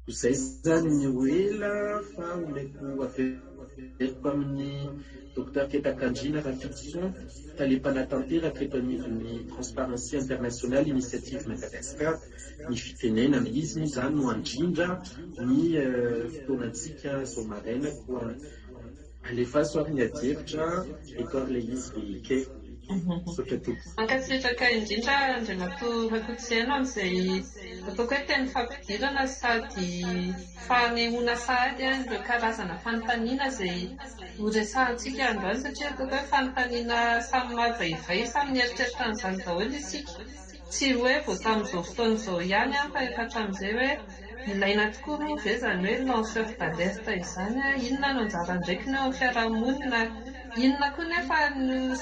Izay zany ny oela fa omeko averiko amin'ny docteur Ketakandrina Rafiction, taliam-panatanteraka eto anivon'ny Transparency International Initiative Madagascar, ny fitenenana izy zany no andrindra ny fotoanantsika zao maraina koa alefa soary ny adieritra école le izy véhiqué. Mankasitraka indrindra Andriamatoa Rakototsiana amin'izay ataoko hoe teny fampidirana sady fanehoana sahady ireo karazana fanontaniana izay horesahantsika androany satria ataoko hoe fanontaniana samy mavaivay samy mieritreritra an'izany daholo isika. Tsy hoe vao tamin'izao fotoan'izao ihany fa efa hatramin'izay hoe ilaina tokoa moa ve zany hoe lanceur d'alerte izany inona no anjara andraikiny eo amin'ny fiarahamonina, inona koa nefa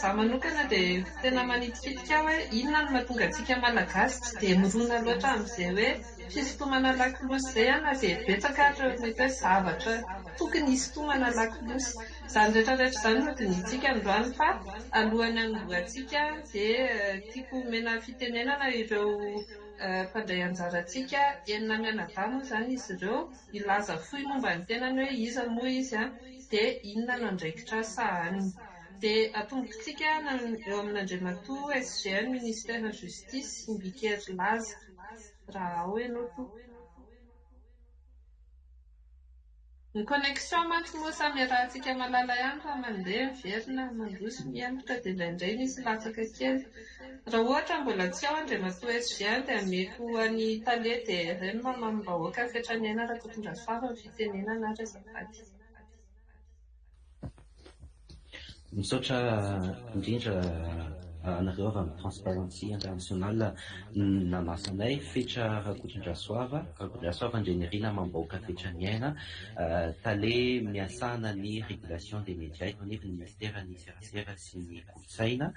za manokana dia tena manitikitika hoe inona no mahatonga antsika malagasy tsy dia mirona loatra amin'izay hoe fisintomana lakolosy izay na dia betsaka ireo mety hoe zavatra tokony hisintomana lakolosy. Izany rehetrarehetra izany no dinitsika androany fa alohan'ny hanombohantsika dia tiako omena fitenenana ireo mpandray anjarantsika enina mianadahy zany izy ireo ilaza fohy momba ny tenany hoe iza moa izy dia inona no andraikitra sahaniny. Dia atombontsika eo amin'ny Andriamatoa SGN Ministère Justice Mbikery Laza raha ao ianao toa. Ny connexion mantsy moa samy arahantsika malala ihany fa mandeha miverina mandroso miantoka dia indraindray misy latsaka kely. Raha ohatra mbola tsy ao Andriamatoa SGN dia ameko any Tale DRM mamam-bahoaka Fetraniana Rakotondrazafy ny fitenenana azafady. Misaotra indrindra anareo avy amin'ny Transparency International nanasanay Fetra Rakotondrasoava Andrenirina mambahoaka Fetraniaina tale miasana ny régulation des médias eto anivon'ny ministère ny serasera sy ny kolotsaina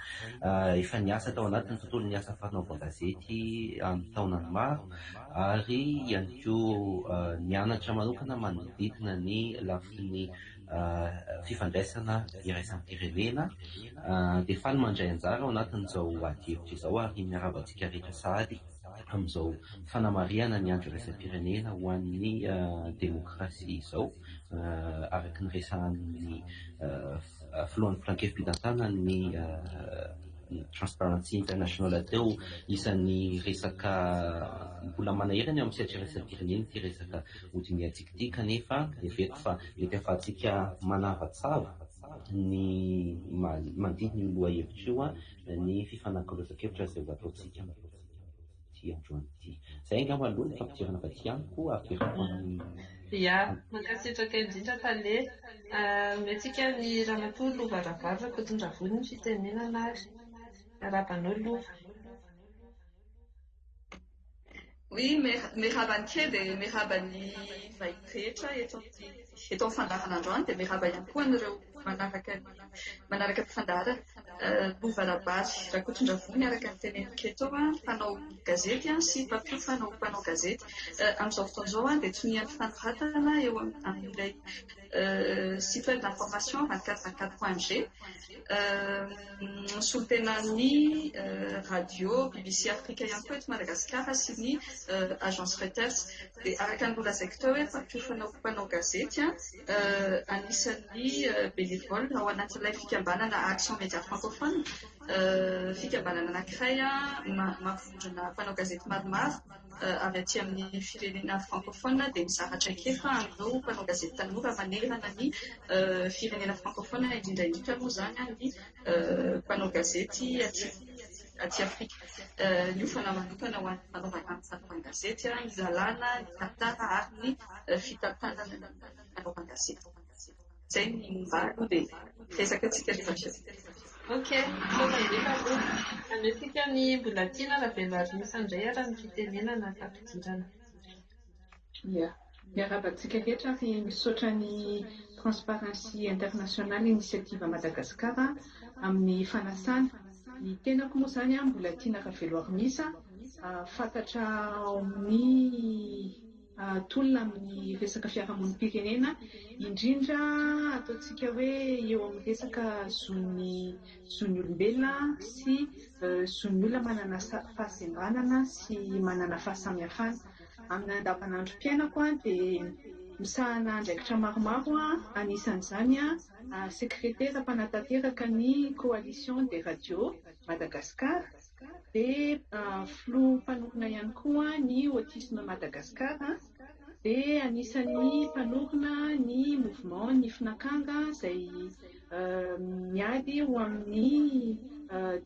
efa niasa tao anatin'ny tontolo ny asa fanaovan-gazety amin'ny taonany maro ary ihany koa nianatra manokana manodidina ny lafiny fifandraisana iraisam-pirenena dia faly mandray anjara ao anatin'izao adihevitra izao ary miaravantsika rehetra sahady amin'izao fanamariana ny andro iraisam-pirenena ho an'ny demokrasia izao araky ny resahan'ny filohan'ny filankevim-pidantana ny Transparency International teo isan'ny resaka mbola manahirana amin'ny sehatra iraisam-pirenena ty resaka hodiniantsika ity kanefa everiko fa mety ahafahantsika manavatsava ny mandiny ny loha hevitra io ny fifanankalozan-kevitra izay ho ataontsika ty androany ity. Izay angamba aloha ny fampidirana avy aty amiko averiko amin'ny ia mankasitraka indrindra Tale metsika ny Ramatoa Lova Ravava Rakotondravony ny fitenenana ary arabanao Lova. Oui, merhaba kely merhaba ny vahiny rehetra eto amin'ny fandarana androany dia merhaba ihany koa anareo manaraka mpifandarana Lova Rabary Rakotondravony araka ny teneniko eto mpanao gazety sy mpampiofy mpanao gazety amin'izao fotoan'izao dia tonian'ny fanoratana eo amin'ilay site web d'information 24/24.g solontenan'ny radio BBC Afrika ihany koa eto Madagasikara sy ny agence Reuters dia araka ny lazaiko teo hoe mpampiofy mpanao gazety anisan'ny bénévole ao anatin'ilay fikambanana Action Média Francophone fikambanana anankiray mampivondrona mpanao gazety maromaro avy aty amin'ny firenena francophone dia mizaratra kefa amin'ireo mpanao gazety tanora manerana ny firenena francophone indrindra moa zany ny mpanao gazety aty Afrika. Niofana manokana ho an'ny fanaovan-gazety izalana ny tantara ary ny fitantanana ny fanaovan-gazety. Izay ny mbalo dia resaka tsika rehetra. Ok, sovaindreka aloha anesika ny mbola tiana raha velovary misandray ara ny fitenenana fampidirana. Ia, miarabantsika rehetra ary misaotra ny Transparency International Initiative Madagasikara amin'ny fanasana. Ny tenako moa zany mbola tiana raha velovary misa fantatra amin'ny tolona amin'ny resaka fiarahamonim-pirenena indrindra ataontsika hoe eo amin'ny resaka zon'ny olombelona sy zon'ny olona manana fahasembanana sy manana fahasamihafana amin'ny andavanandrom-piainako dia misahana andraikitra maromaro anisan'izany sekretera mpanatanteraka ny coalition des radios Madagascar, dia filoha mpanorona ihany koa ny autisme Madagascar, dia anisan'ny mpanorona ny mouvement ny Finakanga izay miady ho amin'ny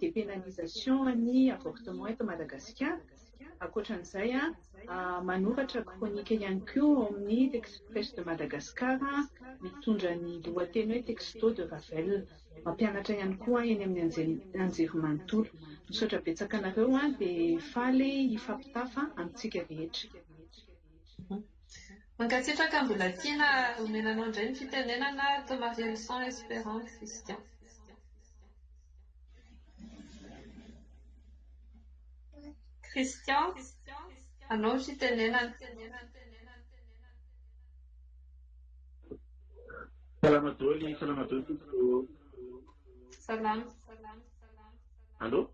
dépénalisation ny avortement eto Madagasikara. Ankoatran'izay manoratra kronika ihany koa amin'ny l'Express de Madagascar, mitondra ny lohateny hoe texto de Ravel, mampianatra ihany koa eny amin'ny anjerimanontolo. Misaotra betsaka anareo dia faly hifampitafa amintsika rehetra. Mankasitraka mbola tiana omenanao indray ny fitenenana Thomas Rielson Espérant Christian. Christian, anao fitenenana. Salamadoli. Salam. Allô?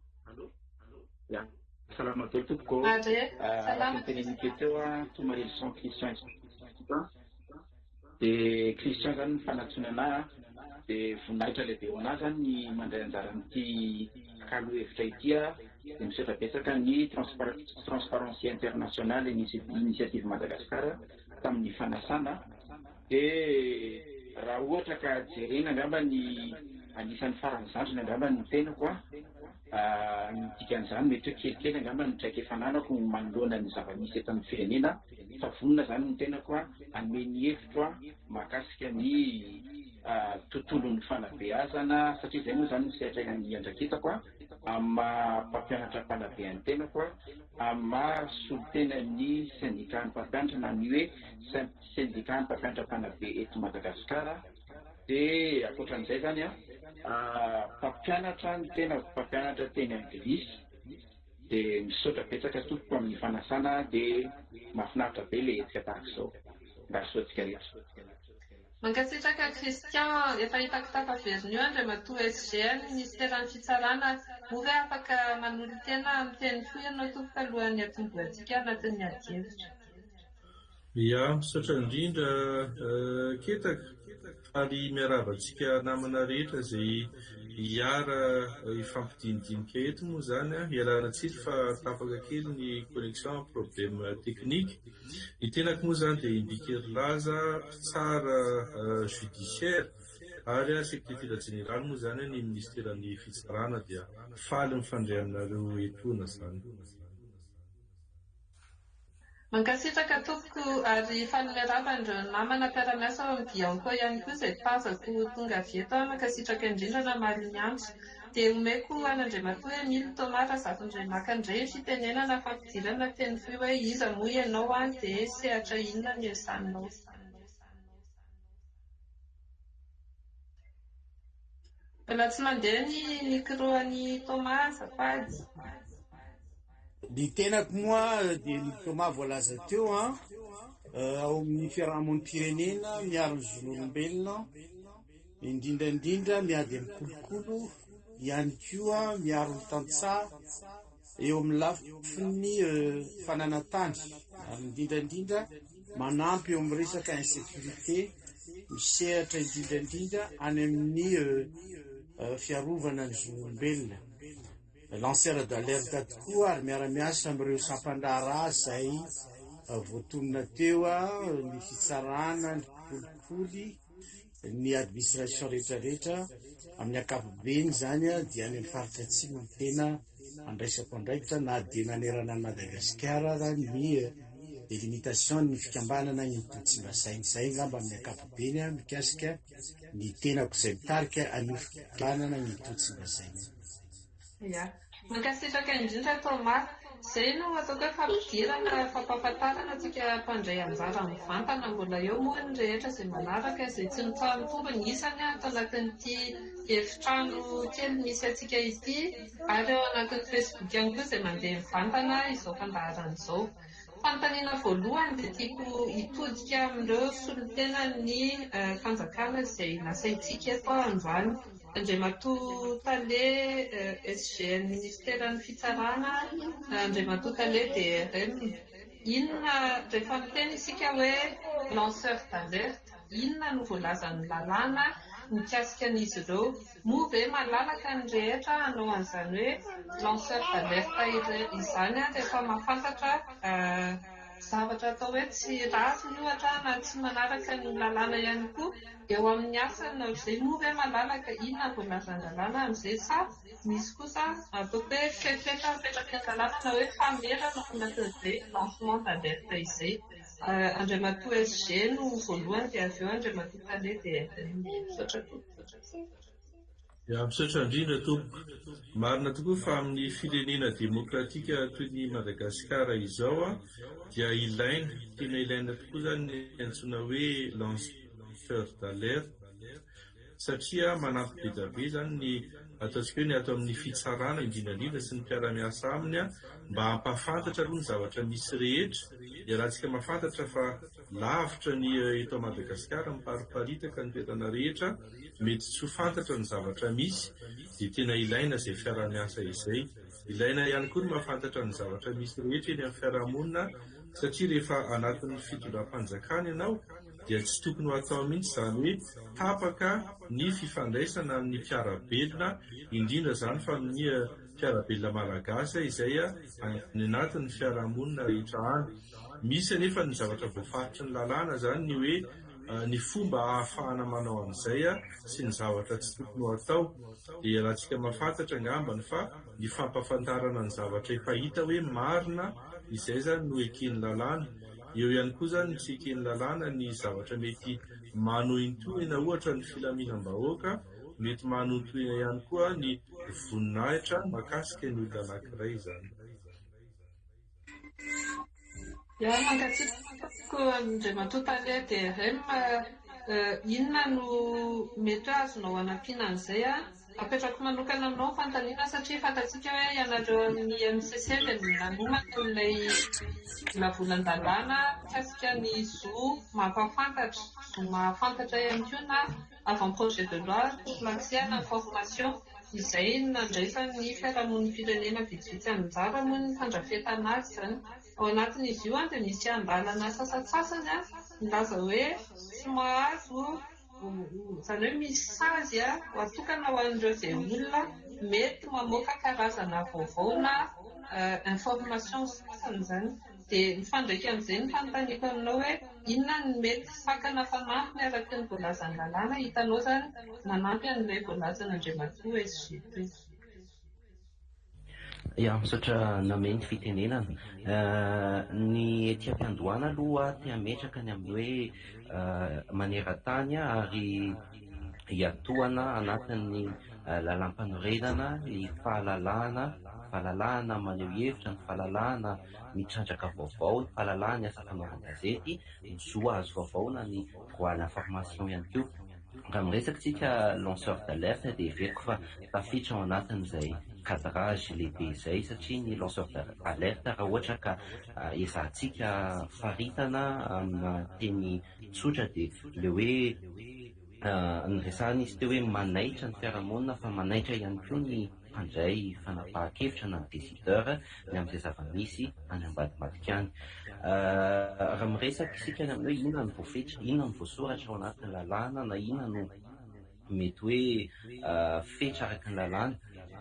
Ya. Salamadoli tompoko. Salam. Tenenike teo Thomas Rielson Christian. De Christian zany mifanatsoina anahy dia voninahitra lehibe ho anahy zany ny mandray anjara amin'ity kalo hevitra ity dia misaotra betsaka ny transparency internationale initiative Madagascar tamin'ny fanasana. Dia raha ohatra ka jerena angamba ny anisan'ny farany zandrina angamba ny tenako ny dikan'izany mety hoe kelikely angamba ny traika efa nanako manoloana ny zava-misy eto amin'ny firenena, fa vonona zany ny tenako hanome ny hevitro mahakasika ny tontolon'ny fanabeazana, satria izay moa zany ny sehatra ny andrakitako mpampianatra mpanabean'ny tenako solotena ny syndicat mpampianatra na ny hoe syndicat mpampianatra mpanabe eto Madagasikara. Dia ankoatran'izay zany mpampianatra ny tena mpampianatra teny anglisy, dia misaotra betsaka tompoko amin'ny fanasana, dia mahafinaritra be le hetsika tahaka izao. Ngasoatsika rehetra. Mankasitraka Christian, efa hitako tafaveriny io andray matoa SGN ministeran'ny fitsarana, move afaka manolo tena amin'ny teny fohy ianao tompoko alohan'ny atomboantsika anatin'ny ady-hevitra. Ya, misaotra indrindra ketaka ary miaravantsika namana rehetra izay hiara ifampidinidinika eto moa zany ialana tsily fa tapaka kely ny connexion problème technique. Ny tenako moa zany dia Imbikery Laza, tsara judiciaire ary sekretera général moa zany ny ministeran'ny fitsarana dia faly mifandray aminareo etoana zany. Mankasitraka tompoko ary fanomeravan'ireo namana mpiara-miasa ao amin'ny Bianco ihany koa izay tazako tonga avy eto mankasitraka indrindra na Malinyantra, dia omeko an'Andriamatoa Emile Thomas Razafindray Makandray fitenenana fampidirana teny fohy hoe iza moa ianao dia sehatra inona ny esanao. Mbola tsy mandeha ny micro-any Thomas Fady. Ny tenako moa dia ny Thomas voalaza teo ao amin'ny fiarahamonim-pirenena miaro ny zon'olombelona, indrindrandrindra miady amin'ny kolokolo ihany koa miaro ny tantsaha eo amin'ny lafiny fananantany, ary indrindrandrindra manampy eo amin'ny resaka insécurité, misehatra indrindrandrindra any amin'ny fiarovana ny zon'olombelona. Lanceur d'alerte tokoa ary miara-miasa amin'ireo sampandrara izay voatonona teo ny fitsarana, ny kolikoly, ny administration rehetrarehetra amin'ny ankapobeny zany dia any amin'ny faritra atsimo ny tena andraisako andraikitra na dia nanerana ny Madagasikara ny délimitation ny fikambanana ny Tsimbasainy. Izay ngamba amin'ny ankapobeny mikasika ny tenako izay mitarika anio fikambanana ny Tsimbasainy. Ya, mankasitraka indrindra Thomas, izay no ataoko hoe fampidirana fampahafantarana antsika mpandray anjara mivantana mbola eo moa ny rehetra izay manaraka izay tsy mitsaha-mitombo ny isany ato anatin'ity efitrano kely misy antsika ity, ary eo anatin'ny Facebook ihany koa izay mandeha mivantana izao fandaharana izao. Fanontaniana voalohany dia tiako hitodika amin'ireo solotena ny fanjakana izay nasaintsika eto androany. Andriamatoa Tale SGN ministeran'ny fitsarana, Andriamatoa Tale DRM, inona rehefa miteny isika hoe lanceur d'alerte, inona no voalazan'ny lalàna mikasika an'izy ireo, moa ve malalaka ny rehetra hanao an'izany hoe lanceur d'alerte izany rehefa mahafantatra zavatra atao hoe tsy ratsy ny ohatra na tsy manaraka ny lalàna ihany koa eo amin'ny asany izay, moa ve malalaka inona voalazan'ny lalàna amin'izay, sa misy kosa ataoko hoe fetreta mipetraka ny lalàna na hoe famerana anatin'izay lancement d'alerte izay. Andriamatoa SG no voalohany dia avy eo Andriamatoa Tale dia misaotra misaotra indrindra tompoko. Marina tokoa fa amin'ny firenena demokratika toy ny Madagasikara izao dia ilaina, tena ilaina tokoa zany ny antsoina hoe lanceur d'alerte, satria manampy be dia be zany ny ataontsika hoe ny atao amin'ny fitsarana indrindrandrindra sy ny mpiara-miasa aminy mba hampafantatra aloha ny zavatra misy rehetra, dia raha tsika mahafantatra fa lavitra ny eto Madagasikara mipariparitaka ny toerana rehetra, mety tsy ho fantatra ny zavatra misy, dia tena ilaina izay fiara-miasa izay. Ilaina ihany koa ny mahafantatra ny zavatra misy rehetra eny amin'ny fiarahamonina, satria rehefa anatin'ny fitondram-panjakana ianao dia tsy tokony ho atao mihitsy izany hoe tapaka ny fifandraisana amin'ny mpiarabelona, indrindra izany fa amin'ny mpiarabelona malagasy izay any anatin'ny fiarahamonina rehetra any. Misy anefa ny zavatra voafaritra ny lalàna zany ny hoe ny fomba ahafahana manao an'izay sy ny zavatra tsy tokony ho atao, dia raha tsika mahafantatra angambany fa ny fampafantarana ny zavatra efa hita hoe marina, izay zany no eken'ny lalàna. Eo ihany koa zany tsy eken'ny lalàna ny zavatra mety manohintohina, ohatra ny filaminam-bahoaka, mety manohintohina ihany koa ny voninahitra mahakasika ny olona anankiray zany. Mangatsiako Andriamatoa Tale dia inona no mety hoe azonao anampiana an'izay apetrako manokana aminao fantaniana, satria fantatsika hoe ianareo amin'ny MCC dia nanomana ilay lavolan-dalàna mikasika ny zo mahafantatra ihany koa na avant-projet de loi pour l'accès à l'information izay nandrefa ny fiarahamon'ny firenena vitsivitsy anjara moa ny fandrafetana azy zany. Ao anatin'izy io dia misy andalana sasatsasany milaza hoe tsy mahazo, izany hoe misy sazy atokana ho an'ireo izay olona mety mamoaka karazana vaovao na information sasany zany. Dia mifandraika amin'izay ny fanontaniako aminao hoe inona ny mety fakana fanampy miaraka ny voalazan'ny lalàna, hitanao zany nanampy an'ilay voalazana Andriamatoa SG. Misaotra nameny fitenenana. Ny etỳ am-piandohana aloha tia metraka ny amin'ny hoe maneran-tany ary hiatohana anatin'ny lalam-panorenana ny fahalalahana maneho hevitra, ny fahalalahana mitrandraka vaovao, ny fahalalahana ny asa fanaovan-gazety, ny zo azo vaovao na ny droit à l'information ihany koa. Raha miresaka lanceur d'alerte dia veriko fa tafiditra ao anatin'izay cadrage lehibe izay, satria ny lanceur d'alerte raha ohatra ka ezahantsika faritana amina teny tsotra dia le hoe ny resahana izy teo hoe manaitra ny fiarahamonina fa manaitra ihany koa ny mpandray fanapahan-kevitra na ny décideur ny amin'izay zava-misy any ambadimbadika any. Raha miresaka isika ny amin'ny hoe inona ny voafetra, inona ny voasoratra ao anatin'ny lalàna na inona no mety hoe fetra araka ny lalàna,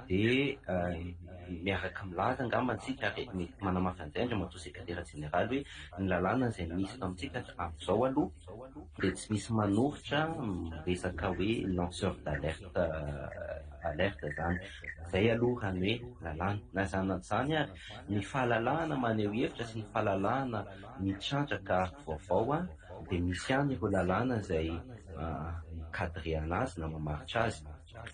dia miaraka milaza angambantsika ary mety manamafy an'izay Andriamatoa sekretera jeneraly hoe ny lalàna izay misy amintsika amin'izao aloha dia tsy misy manoritra resaka hoe lanceur d'alerte zany. Izay aloha raha ny hoe lalàna na zany ary ny fahalalahana maneho hevitra sy ny fahalalahana mitrandraka vaovao dia misy ihany ireo lalàna izay mikadrena azy na mamaritra azy.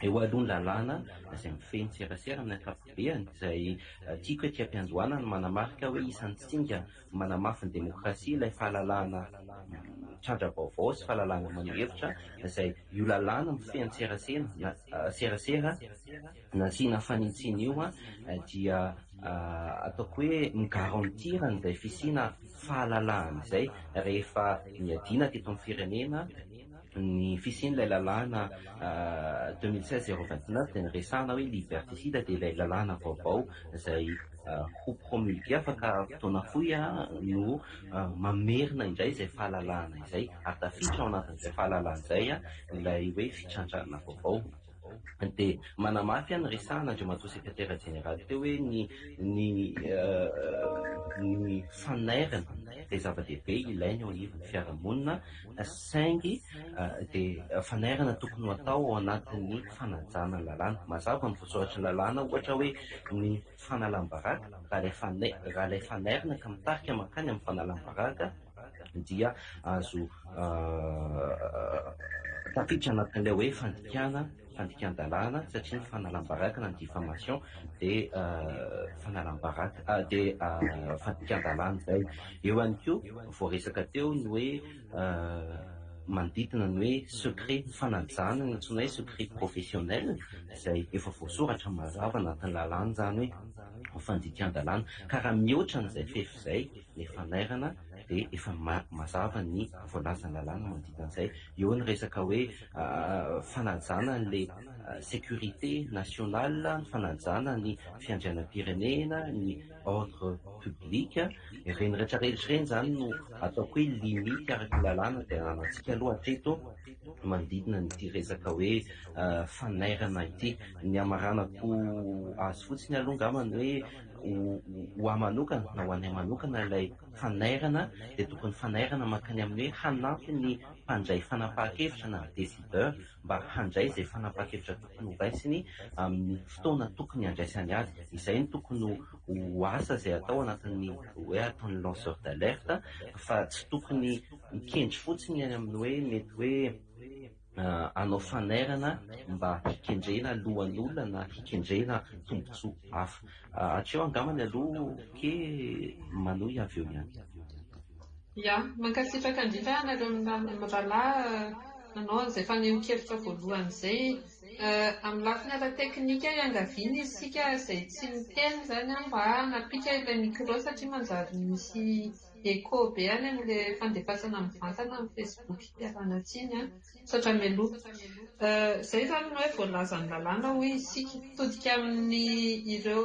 Eo aloha ny lalàna izay mifehy serasera amin'ny ankapobeny, izay tiako etỳ am-piandohana no manamarika hoe isan'ny singa manamafy ny demokrasia ilay fahalalahana mitrandra vaovao sy fahalalahana maneho hevitra, izay io lalàna mifehy serasera nasiana fanitsiny io dia ataoko hoe migarantira an'izay fisiana fahalalahana izay rehefa miadina teto amin'ny firenena ny fisian'ilay lalàna 2016-029 dia niresahana hoe liberticide dia ilay lalàna vaovao izay ho promulgué afaka fotoana fohy no mamerina indray izay fahalalahana izay ary tafiditra ao anatin'izay fahalalahana izay ilay hoe fitrandrana vaovao. Dia manamafy ny resahana Andriamatoa sekretera jeneraly teo hoe ny fanairana dia zava-dehibe ilainy ao anivon'ny fiarahamonina saingy dia fanairana tokony ho atao ao anatin'ny fanajana ny lalàna. Mazava ny voasoratra ny lalàna ohatra hoe ny fanalam-baraka raha ilay fanairana ka mitarika mankany amin'ny fanalam-baraka dia azo tafiditra anatin'ilay hoe fandikan-dalàna satria ny fanalam-baraka na ny diffamation dia fanalam-baraka dia fandikan-dalàna izay. Eo ihany koa voaresaka teo ny hoe manodidina ny hoe secret fanajana ny antsoina hoe secret professionnel izay efa voasoratra mazava anatin'ny lalàna zany hoe fandikan-dalàna ka raha mihoatra n'izay fefy izay ny fanairana dia efa mazava ny voalazan'ny lalàna manodidina izay. Eo ny resaka hoe fanajana n'ilay sécurité nationale, ny fanajana ny fiandrianam-pirenena, ny ordre public. Ireny rehetrarehetra ireny zany no ataoko hoe limity araka ny lalàna dia anantsika aloha hatreto manodidina nyity resaka hoe fanairana ity. Ny amaranako azy fotsiny aloha ngamany hoe ho ahy manokana na ho anay manokana ilay fanairana dia tokony fanairana mankany amin'ny hoe hanampy ny mpandray fanapahan-kevitra na décideur mba handray izay fanapahan-kevitra tokony ho raisiny amin'ny fotoana tokony handraisany azy. Izay no tokony ho asa izay atao anatin'ny hoe ataon'ny lanceur d'alerte fa tsy tokony mikendry fotsiny amin'ny hoe mety hoe anao fanairana mba hikendrena lohan'olona na hikendrena tombontsoa hafa. Hatreo angamany aloha ke manohy avy eo ihany. Ia, mankasitraka indrindra anareo mirahalahy nanao an'izay faneho-kevitra voalohany izay. Amin'ny lafiny ara-teknika iangaviana isika izay tsy miteny zany mba hanapika ilay micro satria manjary misy écho be any amin'ilay fandefasana mivantana amin'ny Facebook iarana tsiny satra meloa. Izay zany no hoe voalazan'ny lalàna hoy isika todika amin'ny ireo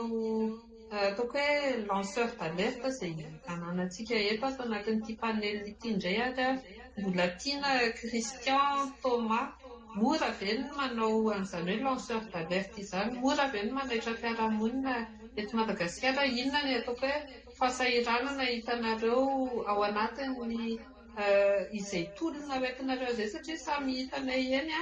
ataoko hoe lanceur d'alerte izay ananantsika eto ato anatin'ity panel ity indray mbola tiana Christian Thomas. Mora ve ny manao an'izany hoe lanceur d'alerte izany, mora ve ny manaitra fiarahamonina eto Madagasikara, inona ny ataoko hoe fahasahiranana hitanareo ao anatin'ny izay tolona hoentinareo izay satria samy hitanay eny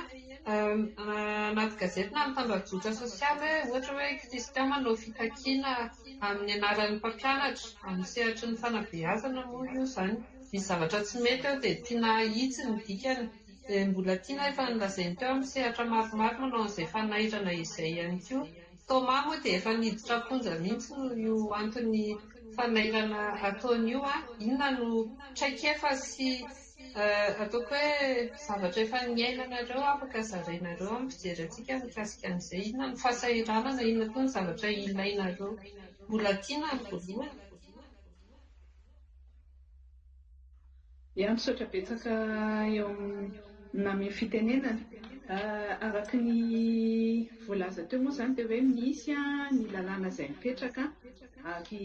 anaty gazety na amin'ny tambazotra sosialy ohatra hoe Christian manao fitakiana amin'ny anaran'ny mpampianatra amin'ny sehatry ny fanabeazana moa io zany. Misy zavatra tsy mety eo dia tiana hitsy ny dikany. Mbola tiana efa nilazainy teo amin'ny sehatra maromaro manao an'izay fanairana izay ihany koa. Thomas moa dia efa niditra ponja mihitsy io antony fanairana ataony io inona no traikefa sy ataoko hoe zavatra efa niainanareo afaka zarainareo amin'ny fijery antsika mikasika an'izay, inona ny fahasahiranana, inona koa ny zavatra ilainareo. Mbola tiana ny voalohany. Ia, misaotra betsaka eo amin'ny fitenenana. Araka ny voalaza teo moa zany dia hoe misy ny lalàna izay mipetraka ary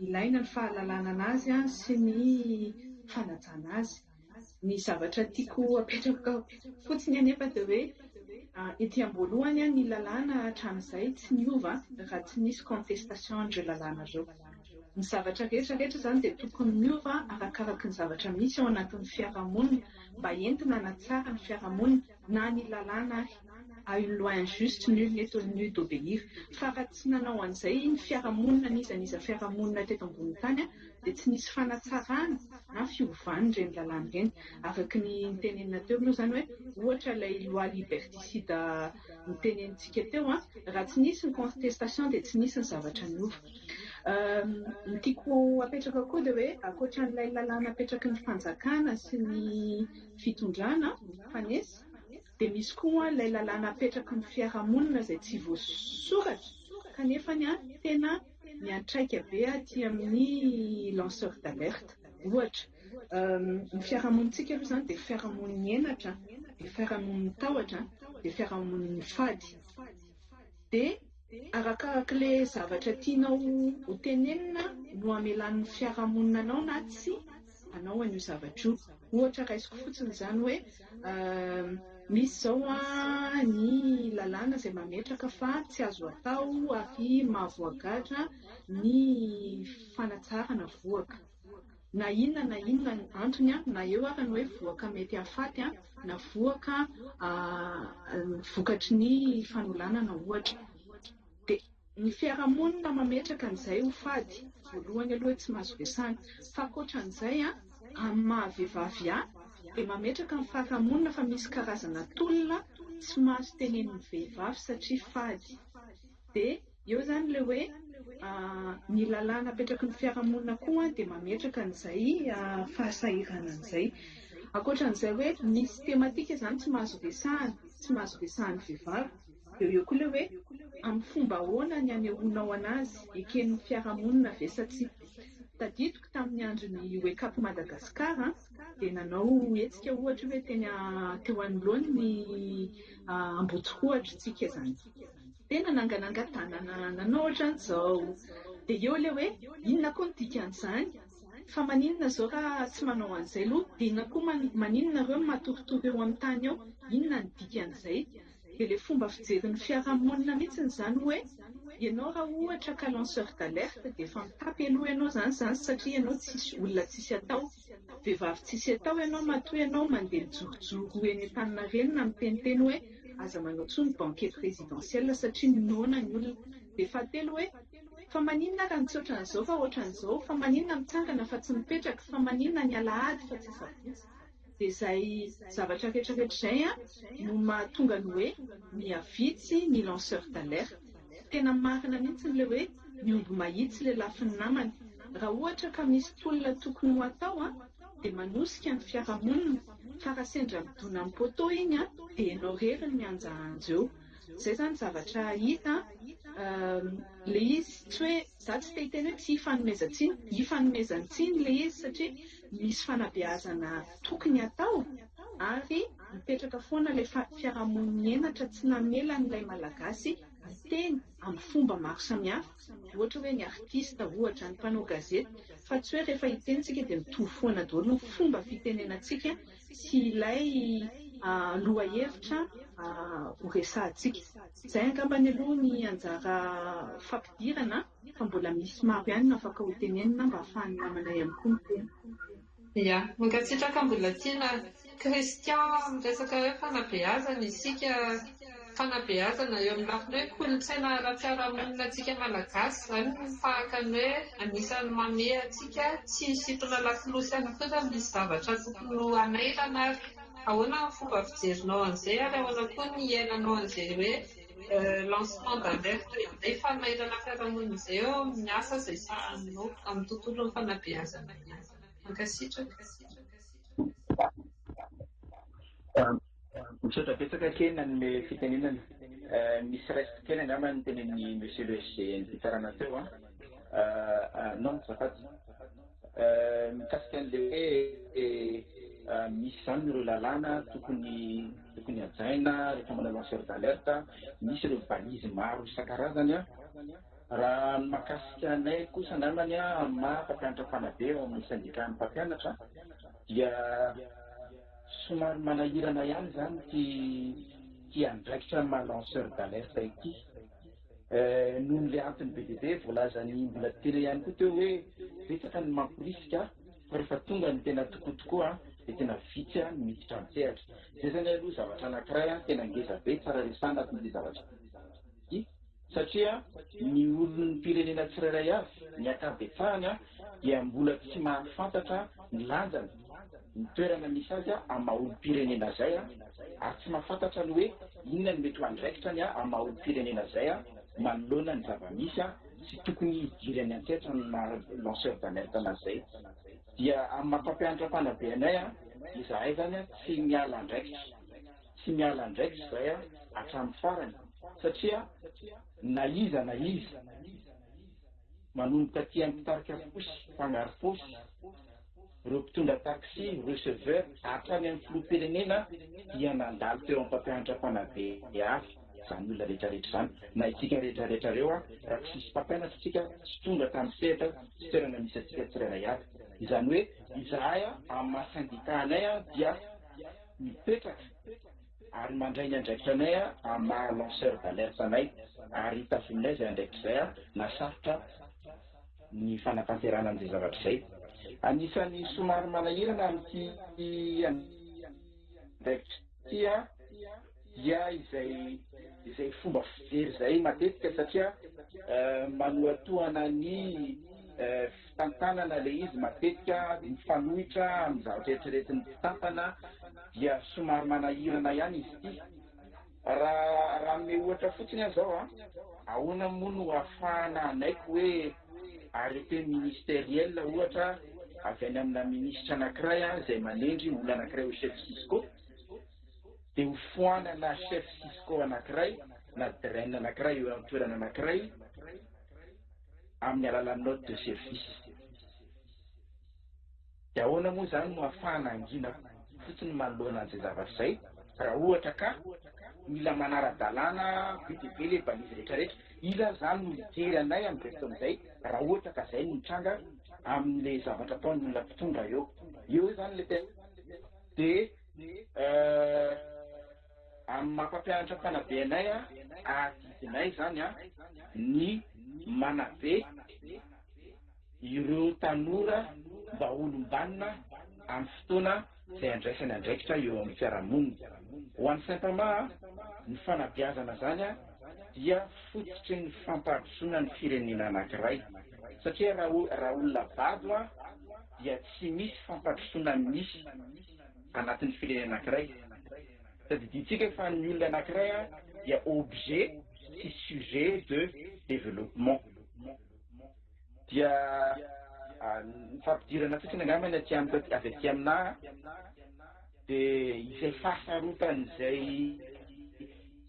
ilaina ny fahalalana anazy sy ny fanajana azy. Ny zavatra tiako apetraka fotsiny anefa dia hoe ety am-boalohany ny lalàna hatramin'izay tsy niova raha tsy nisy contestation andreo lalàna ireo. Ny zavatra rehetrarehetra zany dia tokony miova arakaraka ny zavatra misy ao anatin'ny fiarahamonina mba entina hanatsara ny fiarahamonina na ny lalàna à une loi injuste nul n'est tenu d'obéir. Fa raha tsy nanao an'izay ny fiarahamonina nizaniza fiarahamonina teto ambony tany dia tsy nisy fanatsarana na fiovana ireny lalàna ireny. Araka ny tenenina teo moa zany hoe ohatra ilay loi liberticide nitenenitsika teo raha tsy nisy ny contestation dia tsy nisy ny zavatra miova. Ny tiako apetraka koa dia hoe ankoatran'ilay lalàna apetraky ny fanjakana sy ny fitondrana fanesy dia misy koa ilay lalàna apetraky ny fiarahamonina izay tsy voasoratra kanefa tena miantraika be aty amin'ny lanceur d'alerte. Ohatra ny fiarahamonintsika aloha zany dia fiarahamoniny enatra, dia fiarahamoniny tahotra, dia fiarahamoniny fady. Dia arakarak'ilay zavatra tianao ho tenenina no amelan'ny fiarahamonina anao na tsy anao an'io zavatra io. Ohatra raisiko fotsiny izany hoe misy zao ny lalàna izay mametraka fa tsy azo atao ary mahavoagadra ny fanatsarana voaka. Na inona antony na eo ary ny hoe voaka mety hahafaty na voaka vokatry ny fanolanana ohatra. Dia ny fiarahamonina mametraka an'izay ho fady, voalohany aloha tsy mahazo resahana, fa ankoatran'izay amin'ny mahavehivavy dia mametraka ny fiarahamonina fa misy karazana tolona tsy mahazo tenenin'ny vehivavy satria fady. Dia eo zany ilay hoe ny lalàna apetraky ny fiarahamonina koa dia mametraka an'izay fahasahirana an'izay. Ankoatran'izay hoe misy tematika zany tsy mahazo resahan'ny vehivavy. Eo koa ilay hoe amin'ny fomba ahoana ny anehoanao anazy eken'ny fiarahamonina ve sa tsy. Tadidiko tamin'ny andron'ny Wake Up Madagascar dia nanao hetsika ohatra hoe teny teo anoloany ny Ambotsokohatra tsika zany. Tena nangananga-tanana nanao ohatran'izao. Dia eo ilay hoe inona koa ny dikan'izany, fa maninona zao raha tsy manao an'izay aloha, dia inona koa maninona ireo matoritory eo amin'ny tany ao, inona ny dikan'izay. Dia ilay fomba fijerin'ny fiarahamonina mihitsiny zany hoe ianao raha ohatra ka lanceur d'alerte dia efa mitapy aloha ianao zany satria ianao tsisy olona tsisy atao, vehivavy tsisy atao ianao, matoa ianao mandeha mijorojoro eny Antaninarenina miteniteny hoe aza manao tsony banquet présidentiel satria noana ny olona. Dia fahatelo hoe fa maninona raha tsy ohatran'izao fa ohatran'izao, fa maninona mitsangana fa tsy mipetraka, fa maninona ny alahady fa tsy sabotsy. Dia izay zavatra rehetrarehetra izay no mahatonga ny hoe miavitsy ny lanceur d'alerte. Tena marina mihitsy ilay hoe miomby mahitsy ilay lafin'ny namany. Raha ohatra ka misy tolona tokony ho atao dia manosika ny fiarahamonina, fa raha sendra midona amin'ny poto iny dia ianao rery ny mianja anjeo. Izay zany zavatra hita ilay izy tsy hoe za tsy te-hiteny hoe tsy hifanomezantsiny, hifanomezantsiny ilay izy satria misy fanabeazana tokony atao ary mipetraka foana ilay fiarahamonina enatra tsy namelan'ilay malagasy miteny amin'ny fomba maro samihafa. Ohatra hoe ny artista, ohatra ny mpanao gazety, fa tsy hoe rehefa hitentsika dia mitovy foana daholo ny fomba fitenenantsika sy ilay lohahevitra ho resahantsika. Izay angambany aloha ny anjara fampidirana, fa mbola misy maro ihany no afaka ho tenenina mba ahafahan'ny namana ihany koa miteny. Ia, mangatsitraka mbola tiana Christian resaka hoe fanabeazana isika, fanabeazana eo amin'ny lafiny hoe kolontsaina ara-piarahamonina antsika malagasy zany fahaka ny hoe anisan'ny mame antsika tsy hisintona lafilosy ihany koa misy zavatra tokony ho anairana ary ahoana ny fomba fijerinao an'izay ary ahoana koa ny iainanao an'izay hoe lancement d'alerte izay fanairana fiarahamonina izay eo amin'ny asa izay sahanao amin'ny tontolon'ny fanabeazana. Mankasitraka. Misaotra betsaka kely nanome fitenenana. Misy resaka kely angamba ny tenen'ny monsieur le SG nitarana teo non zafady mikasika an'ilay hoe misy zany ireo lalàna tokony ajaina rehefa manao lanceur d'alerte, misy ireo valizy maro isan-karazany raha makasika anay kosa angambany amin'ny maha mpampianatra fanabe ao amin'ny syndicat mpampianatra dia somary manahirana ihany zany ty andraikitra ma lanceur d'alerte ity noho n'le antony be dia be voalazany mbola tena ihany koa teo hoe betsaka ny mamporisika fa rehefa tonga ny tena tokotokoa dia tena vitsy miditra amintsehatra. Zay zany aloha zavatra anankiray tena ngeza be tsara resana ty zavatra ity satria ny olon'ny pirenena tsirairay avy ny ankabetsahany dia mbola tsy mahafantatra ny lanjany ny toerana misy azy amin'ny maha-olo-pirenena zay ary tsy mahafantatra ny hoe inona ny mety ho andraikitra ny amin'ny maha-olo-pirenena zay manoloana ny zava-misy sy tokony hidiry any an-tsehatra ny lanceur d'alerte an'izay. Dia amin'ny mampampianatra fanabe anay izahay zany tsy miala andraikitra zay hatramin'ny farany satria na iza manomboka ty ampitarika fosy fangaro fosy ireo mpitondra taxi, receveur hatrany amin'ny filoham-pirenena dia nandalo teo amin'ny mpampianatra-panabe hafa izany olona rehetrarehetra izany na itsika rehetrarehetra reo raha tsy misy mpampianatra tsika tsy tonga tamin'ny sehatra sy toerana misy atsika tsirairay avy. Izany hoe izahay amin'ny maha-syndicat-nay dia mipetraka ary mandray ny andraikitra anay amin'ny maha-lanceur d'alerte anay ary tafiminay izay andraikitra izay nasarotra ny fanatanterana an'izay zavatra izay. Anisan'ny somary manahirana amin'ity andraikitra tia dia izay fomba fijery izay matetika satria manohatohana ny fitantanana le izy matetika mifanohitra amin'ny zavatra eritreretin'ny mpitantana dia somary manahirana ihany izy ity. Raha me ohatra fotsiny azao ahoana moa no ahafahana anaiko hoe arrêté ministériel ohatra avy any amina ministra anankiray izay manendry olona anankiray ho chef Cisco dia ho foanana chef Cisco anankiray na draine anankiray eo amin'ny toerana anankiray amin'ny alalan'ny note de service. Dia ahoana moa izany no ahafahana angina fotsiny manoloana an'izay zavatra izay raha ohatra ka mila manara-dalàna be le balizy rehetrarehetra ila izany no mijery anay amin'ny fotoan'izay raha ohatra ka izay no mitranga amin'ilay zavatra ataony olona mpitondra eo izany le tena dia amin'ny mampampianatra-panabe anay adidinay izany ny manabe ireo tanora mba olom-banona amin'ny fotoana izay andraisany andraikitra eo amin'ny fiarahamonina. Ho an'ny simplement ny fanabeazana izany dia fototry ny fampandrosoana ny firenena anankiray satria raha olona vado dia tsy misy fampandrosoana misy anatin'ny firenena anankiray. Sady ditsika fa ny olona anankiray dia objet sy sujet de développement. Dia ny fampidirana fotsiny angambany avy aty amina dia izay fahasarotany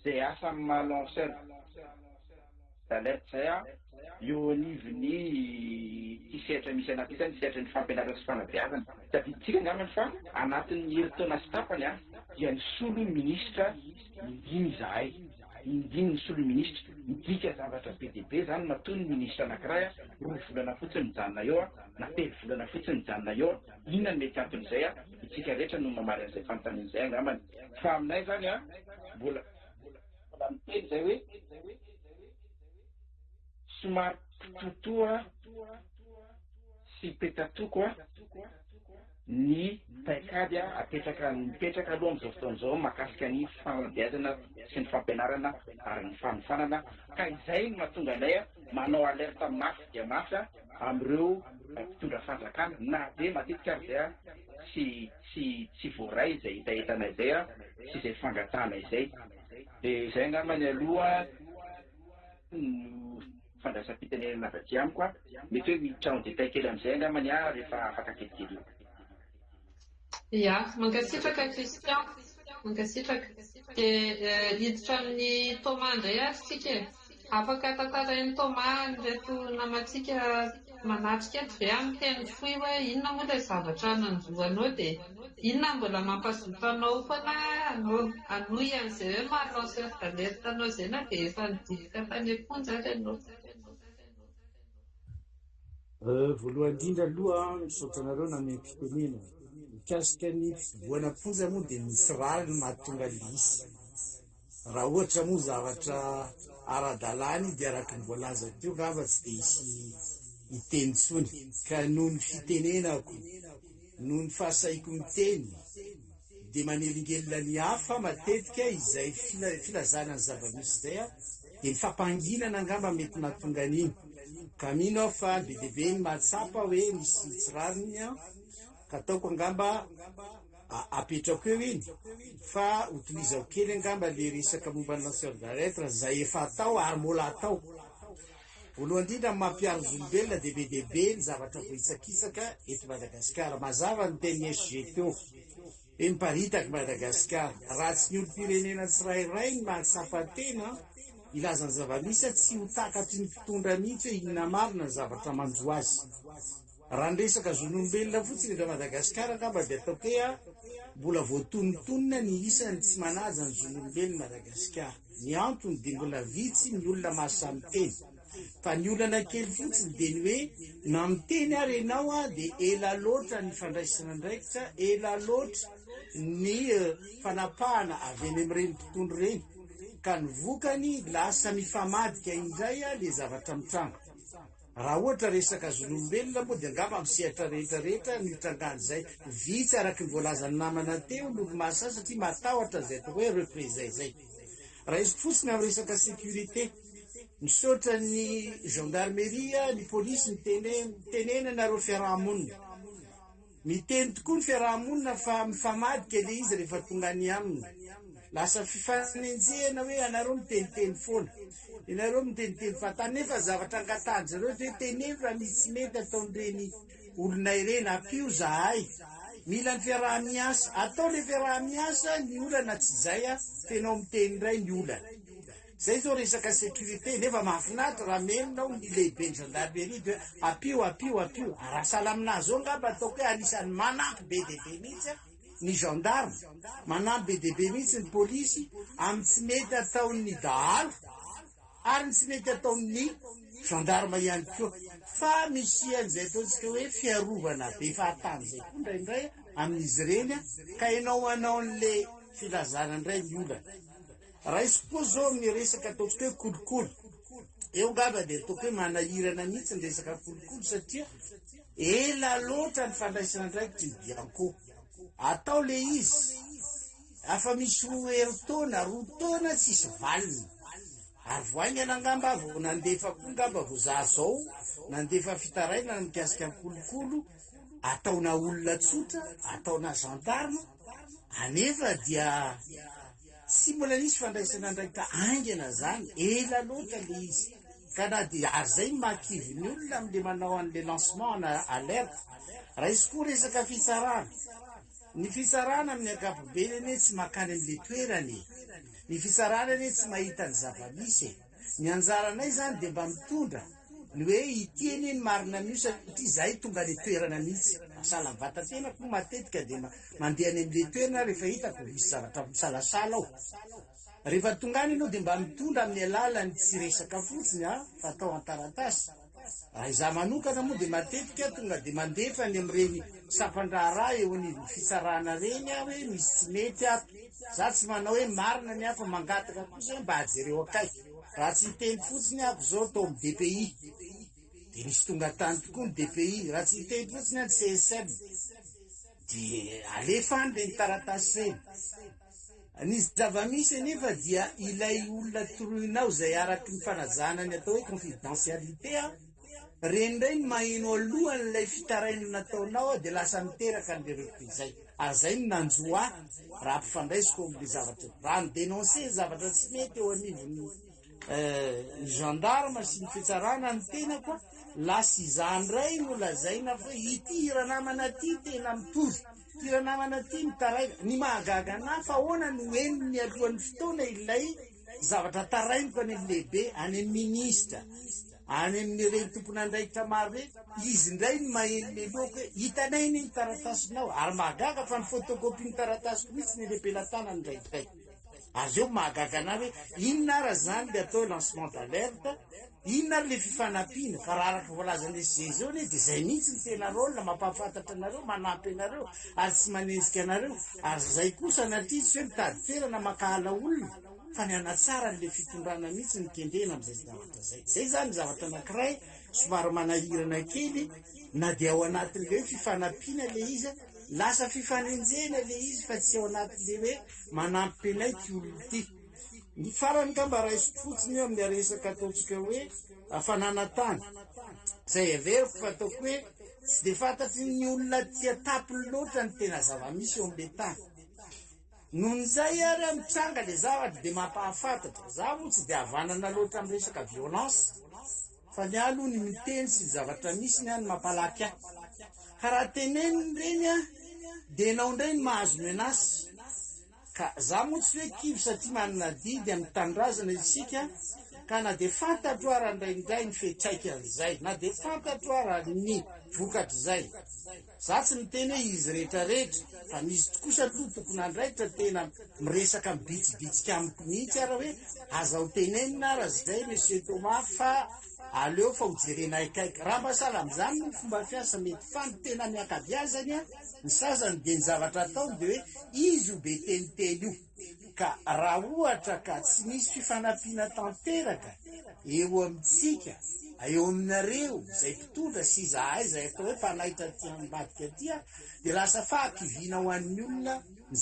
izay asa amin'ny maha-lanceur d'alerte zay eo anivony ty sehatra misy anaty izany sehatra ny fampianarana sy fanabeazana. Sady tsika angambany fa anatin'ny herintaona sy tapany dia ny solo ministra indimy izahay indimy ny solo ministra midika zavatra be dia be izany matoa ny ministra anankiray roa volana fotsiny mijanona eo na telo volana fotsiny mijanona eo inona ny mety anton'izay itsika rehetra no mamary an'izay fanontaniana izay angambany. Fa aminay izany mbola miteny izay hoe somary totoa sy petatoko ny paikady mipetraka aloha amin'izao fotoan'izao mahakasika ny fanabeazana sy ny fampianarana ary ny fanofanana ka izay no mahatonga anay manao alerta mafy dia mafy amin'ireo mpitondra fanjakana na dia matetika ary izay tsy voaray izay hitahitanay izay sy izay fangatahana izay. Dia izay angambany aloha fandraisam-pitenenana avy aty amiko mety hoe miditra en détail kely amin'izay angambany rehefa afaka kelikely. Ia, mankasitraka Christian, mankasitraka. Dia hiditra amin'ny Thomas indray sika. Afaka tantarain'ny Thomas reto namantsika manatrika eto ve amin'ny teny fohy hoe inona moa ilay zavatra nanjoanao dia inona mbola mampazoto anao foana anohy an'izay hoe maha-lanceur d'alerte anao izay na dia efa nidilika tany am-ponja ary ianao. Voalohany indrindra aloha misaotra anareo namem-pitenena mikasika ny fivoana ponja moa dia misy rary no mahatonga lisy. Raha ohatra moa zavatra ara-dalàny dia araka ny voalaza teo ngamba tsy dia isy hiteny tsony ka noho ny fitenenako noho ny fahasaiko miteny dia manelingelina ny hafa matetika izay filazana ny zava-misy izay dia ny fampanginana angamba mety mahatonga an'iny ka mino aho fa be dia be ny mahatsapa hoe misy tsirariny ka ataoko angamba apetrako eo iny fa hotohizako kely angamba le resaka momba ny lanceur d'alerte zay efa atao ary mbola atao. Voalohany indrindra mampiaro zolombelona dia be ny zavatra vohitsakitsaka eto Madagasikara. Mazava ny teny SG teo hoe miparitaka Madagasikara raha tsy ny olo-pirenena tsirairay ny mahatsapa-tena ilazany zava-misy tsy ho takatry ny mpitondra mihitsy hoe inona marina ny zavatra manjo azy. raha nresaka zolombelona fotsiny eto Madagasikara angamba dia ataoko hoe mbola voatonontonona ny isany tsy manaja ny zolombelona Madagasikara. Ny antony dia mbola vitsy ny olona mahasamy teny. Fa ny olana kely fotsiny dia ny hoe na miteny ary ianao dia ela loatra ny fandraisana andraikitra, ela loatra ny fanapahana avy eny amin'ireny tontolo ireny, ka ny vokany lasa mifamadika indray le zavatra mitranga. Raha ohatra resaka zolombelona moa dia angamba misehatra rehetrarehetra ny trangany izay. Vitsy araky ny voalazany namana teo ny olo mahasay satria matahotra izay atao hoe représailles izay. Raha izy fotsiny amin'ny resaka sécurité, misaotra ny gendarmerie, ny polisy mitenena nareo fiarahamonina. Miteny tokoa ny fiarahamonina fa mifamadika le izy rehefa tonga any aminy. Lasa fifanenjehana hoe anareo miteniteny foana, ianareo miteniteny fatany, nefa zavatra angatahany zareo hoe teneno raha misy mety ataon'ireny olona ireny, ampio zahay. Mila ny fiaraha-miasa, atao le fiaraha-miasa ny olana tsy izay tenao miteny iray ny olana. Zay zao resaka sécurité, nefa mahafinaritra raha menonao ny lehibe ny gendarmerie dia apio. Raha sahala aminazy zao ngamba ataoko hoe anisan'ny manampy be dia be mihitsy ny gendarme, manampy be dia be mihitsy ny polisy amin'ny tsy mety ataon'ny dahalo ary ny tsy mety ataon'ny gendarme ihany koa. Fa misy an'izay ataontsika hoe fiarovana be fahatany zay koa indraindray amin'izy ireny ka ianao manao an'le filazana indray ny olana. Raha izy koa zao amin'ny resaka ataontsika hoe kolokolo, eo ngamba dia ataoko hoe manahirana mihitsy ny resaka kolokolo satria ela loatra ny fandraisana andraikitra ny bianco. Atao le izy afa misy herintaona, roa taona tsisy valiny, ary voaingana angamba vao nandefa koa ngamba vao za zao nandefa fitaraina mikasika ny kolokolo, ataona olona tsotra, ataona gendarme, anefa dia tsy mbola nisy fandraisana andraikitra aingana zany, ela loatra le izy. Ka na dia ary zay makivy ny olona amin'le manao an'le lancement na alerte. Raha izy koa resaka fitsarana, ny fitsarana amin'ny ankapobeny anie tsy makany amin'le toerany, ny fitsarana anie tsy mahita ny zava-misy. Ny anjaranay zany dia mba mitondra ny hoe itieny ny marina mio satria zahay tonga le toerana mihitsy. Masala ny vatatena koa matetika dia mandeha any amin'le toerana rehefa hitako misy zavatra misalasala ao. Rehefa tonga any ianao dia mba mitondra amin'ny alalany tsy resaka fotsiny fatao an-taratasy. Raha izaho manokana moa dia matetika tonga dia mandefa ny amin'ireny sampandraharaha eo ny fitsarana reny hoe misy tsy mety ato. Za tsy manao hoe marina ny hafa mangataka kosa mba hajereo akaiky. Raha tsy hiteny fotsiny ako zao tao amin'ny DPI dia nisy tonga tany tokoa ny DPI. Raha tsy hiteny fotsiny ny CSM dia alefany le ny taratasy reny. Ny zava-misy anefa dia ilay olona toroinao izay araky ny fanajana ny atao hoe confidentialité, reny indray ny maheno alohan'ilay fitaraina nataonao dia lasa miteraka an'le reprisay. Ary zay ny nanjoa raha ampifandraisiko amin'le zavatra. Raha ny dénoncé zavatra tsy mety eo anivon'ny gendarme sy ny fitsarana ny tenako, lasa izany ray no lazaina fa ity hiranamana ty tena mitory, hiranamana ty mitaraina. Ny mahagaga anahy fa ahoana no eniny alohan'ny fotoana ilay zavatra tarainiko any amin'ny lehibe, any amin'ny ministra, any amin'ireny tompon'andraikitra maro reny, izy indray ny maheno leloko hoe hitanay ny taratasinao. Ary mahagaga fa ny photocopie ny taratasiko mihitsy ny lepelatana ndraikiray. Azy eo mahagaga anahy hoe inona ara zany le atao lancement d'alerte, inona ary le fifanampiana. Fa raha araka voalazan'le zao dia zay mihitsy ny tena rôle mampahafantatra anareo, manampy anareo ary tsy manenjika anareo. Ary zay kosa natria tsy hoe mitady toerana makahala olona, fa ny anatsara n'le fitondrana mihitsy ny kendrena amin'izay zavatra zay. Zay zany zavatra anankiray somary manahirana kely, na dia ao anatin'le hoe fifanampiana le izy, lasa fifanenjena le izy fa tsy ao anatin'le hoe manampy anay ty olona ty. Ny farany ngamba raha izy fotsiny eo amin'ny resaka ataontsika hoe fananatany. Zay averiko fa ataoko hoe tsy dia fantatry ny olona tia tapiny loatra ny tena zava-misy eo amin'le tany. Nohon'izay ary mitranga le zavatra dia mampahafantatra. Za moa tsy dia havanana loatra amin'ny resaka violence, fa ny aloha ny miteny sy zavatra misy ny any mampalaky ahy. Ka raha teneniny reny dia ianao indray ny mahazo menace. Ka za moa tsy hoe kivy satria manana didy amin'ny tanindrazana isika, ka na dia fantatro ara indraindray ny fetraikany na dia fantatro ara ny vokatry zay. Za tsy miteny hoe izy rehetrarehetra fa misy kosa aloha tokony andraitra tena miresaka mibitsibitsika amiko mihitsy ara hoe aza ho tenenina ara zay Monsieur Thomas fa aleo fa hojerena aikaiky raha masala am'izany no fomba fiasa mety tena miakabiazany ny sasany dia ny zavatra ataony dia hoe izy ho be teniteny io ka raha ohatra ka tsy misy fifanampiana tanteraka eo amintsika eo aminareo zay mpitondra sy zahay zay atao hoe mpanaitra ty ambadika tya dia lasa fahakiviana ho an'ny olona ny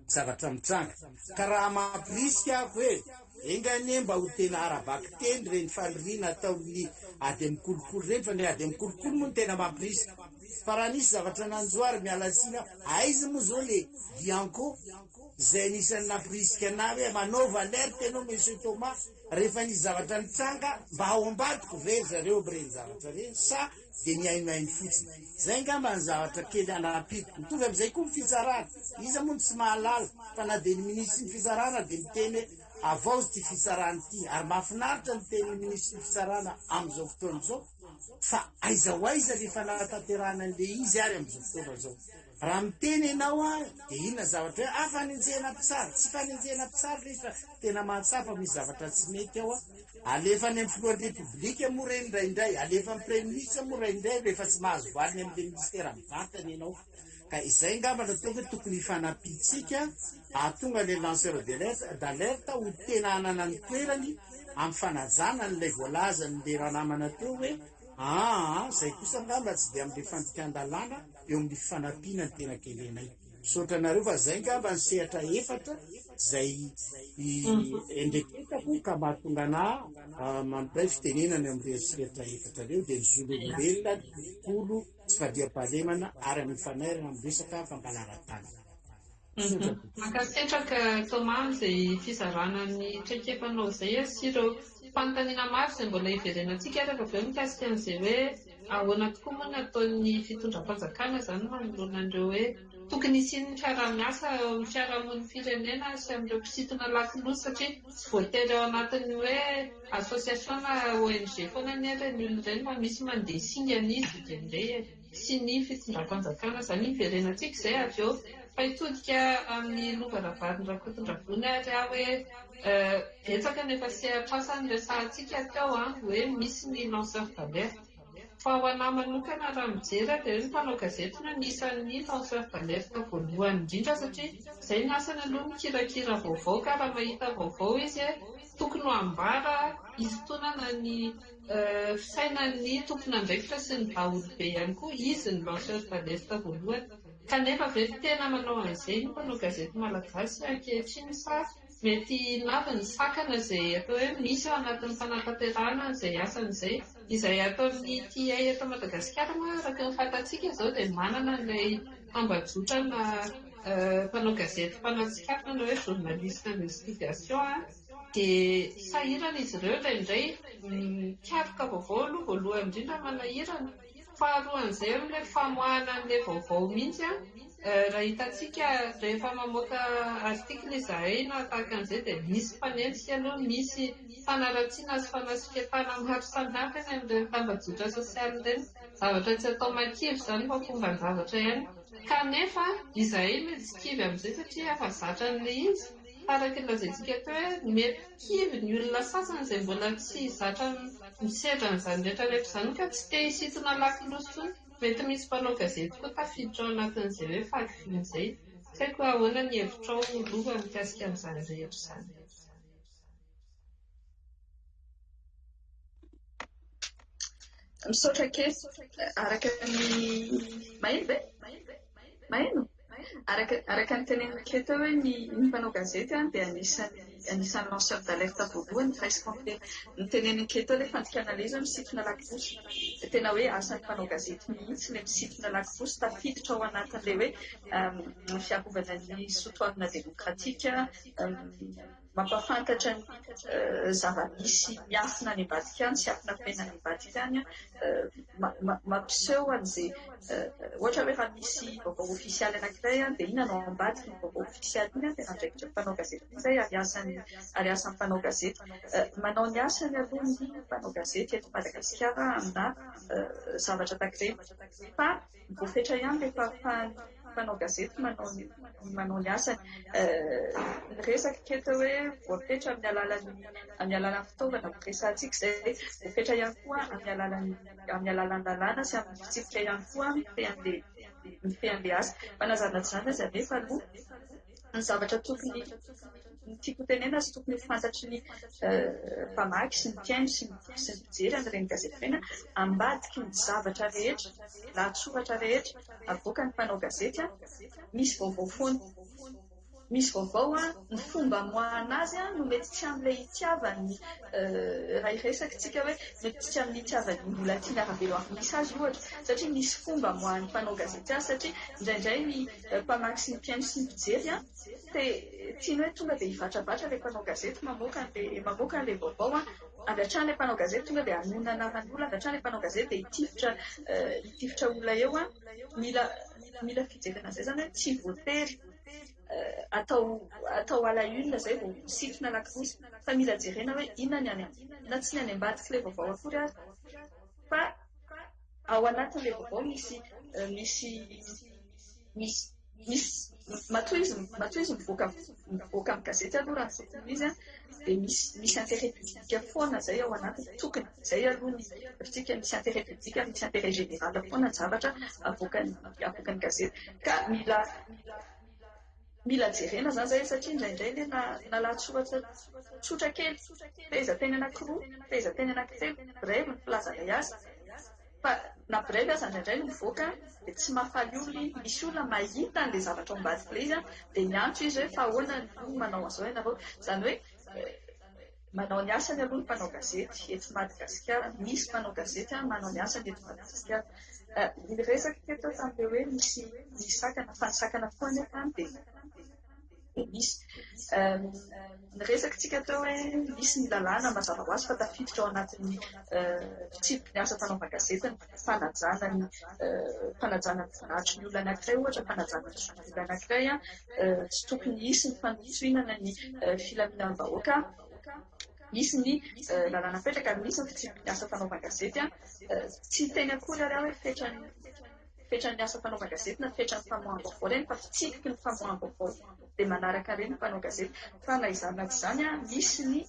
zavatra mitranga ka raha mampirisika ako hoe engane mba ho tena arabaky teny reny faliriana ataon'ny ady mikolokolo reny fa ny ady mikolokolo moa ny tena mampirisika fa raha nisy zavatra nanjoary mialatsina aizy moa zao le bianco zay nisan'ny nampirisika anahy hoe manaova alerte anao Monsieur Thomas rehefa nisy zavatra nitranga mba ao ambadiko very zareo mireny zavatra reny sa dia miainainy fotsiny zay ngamba ny zavatra kely anampitiko mitovy am'izay koa ny fitsarana iza moa tsy mahalala fa na dia ny minisitry ny fitsarana dia miteny avao ty fitsarana ty ary mahafinaritra ny teny minisitry ny fitsarana am'izao fotoana zao fa aiza ho aiza rehefa natanterana an'le izy ary am'izao fotoana zao raha miteny ianao dia inona zavatra hoe fanenjehana mpitsara tsy fanenjehana mpitsara rehefa tena mahatsapa misy zavatra tsy mety ao alefa any amin'ny filohan'ny repoblika moa reny indraindray alefa amin'ny premier ministre moa raindray rehefa tsy mahazo valiny amin'le ministera mivantany ianao ka izay ngamba natao hoe tokony hifanampitsika ahatonga le lanceur d'alerte ho tena hanana ny toerany amin'ny fanajana n'ilay voalaza n'le ranamana teo hoe zay kosa ngamba tsy dia amin'le fandikan-dalàna eo amin'ny fifanampiana ny tena kelenay misaotra anareo fa zay ngamba ny sehatra efatra zay endreketako ka mahatonga anahy mampiray fitenenany amin'ireo sehatra efatra reo dia ny zolombelona kolo tsy fadiam-pahalemana ary amin'ny fanairana amin'ny resaka fangalarantany. Makasitraka Thomas izay fizaranany traikefanao izay sy ireo fanontaniana maro izay mbola hiverenantsika rehefa avy eo mikasika an'izay hoe ahoana tokoa moa ny ataon'ny fitondram-panjakana izany manoloana an'ireo hoe tokony isian'ny fiaramiasa eo amin'ny fiarahamon'ny firenena sy amin'ireo mpisintona lakiloha satria tsy voatery ao anatin'ny hoe association na ONG foana ny ireny olona ireny fa misy mandeha singan'izy indray sy ny fitondram-panjakana izany hiverenantsika izay avy eo fa hitodika amin'ny lovaravary rakotondravony ary aho hoe betsaka nefa sehatrasany resahantsika teo hoe misy ny lanceur d'alerte fa ho anahy manokana raha mijery dia ny mpanao gazety no nisan'ny lanceur d'alerte voalohany indrindra satria izay ny asany aloha mikirakira vaovao ka raha mahita vaovao izy tokony ho ambara isotonana ny fisainan'ny tompona andraikitra sy ny vahaolobe ihany koa izy ny lanceur d'alerte voalohany kanefa ve tena manao an'izay ny mpanao gazety malagasy ankehitriny sa mety navy ny sakana izay atao hoe misy ao anatin'ny fanatanterahana izay asan'izay izay ataon'ny TA eto Madagasikara moa araka ny fantatsika izao dia manana ilay tambajotrana mpanao gazety mpanatsikafana na hoe journaliste d'investigation dia sahirana izy ireo indraindray mikaroka vaovao aloha voalohany indrindra manahirana faharoan'izay amin'ilay famoahana an'ilay vaovao mihitsy raha hitantsika rehefa mamoaka artikla izahay na tahaka an'izay dia misy mpanentsika aloha misy fanaratsiana sy fanasiketana maro samihafa eny amin'ireny tambajotra sosialy ireny zavatra tsy atao makivy izany fa fomban-javatra ihany kanefa izahay mety tsy kivy amin'izay satria efa zatra an'ilay izy araka ny lazaintsika teo hoe mety kivy ny olona sasany izay mbola tsy zatra misedra n'izany rehetrarehetra izany ka tsy te hisintona lakiloha intsony mety misy mpanao gazety koa tafiditra ao anatin'izay hoe fakivin'izay tsy haiko ahoana ny hevitrao lova mikasika amin'izany rehetra izany. Misaotra kely araka ny maheno araka ny tenenina kely teo hoe ny mpanao gazety dia anisan'ny lanceur d'alerte voalohany faisiko ny tenenina kely teo ilay fandikana lezo misintona lakibosy tena hoe asan'ny mpanao gazety mihitsy ilay misintona lakibosy tafiditra ao anatin'ilay hoe fiarovana ny sotoavina demokratika mampafantatra ny zava-misy miafina any ambadika any sy afina fena any ambadika any mampiseho an'izay ohatra hoe raha misy vaovao ofisialy anankiray dia iny anao ambadika ny vaovao ofisialy iny dia nandraikitra mpanao gazety izay ary asan'ny mpanao gazety manao ny asany aloha ny mpanao gazety eto Madagasikara amina zavatra takireny fa voafetra ihany rehefa mpanao gazety manao ny asany ny resaka keto hoe voafetra amin'ny alalan'ny fitaovana resantsika izay voafetra ihany koa amin'ny alalan'ny lalàna sy amin'ny fitsipika ihany koa ny fean'ilay asa fanazarana izany azy anefa aloha ny zavatra tokony ny tiako tenena sy tokony fantatry ny mpamaky sy ny mpiaino sy ny mpijery an'ireny gazety fena ambadiky ny zavatra rehetra lahatsoratra rehetra avoaka ny mpanao gazety misy vaovao foana misy vaovao ny fomba moahana azy no mety tsy amin'ilay itiavany raha iresaka tsika hoe mety tsy amin'ny itiavany mbola tiana ravelo misy azy ohatra satria misy fomba moahany mpanao gazety azy satria indraindray ny mpamaky sy ny mpiaino sy ny mpijery dia tiany hoe tonga dia hivatravatra ilay mpanao gazety mamoaka an'ilay vaovao avy hatrany ilay mpanao gazety tonga dia hanonana anaran'olona avy hatrany ilay mpanao gazety dia hitifitra olona eo mila fijerena izay zany hoe tsy voatery atao alahulona zay vao misitona anankiroa fa mila jerena hoe inona na tsy ny any ambadika ilay vaovao akory azy fa ao anatin'ilay vaovao misy matoa izy mivoaka amin'ny gazety aloha raha ny izy dia misy intérêt public foana zay ao anatiny tokony zay aloha ny fitsika misy intérêt public misy intérêt général foana ny zavatra avoakan'ny gazety ka mila jerena zany zay satria indraindray le nalahatsoratra tsotra kely fehezanteny anankiroa fehezanteny anankitelo brève ny filazana azy fa na brève aza indraindray no mivoaka dia tsy mahafaly olona misy olona mahita an'ilay zavatra ao ambadika ilay izy dia miantso izy hoe fa ahoana no manao an'izao ianareo zany hoe manao ny asany aloha ny mpanao gazety eto Madagasikara misy mpanao gazety manao ny asany eto Madagasikara ny resaka teto tamin'ilay hoe misy fanisakana foa nefa dia misy ny resakitsika teo hoe misy ny lalàna mazava ho azy fa tafiditra ao anatin'ny fitsipiky ny asa fanaova-gazety ny fanajana ny voninahitry ny olona anankiray ohatra fanajana ny olona anankiray tsy tokony hisy ny fanontsoinana ny filaminam-bahoaka misy ny lalàna petraka misy ny fitsipiky ny asa fanaova-gazety tsy teny akory ary hoe fetran'ny asa fanaova-gazety na fetran'ny famoaham-baovao reny fa fitsipiky ny famoaham-baovao dia manaraka ireny mpanao gazety fa na izany na tsy izany misy ny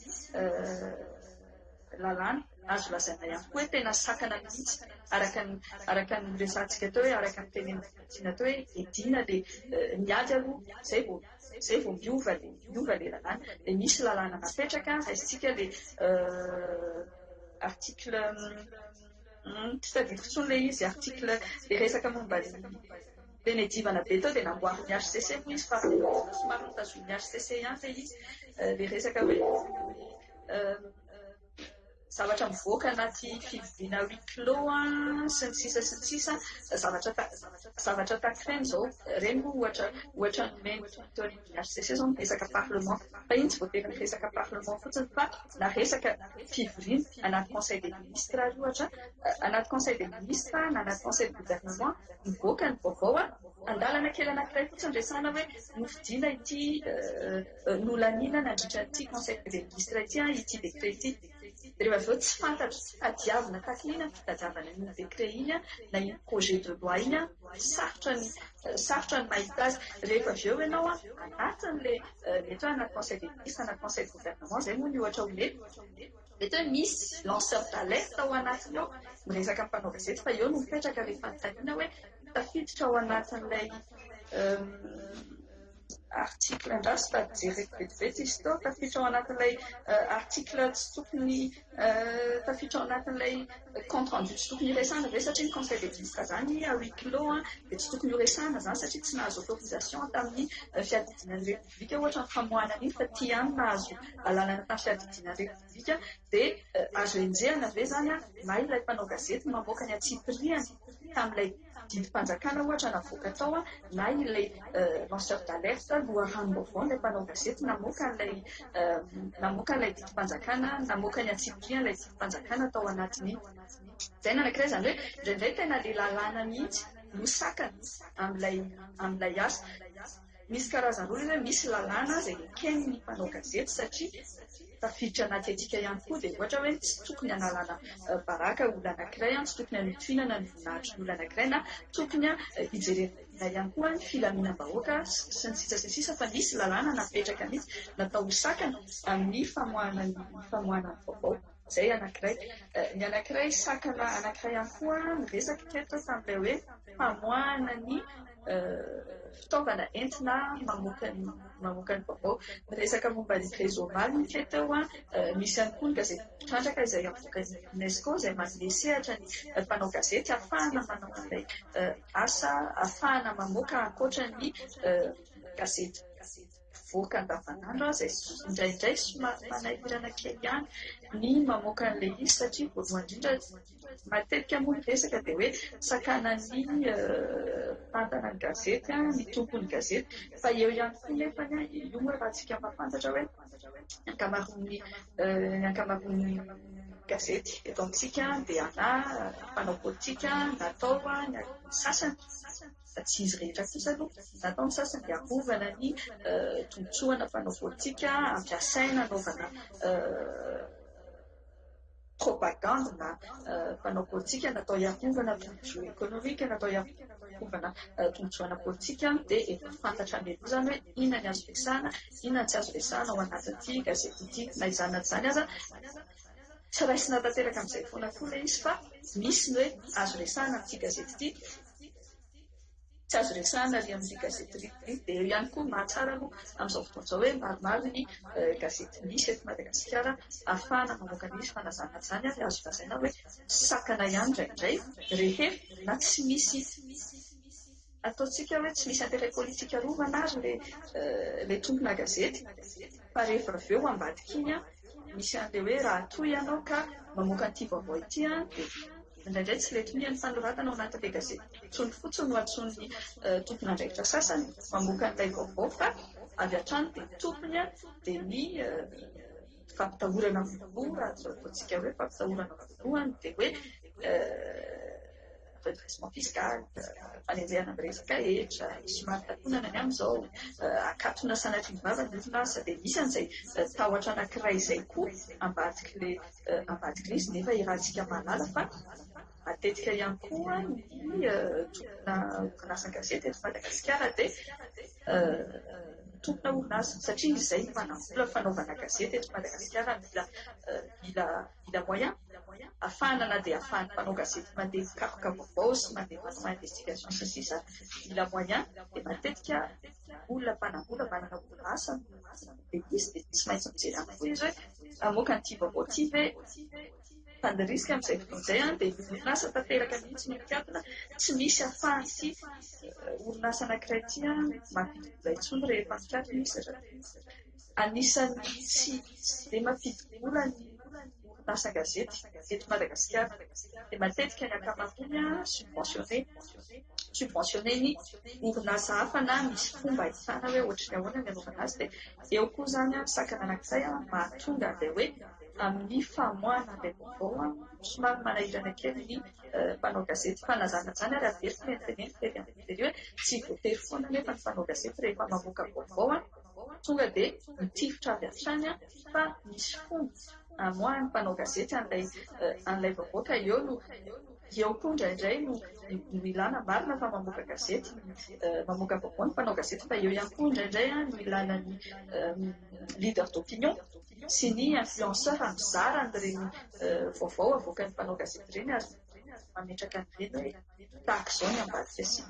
lalàna azo lazaina ihany koa hoe tena sakana mihitsy araka ny resantsika teo hoe araka ny tenenina teo hoe edina dia miady aloha zay vao miova le lalàna dia misy lalàna napetraka raisitsika le article tsy tadidiko tsony le izy article le resaka momba benedivana be tao dia namboary ny HCC moa izy fa somary nitazohy ny HCC ihany le izy le resaka hoe zavatra mivoaka anaty fivoriana huis clos sy ny sisa zavatra takireny zao reny moa ohatra nomeny toritony HCC zao resaka parlement fa iny tsy voatery ny resaka parlement fotsiny fa na resaka fivoriana anaty conseil des ministres azy ohatra anaty conseil des ministres na anaty conseil de gouvernement mivoaka ny vaovao andalana kely anankiray fotsiny resana hoe nofidiana ity nolanina nandritra ity conseil des ministres ity décret ity rehefa avy eo tsy fantatra tadiavina takina fitadiavana iny décret iny na iny projet de loi iny sarotra ny mahita azy rehefa avy eo ianao anatin'le mety hoe anaty conseil des ministres anaty conseil de gouvernement zay moa ny ohatra ho mety mety hoe misy lanceur d'alerte ao anatiny ao miresaka amin'ny mpanao gazety fa eo no mipetraka rehefa notaniana hoe tafiditra ao anatin'ilay article andraso tadijereko vetivety izy tao tafiditra ao anatin'ilay article tsy tokony tafiditra ao anatin'ilay compte rendu tsy tokony iresana ve satria ny conseil des ministres zany à huis clos dia tsy tokony iresana zany satria tsy nahazo autorisation tamin'ny fiadidinan'ny république ohatra ny famoahana an'iny fa ty ihany nahazo alalana tamin'ny fiadidinan'ny république dia azo enjehana ve zany maha ilay mpanao gazety mamoaka ny atsipiriany didim-panjakana ohatra navoaka tao na ilay lanceur d'alerte loharanonvaovao ilay mpanao gazety namoaka ilay didim-panjakana, namoaka ny atsibolia ilay didim-panjakana tao anatiny. Izay nanankiray izany hoe indraindray tena ilay lalàna mihitsy no sakana amin'ilay asa. Misy karazana olona hoe misy lalàna izay eken'ny mpanao gazety satria tafiditra anaty etika ihany koa dia ohatra hoe tsy tokony hanalana baraka olona anankiray, tsy tokony hanotoinana ny voninahitry ny olona anankiray na tokony hijerena ihany koa ny filaminam-bahoaka sy ny sisa fa misy lalàna napetraka mihitsy natao ho sakana amin'ny famoahana ny vaovao. Izay anankiray. Ny anankiray sakana anankiray ihany koa miresaka teto tamin'ilay hoe famoahana ny fitaovana entina mamoaka ny vaovao. Miresaka momba ny réseau Mal teto misy ihany koa ny gazety trandraka izay avoakan'ny UNESCO izay manome sehatra ny mpanao gazety ahafahana manao an'ilay asa, ahafahana mamoaka ankoatra ny gazety voaka andavanandro izay indraindray somary manahirana kely ihany ny mamoaka an'ilay izy satria voalohany indrindra matetika moa miresaka dia hoe sakana ny mpantana ny gazety, ny tompon'ny gazety, fa eo ihany koa nefa io moa raha tsika mahafantatra hoe ny ankamaroan'ny gazety eto amintsika dia mpanao politika natao ny sasany tsy izy rehetra kosa aloha natao ny sasany dia arovana ny tombotsoana mpanao politika, ampiasaina anaovana propagande na mpanao politika natao hiarovana tombotsoa ekonomika, natao hiarovana tombotsoana politika dia efa fantatra amin'ny aloha izany hoe inona ny azo resahana, inona ny tsy azo resahana ao anatin'ity gazety ity na izany izany aza. Tsy raisina tanteraka amin'izay foana foana izy fa misy ny hoe azo resahana amin'ity gazety ity, tsy azo resahana ary amin'ny gazety ry dia eo ihany koa mahatsara aloha amin'izao fotoana izao hoe maromaro ny gazety misy eto Madagasikara ahafahana mamoaka ny izy fanazana izany ary azo lazaina hoe sakana ihany indraindray rehefa na tsy misy ataontsika hoe tsy misy intérêt politika rovana ary ilay tompona gazety fa rehefa avy eo ambadika iny misy an'ilay hoe raha toy ianao ka mamoaka an'ity vaovao ity dia indraindray tsy letony ny fanoratana ao anatin'ilay gazety tsony fotsiny no atsony tompona andraikitra sasany mamoaka an'ilay vaovao fa avy hatrany dia tompony dia ny fampitahorana voalohany raha ataontsika hoe fampitahorana voalohany dia hoe redressement fiscal, fanenjehana miresaka hetra, somary takonana ny amin'izao, akatona sanatry ny vavany ny orinasa dia misy an'izay tahotra anankiray izay koa ambadika izy nefa irantsika malala fa matetika ihany koa ny tompona orinasa gazety eto Madagasikara dia tompona orinasa satria izay manambola fanaovana gazety eto Madagasikara mila moyen afahana na dia afahan'ny mpanao gazety mandeha mikaroka vaovao sy mandeha manao investigation sy sisa mila moyen dia matetika olona mpanambola manana orinasa dia izy dia tsy maintsy mijery amin'ny koa izy hoe amoaka an'ity vaovao ity ve fa ny risque amin'izay fotoana izay dia orinasa tanteraka mihitsy no mikatona tsy misy ahafahan'ity orinasa anankiray ity mampidi-bola intsony rehefa mikatona izy anisan'ny tsy dia mampidi-bola ny orinasa gazety eto Madagasikara dia matetika ny ankamaroany subventionné ny orinasa hafa na misy fomba ahitana hoe ohatry ny ahoana ny anaovana azy dia eo koa izany sakana anankiray mahatonga an'ilay hoe amin'ny famoahana an'ilay vaovao somary manahirana kely ny mpanao gazety fanazana izany ary averiko menteneny tery amin'ny tery hoe tsy voatery foana nefa ny mpanao gazety rehefa mamoaka vaovao tonga dia mitifitra avy hatrany fa misy fomba amoahany mpanao gazety an'ilay vaovao ka eo koa indraindray no ilana marina fa mamoaka gazety mamoaka vaovao ny mpanao gazety fa eo ihany koa indraindray no ilana ny leader d'opinion sy ny influenceur mizara n'ireny vaovao avoakan'ny mpanao gazety ireny ary mametraka an'ireny hoe tahaka izao ny ambadika sy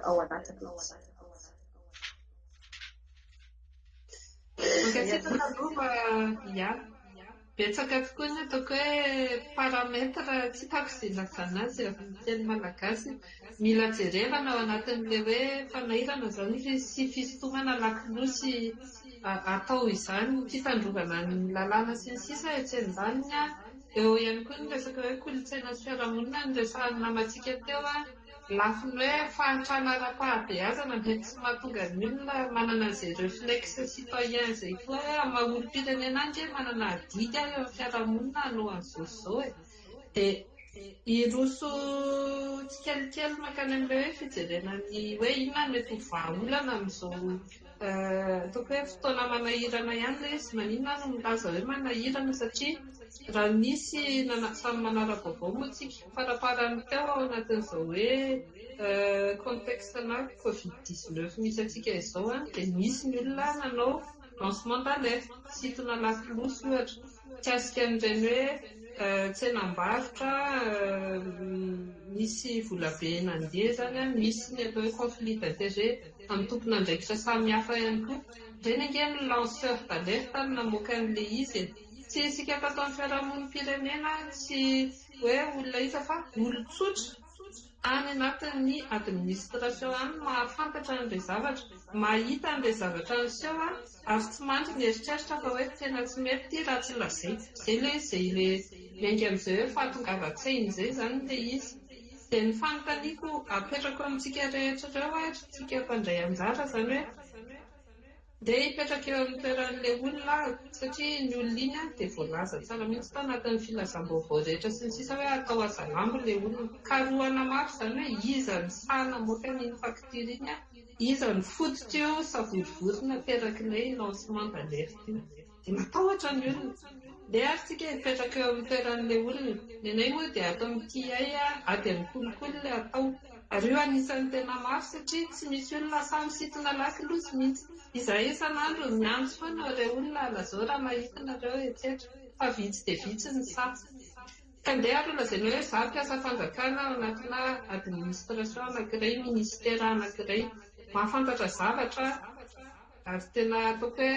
ao anatin'ireny izany. Ankehitriny aloha ia betsaka tokoa ny ataoko hoe parametra tsy hitako izay ilazana azy rehefa miteny malagasy mila jerevana ao anatin'ilay hoe fanahirana izany sy fisintomana lakinosy atao izany fitandrovana ny lalàna sy ny sisa etsy andaniny eo ihany koa ny resaka hoe kolontsaina sy fiarahamonina ny resahana namantsika teo lafiny hoe fahantrana ara-pahabeazana mety tsy mahatonga ny olona manana izay réflexe citoyen izay koa hoe amaolo-pirenena andry manana adidy aho eo amin'ny fiarahamonina no an'izao zao e. Dia iroso tsikelikely makany amin'ilay hoe fijerenany hoe inona no mety ho vahaolana amin'izao ataoko hoe fotoana manahirana ihany ilay izy maninona no milaza hoe manahirana satria raha nisy samy manara-baovao moa tsika faraparany teo ao anatin'izao hoe contexte-na Covid-19 misy antsika izao dia misy ny olona nanao lancement d'alerte situna lakolosy ohatra tsy asika an'ireny hoe tsenam-barotra misy volabe nandeha zany misy ny atao hoe conflit d'intérêt amin'ny tompon'andraikitra samihafa ihany koa ireny ange ny lanceur d'alerte no namoaka an'ilay izy tsy isika tato amin'ny fiarahamonim-pirenena tsy hoe olona isa fa olon-tsotra any anatin'ny administration any mahafantatra an'ilay zavatra mahita an'ilay zavatra niseho ary tsy mandry ny eritreritra fa hoe tena tsy mety ty raha tsy lazay izay ilay miainga amin'izay hoe fahatongavan-tsaina izay zany ilay izy. Dia ny fanontaniako apetrako amintsika rehetra ireo tsika mpandray anjara zany hoe dia hipetraka eo amin'ny toeran'ilay olona satria ny olona iny dia voalaza tsara mihitsy tao anatin'ny filazam-baovao rehetra sy ny sisa hoe atao azalambo ilay olona karohana maro zany hoe iza ny sahana moaka n'iny facture iny iza ny fototra eo savorivorina terak'ilay lancement d'alerte io dia matahotra ny olona dia ary tsika hipetraka eo amin'ny toeran'ilay olona nenay moa dia atao mity ay ady amin'ny kolokolo ilay atao ary io anisan'ny tena maro satria tsy misy olona samy sitina lakolosy mihitsy izahay isan'andro miandry foana ireo olona lazao raha mahitinareo etsetra fa vitsy dia vitsy ny sa ka ndeha ary lazaina hoe za mpiasa fanjakana ao anatina administration anankiray ministera anankiray mahafantatra zavatra ary tena ataoko hoe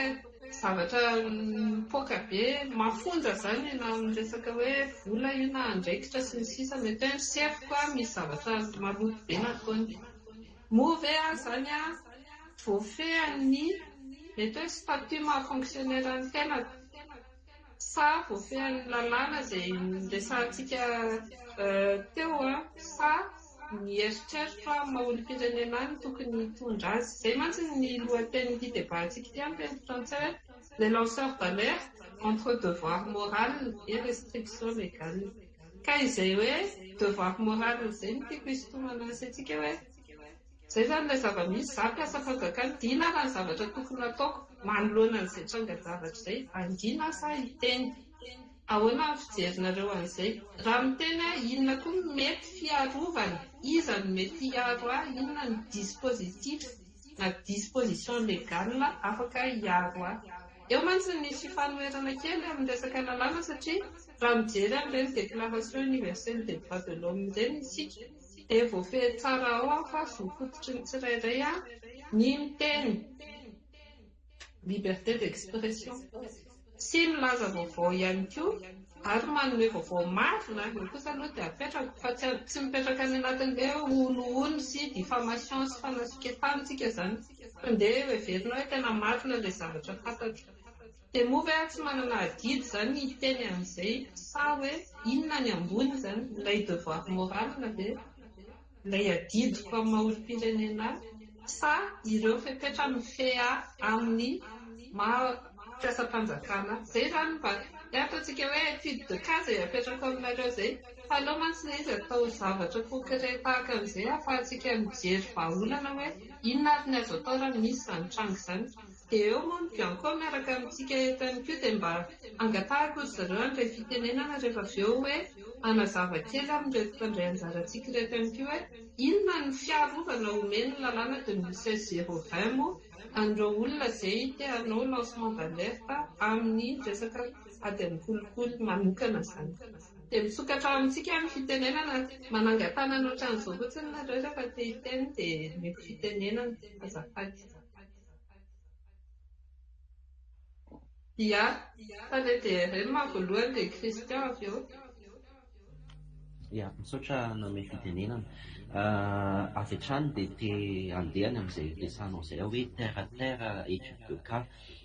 zavatra mipoaka be mafonja zany na amin'ny resaka hoe vola io na andraikitra sy ny sisa mety hoe misefo misy zavatra maloto be nataony move zany voafehan'ny mety hoe statut mahafonctionnaire ny tenako sa voafehan'ny lalàna izay resantsika teo sa ny eritreritra maolo-pirenena any tokony hitondra azy izay mantsy ny lohateny'ity débat-tsika ity amin'ny teny frantsay hoe les lanceurs d'alerte entre devoir moral et restriction légale ka izay hoe devoir moral izay no tiako hisintomana antsika hoe izay zany ilay zava-misy za mpiasa fanjakana dina raha ny zavatra tokony ataoko manoloana an'izay tranga-javatra izay angina sa hiteny ahoana ny fijerinareo an'izay raha miteny inona koa mety fiarovana iza no mety hiaro inona ny dispositif na disposition légale afaka hiaro eo mantsy ny fifanoherana kely amin'ny resaka lalàna satria raha mijery amin'ireny déclaration universelle des droits de l'homme ireny isika dia voafehy tsara ao fa voafototry ny tsirairay ny miteny liberté d'expression sy milaza vaovao ihany koa ary manome vaovao marina io kosa aloha dia apetraka fa tsy mipetraka any anatin'ilay ono sy diffamation sy fanasiketanatsika zany fa ndeha everina hoe tena marina ilay zavatra fantatro dia moa hoe tsy manana adidy zany hiteny amin'izay sa hoe inona ny ambony zany ilay devoir moral na dia ilay adidiko amin'ny maolo-pirenena sa ireo fepetra mifeha amin'ny mampiasa-panjakana izay zany mba ataontsika hoe étude de cas izay apetraka aminareo izay fa aloha mantsy ilay izy atao zavatra concret tahaka amin'izay ahafahantsika mijery vahaolana hoe inona ary ny azo atao raha misy zany tranga izany dia eo moa bianco miaraka amintsika etany koa dia mba angatahako ry zareo an'ilay fitenenana rehefa avy eo hoe anazava kely amin'ireo mpandray anjarantsika rehetra any koa hoe inona ny fiarovana omeny lalàna 2016-020 moa an'ireo olona izay te hanao lancement d'alerte amin'ny resaka ady amin'ny kolokolo manokana zany dia misokatra amintsika amin'ny fitenenana manangatana ny ohatran'izao fotsiny nareo rehefa te hiteny dia mety fitenenana azafady ia tany dia ireny mahavoalohany dia Christian avy eo ia misaotra nome fitenenana avy hatrany dia te andehany amin'izay resanao izay hoe terre à terre étude de cas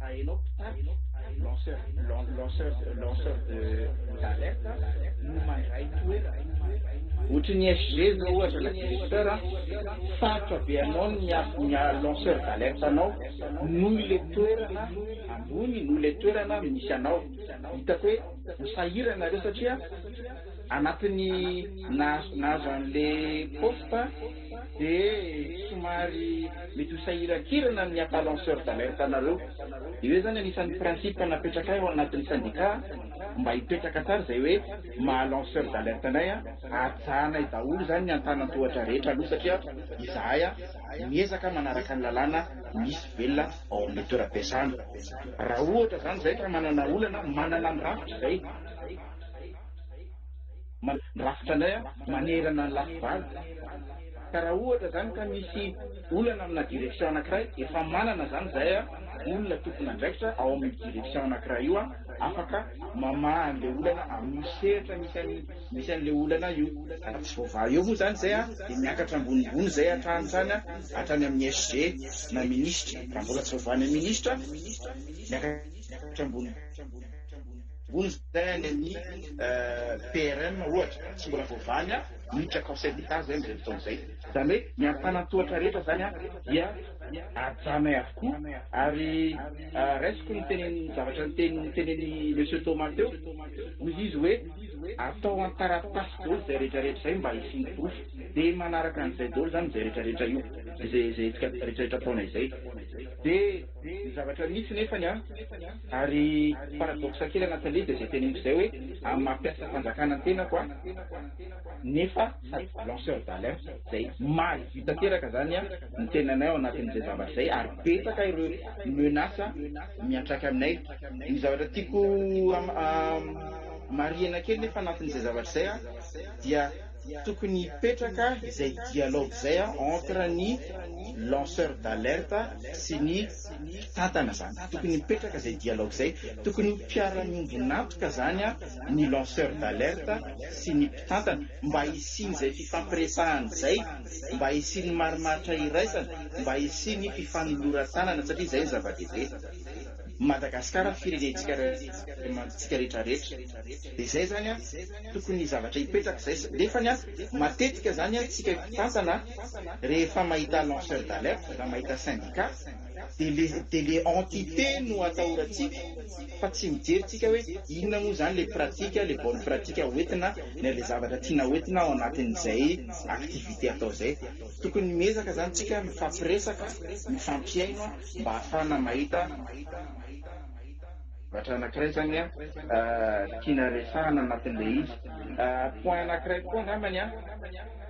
hainao lanceur d'alerte no mandray toerana ohatra ny SG zao ohatra la directeur sarotra be anao ny lanceur d'alerte anao noho le toerana ambony noho le toerana misy anao hitako hoe misahirana reo satria anatin'ny nazo an'le poste de somary mety ho sahiran-kirana ny ata lanceur d'alerte anareo io zany anisan'ny principe napetraka ao anatin'ny syndicat mba hipetraka tsara zay hoe maha lanceur d'alerte anay ajanay daholo zany ny antanantohatra rehetra aloha satria izahay miezaka manaraka ny lalàna misy velona ao amin'ny toeram-piasana raha ohatra zany zay ka manana olana manana mirafitra zay rafitra anay manerana ny lafivaly ka raha ohatra zany ka misy olana amina direction anankiray efa manana zany zay olona tokony andraikitra ao amin'ny direction anankiray io afaka mamaha an'le olana amin'ny seritra misy an'le olana io raha tsy voava eo moa zany zay de miakatra ambonimbony zay hatrany zany hatrany amin'ny SG na ministra raha mbola tsy voavany amin'ny ministra miakatra ambony zay any amin'ny PRM ohatra tsy mbola voavany miditra conseil d'état zay am'zay fotoana zay zany hoe ny antanantohatra rehetra zany dia ajanay avokoa ary raisiko nyteneny zavatra nyteneny monsieur Thomas teo hozy izy hoe atao antaratasy daholo zay rehetrarehetra zay mba hisiny profo de manaraka an'izay daholo zany zay rehetrarehetra io zay rehetrarehetra ataonay zay de zavatra misy nefany ary paradoxe kely anatin'le de zay teneniko zay hoe amin'ny mampiasa fanjakana tena koa nefa sady lanceur d'alerte zay mahita teraka zany ny tenanay ao anatin'izay zavatra zay ary petaka ireo menace miantraika aminay ny zavatra tiako marihana kely nefa anatin'izay zavatra zay dia tokony petraka izay dialogue zay entre ny lanceur d'alerte sy ny mpitantana zany tokony petraka zay dialogue zay tokony mpiara-miombonatoka zany ny lanceur d'alerte sy ny mpitantana mba hisiny zay fifampiresahany zay mba hisiny marimaritra iraisana mba hisiny fifanoloran-tanana satria zay ny zava-dehibe Madagasikara firenentsika rehetrarehetra de zay zany tokony zavatra hipetraka zay nefany matetika zany tsika mpitantana rehefa mahita lanceur d'alerte raha mahita syndicat de le entité no atahoratsika fa tsy mijeritsika hoe inona moa zany le pratika le bonne pratika hoentina na le zavatra tiana hoentina ao anatin'izay activité atao zay tokony miezaka zany tsika mifampiresaka mifampiaino mba ahafana mahita vatra anankiray zany tiana resahana anatin'le izy point anankiray koa angambany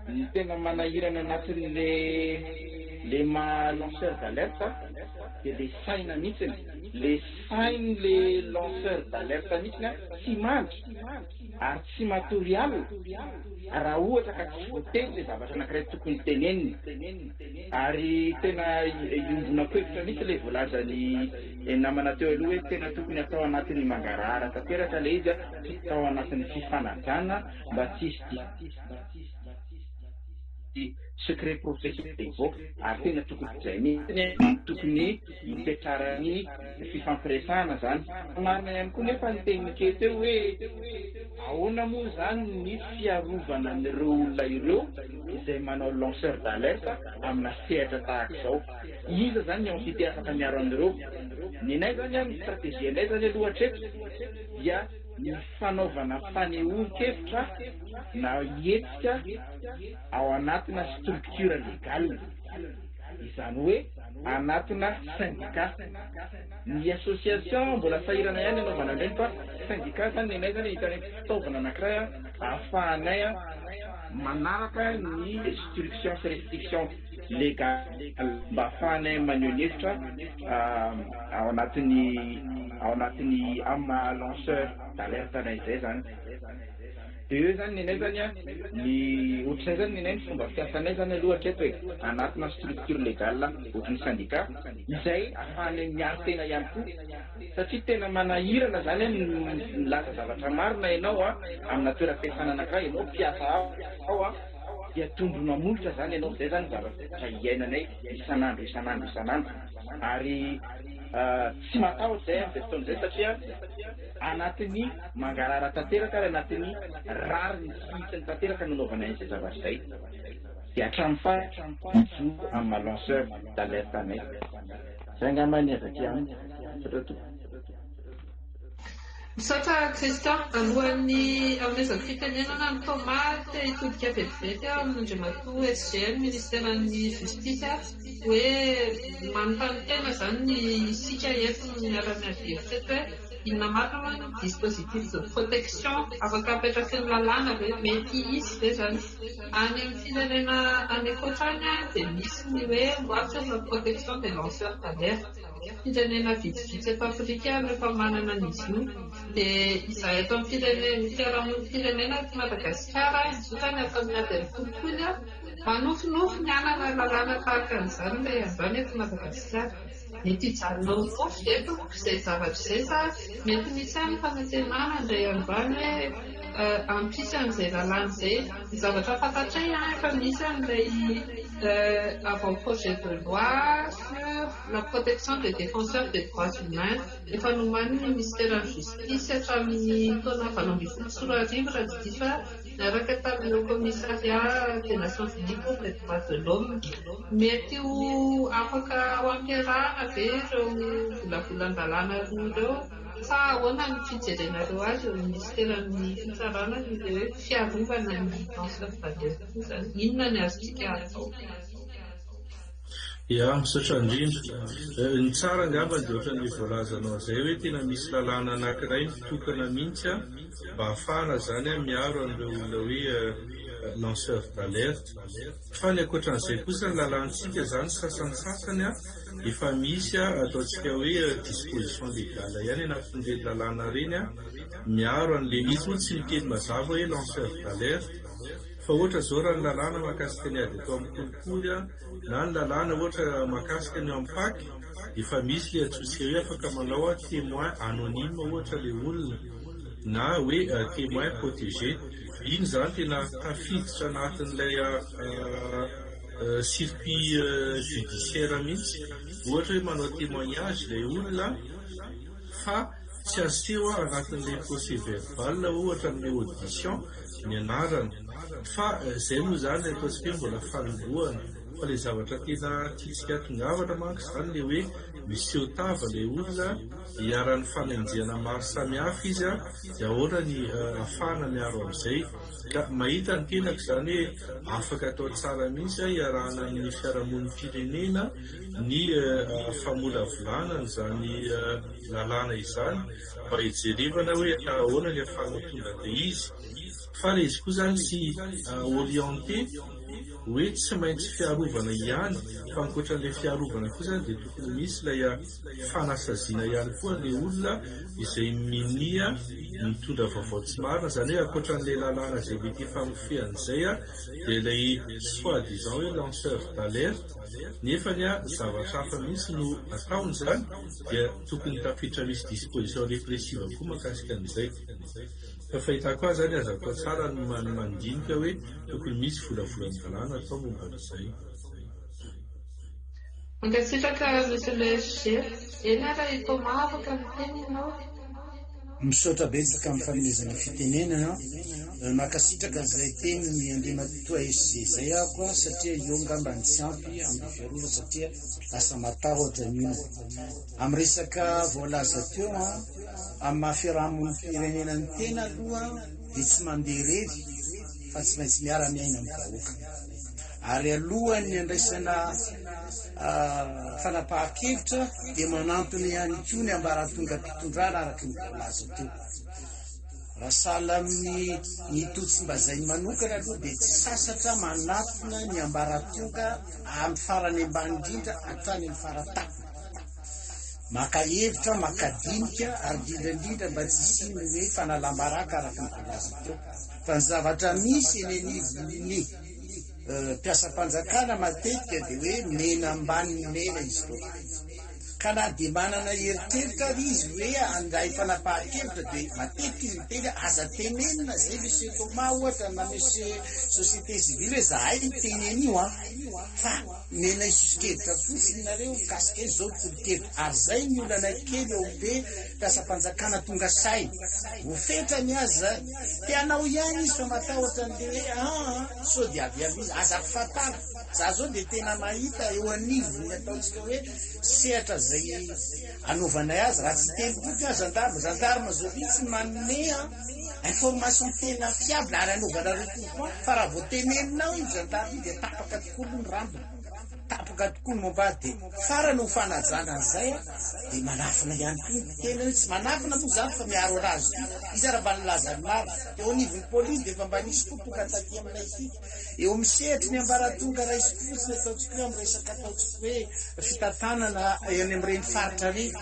ny tena manahirana anatin'le maha lanceur d'alerte de le saina mihitsiny le sainy le lanceur d'alerte mihitsiny tsy mandry ary tsy matorial raha ohatra ka tsy voateny le zavatra anankiray tokony teneniny ary tena iombonako hevitra mihitsy le voalazany namana teo aloha hoe tena tokony atao anatin'ny mangarahara tanteraka le izy atao anatin'ny fifanajana mba tsisy secret professionnel evoaka ary tena tokony zay mihitsy tokony mipetrarany fifampiresahana zany marina ihany koa nefa ny tenike teo hoe ahoana moa zany ny fiarovana n'ireo olona ireo izay manao lanceur d'alerte amina sehatra tahaka izao iza zany ny entité afaka miaro anireo nenay zany ny stratégie anay zany aloha hatreto dia ny fanaovana fanehoan-kevitra na hetsika ao anatina structure légale izany hoe anatina syndicat ny association mbola sahirana ihany anaovana andreny fa syndicat zany nenay zany hitany fitaovana anankiray ahafahanay manaraka ny instruction sy restriction légale mba ahafahanay maneho ny hevitra ao anatin'ny ama lanceur d'alerte anay zay zany de eo zany nenay zany ny ohatranay zany nenay ny fomba fiasanay zany aloha hatreto hoe anatina structure légale ohatran'ny syndicat izay ahafahanay miaro tena ihany koa satria tena manahirana zany milaza zavatra marina ianao amina toeram-piasana anankiray ianao mpiasa ao dia tondrona molotra zany ianao, zay zany zavatra iainanay isan'andro ary tsy matahotra zay amin'izay fotoana izay satria anatin'ny mangarara tanteraka ary anatin'ny rariny sy hitsiny tanteraka nanaovana izay zavatra izay dia hatramin'ny faritra mijoro amin'ny lanceur d'alerte anay. Zay angamba ny avy aty aminy. Misaotra Christian, alohan'ny amezako fitenenana ny Tomate hitodika vetivety amin'Andriamatoa SGM Ministeran'ny Justisy hoe manontany tena zany ny isika eto miara-miavery teto hoe inona marina ny dispositif de protection afaka apetraky ny lalàna hoe mety isy ve zany any amin'ny firenena an'Ekotrany dia misy ny hoe loi sur la protection des lanceurs d'alerte. Firenena vitsivitsy eto Afrika rehefa manana an'izy io dia izahay eto amin'ny firenena eto Madagasikara indrindra ny atao miady amin'ny kolikoly manofinofy ny anana lalàna tahaka an'izany ilay androany eto Madagasikara. Mety hijanonao nofy eto izay zavatra izay sa mety misy any fanantenana indray androany hoe ampisy an'izay lalàna izay. Ny zavatra fantatray efa misy an'ilay avant-projet de loi sur la protection des défenseurs des droits humains efa noman'ny ministère justice hatramin'ny taona 2024 raha tsy diso niaraka tamin'ireo commissariat des Nations Unies pour les droits de l'homme. Mety ho afaka ho ampiarahana ve ireo volavolan-dalàna roa ireo sa ahoana ny fijerenareo azy eo ministeran'ny fitsarana ny hoe fiarovana ny lanceur d'alerte zany, inona ny azontsika atao? Ya, misaotra indrindra. Ny tsara angamba dia ohatran'ny voalazanao izay hoe tena misy lalàna anankiray mitokana mihitsy mba ahafahana zany miaro an'ireo olona hoe lanceur d'alerte. Fa ny ankoatran'izay kosa ny lalàntsika zany sasantsasany efa misy ataontsika hoe disposition légale ihany anatin'ireny lalàna reny miaro an'ilay izy moa tsy miteny mazava hoe lanceur d'alerte fa ohatra zao raha ny lalàna mahakasika ny ady atao amin'ny kolikoly na ny lalàna ohatra mahakasika ny amin'ny paky efa misy le atsotsika hoe afaka manao témoin anonyme ohatra le olona na hoe témoin protégé. Iny zany tena tafiditra anatin'ilay circuit judiciaire mihitsy ohatra hoe manao témoignage ilay olona fa tsy aseho anatin'ilay procès verbal ohatra amin'ny audition ny anarany fa zay moa zany ataontsika hoe mbola fanombohana fa le zavatra tena tiantsika tongavana manko zany le hoe miseho tava ilay olona hiara-ny fanenjehana maro samihafa izy dia ahoana ny ahafahana miaro amin'izay ka mahita ny tenako zany hoe afaka atao tsara mihitsy hiarahana amin'ny fiarahamon'ny firenena ny famolavolana zany lalàna izany mba hijerevana hoe ahoana ny ahafahana tonga dia izy fa le izy koa zany sy orienté hoe tsy maintsy fiarovana ihany fa ankoatran'ilay fiarovana koa zany dia tokony misy ilay fanasaziana ihany koa ilay olona izay minia mitondra vaovao tsy marina zany hoe ankoatran'ilay lalàna izay mety efa mifehan'izay dia ilay soi-disant hoe lanceur d'alerte nefany zavatra hafa mihitsy no ataony zany dia tokony tafiditra misy disposition répressive koa mahakasika an'izay. Fa fahitako azy zany azo atao tsara ny mandinika hoe tokony misy volavolan-dalàna atao momba an'izay. Mankasitraka monsieur le SG, eny raha Thomas afaka miteny ianao? Misaotra betsaka amin'ny fanomezana fitenenana makasitraka izay teny ny andriamatoa SG zay ako satria io ngamba ny tsy ampy amin'ny fiarova satria asa matahotra nyina amin'ny resaka voalaza teo amin'ny mahafiarahamon'ny firenena ny tena aloha dia tsy mandeha rery fa tsy maintsy miara-miaina amin'ny vahoaka ary alohan'ny andraisana fanapahan-kevitra dia manampiny ihany koa ny ambaratonga mpitondrana araky ny voalaza teo. Raha sahala amin'ny totsim-bazainy manokana aloha dia tsy sasatra manafina ny ambaratonga amin'ny farany ambany indrindra hatrany amin'ny faratapony. Maka hevitra, makadinika ary indrindraindrindra mba tsy isiny hoe fanalam-baraka araky ny voalaza teo. Fa ny zavatra misy eny anivon'ny mpiasa-panjakana matetika dia hoe mena ambany mena izy teo. ka na dia manana eritreritra ry izy hoe andray fanapahan-kevitra dia matetika izy miteny aza tenenina zay monsieur Thomas ohatra na monsieur société civile hoe zahay teneny io fa mena isusokevitra fotsiny nareo kasika zao tolokevitra ary zay ny olana kely eo be kasampanjakana tonga say hofetrany aza tianao ihany izy fa matahotra an'le hoe so dia aviavy izy aza fatara za zao dia tena mahita eo anivony ataontsika hoe sehatra zay anovanay azy raha tsy teniboky gendarme zao vitsy manome information tena fiable ary anovana recoupement fa raha vao teneninao io gendarme dia tapaka tokoa ny rambony tapaka tokoa ny mombady dia farany ho fanajana an'izay dia manafina ihany koa tena tsy manafina moa zany fa miaro anazy izy raha mba nilaza ny maro eo anivon'ny polisy dia efa mba nisy koa tonga taty aminay sika eo misehatry ny ambaratonga raisy fotsiny ataontsika hoe am'resaka ataontsika hoe fitantanana eny amin'ireny faritra reny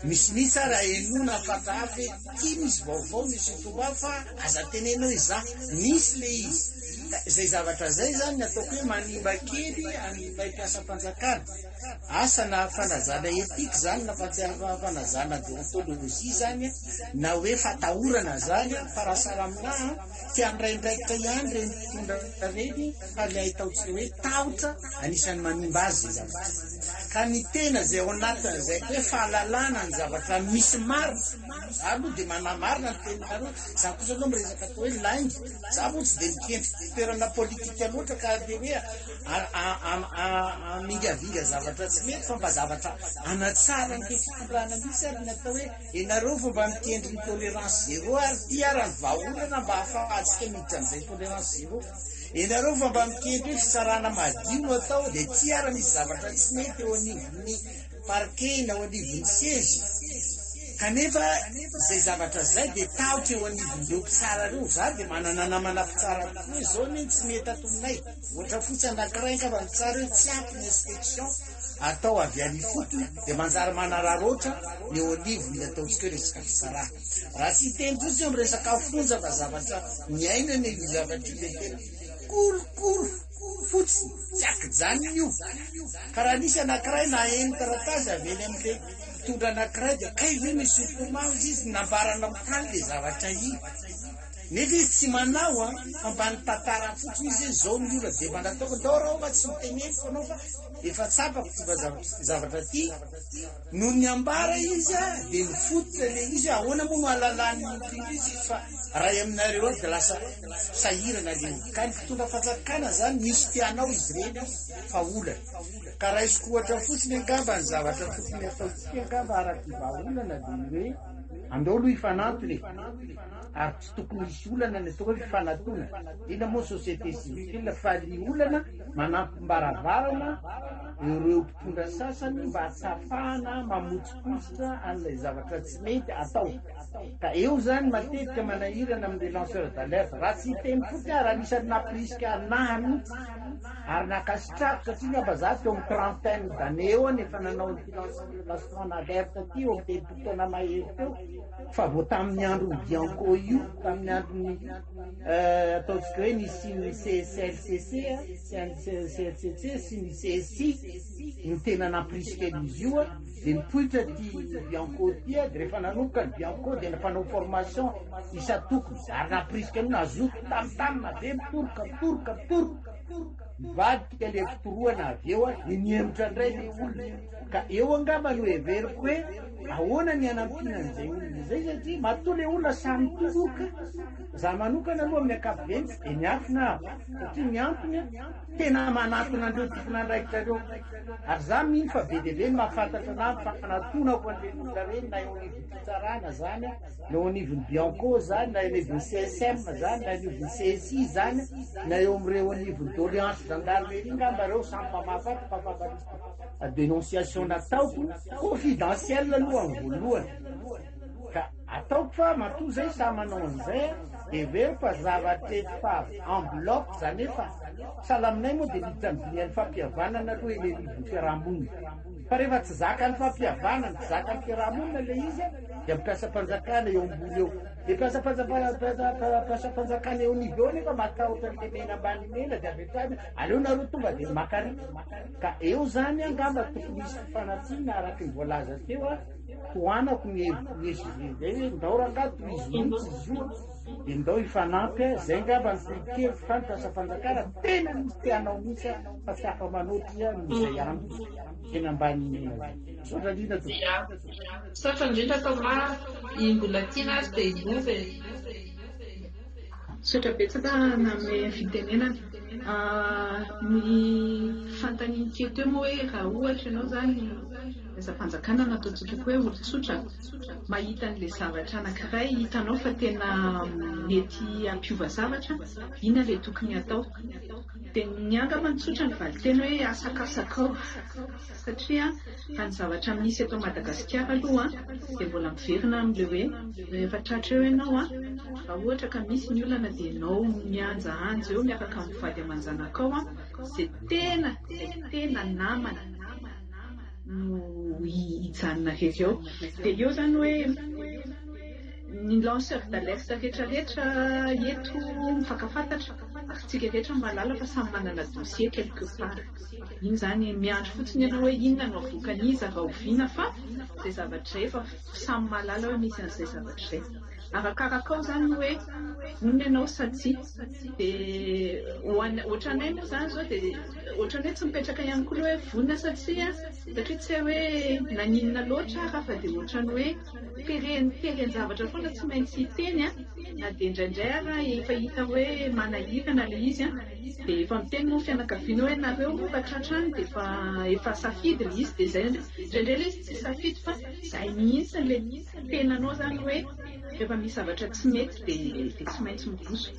misy ara enona fatra hafa tia misy vaovao misy toba fa aza tenenao iza misy le izy zay zavatra zay zany ny ataoko hoe manimba kely animba ikasam-panjakana asana fanazana etika zany na fanazana deontolozia zany na hoe fatahorana zany fa raha sara aminahy tiandraindraikitra ihany reny mitondra reny fa le ahitaontsika hoe tahotra anisan'ny manimba azy zay zavatra ka ny tena zay ao anatin' zay hoe fahalalana ny zavatra misy marina aloha dia manamarina ny tenareo za kosa aloha miresaka atao hoe laingy za moa tsy dia mikendry toerana politika loatra ka dia hoe amingavinga zavatra tsy mety fa mba zavatra anatsara ny fitondrana misy ary ny atao hoe enareo fa mba mikendry ny tolérance zéro ary ty ara ny vahaolana mba hahafahatsika miditra amin'izay tolérance zéro enareo fa mba mikendry hoe fitsarana madio no atao dia ty ara misy zavatra tsy mety eo anivon'ny parquet na eo anivon'ny siège kanefa zay zavatra zay dia tahotra eo anivon'ireo mpitsara reo za dia manana namana mpitsara tokoa hoe zao ny tsy mety atonay ohatra fotsy anankiray ka fa mitsara hoe tsy ampy ny inspection atao avy any fotony dia manjary manararoatra ny eo anivony ataontsika hoe resaka fitsara raha tsy teny fotsy eo miresaka fonja fa zavatra miaina ny zavatra io dia tena kolokolo fotsiny tsy akijanony io ka raha nisy anankiray na eny taratazy aveny amin'le tondra anankiray dia kay hoe misy tomazy izy nambarana mitany le zavatra io nefa izy tsy manao ambany tantara fotsiny izy hoe zao ny ora dia manataoko ndao raha fa tsy miteneny fanao fa efa tsapako ty fa zavatra ty no ny ambara izy dia ny fototra le izy ahoana moa no alalany izy fa raha aminareo ao dia lasa sahirana le ka ny fitondra fanjakana zany misy tianao izy reny fa olana ka raha izy kohatra fotsiny angamba ny zavatra fotsiny ataotsika angamba araky vaolana dia hoe andao aloha ifanantony ary tsy tokony misy olana ny atao hoe fifanatona ina moa société civile fa ly olana manampim-baravarana ireo mpitondra sasany mba hatsapahana mamotsipositra an'ilay zavatra tsy mety atao ka eo zany matetika manahirana amin'le lanceur d'alerte raha tsy teny fotsiny raha nisany napriska anahy mihitsy ary nakasitrako satria ngamba za teo amin'ny trentaine d'année eo nefa nanao lancement d'alerte ty eo amin'ny telopolo mahery teo fa vo tamin'ny androny bianco io tamin'ny androny ataontsika hoe nisy ny CSLCC sy ny CSI ny tena napriska izy io dia nipoitra ty bianco tya dia rehefa nanomboka ny bianco dia nafanao formation isatokony ary napriska io nazoto tamtamina be mitoroka mivadika le fitoroana avy eo ny niemotra indray le olona ka eo angamba no heveriko hoe ahoana ny anampina an'izay olona zay satria matoa le olona samy toloka za manokana aloha amin'ny ankapobeny tsy dia miafina satria miantony tena manatona andreo tifinandraikitrareo ary za mihiny fa be dia be mahafantatra na fanantonako an'le olona reny na eo anivony fitsarana zany na eo anivony bianco zany na eo anivony CSM zany na eo anivony CSI zany na eo am'ireo anivony doléance gendarmerie ngamba reo samy mpahafantatry dénonciation nataoko confidentielle aloha ny voalohany ka ataoko fa matoa zay sa manao an'izay de veo fa zavatra fa enveloppe zany efa salaminay moa de mitambiny fampihavanana aloha le livon'ny fiarahamonina fa rehefa tsy zaka ny fampihavanana tsy zaka ny fiarahamonina le izy de mampiasa fanjakana eo ambony eo de mpiasa fanjakana eo nivo eo nefa matahotra le mena ambany mena de avy etrany aleo nareo tonga de makary ka eo zany angamba tokony misy fifanatsiana araky ny voalaza teo a toanako ny ndao ranga toizinitsy izo de ndao ifanampy zay ngamba nykely fanipasa fanjakana tena misy tianao mihitsy fa tsy afa manotry mizay amby tena ambany mena sotra indrindra to sotra indrindra toma imbola tiana azy de iove sotra betsaka name fitenenana ny fantaninyketo eo moa hoe raha ohatra ianao zany fanjakana nataontsika hoe olon-tsotra mahita an'le zavatra anankiray hitanao fa tena mety ampiova zavatra ina le tokony atao de ny angamba nitsotra ny valiteny hoe asakasakao satria raha ny zavatra misy eto Madagasikara aloha de mbola miverina am'le hoe rehefa tratra eo ianao raha ohatra ka misy ny olana de ianao mianja anjo eo miaraka mivady amanjanakao zay tena namana no hijanona hery eo de eo zany hoe ny lanceur d'alerte rehetrarehetra eto mifakafantatra ary tsika rehetra malala fa samy manana dossier quelque part iny zany miandro fotsiny ianao hoe inona no avokan'iza raha oviana fa zay zavatra zay fa samy malala hoe misy an'izay zavatra zay arakarakao zany hoe onona ianao satsy de ohatranay moa zany zao de ohatranay tsy mipetraka ihany koa hoe vonina satsia satria tsy hoe naninona loatra raha fa de ohatrany hoe pereny zavatra foana tsy maintsy hiteny na de indraindray ara efa hita hoe manahirana le izy de efa miteny moa fianakaviana hoe nareo moa tratrany de efa safidy le izy de zay indraindray le izy tsy safidy fa zay mihitsy le tenanao zany hoe rehefa misy zavatra tsy mety de tsy maintsy mivoso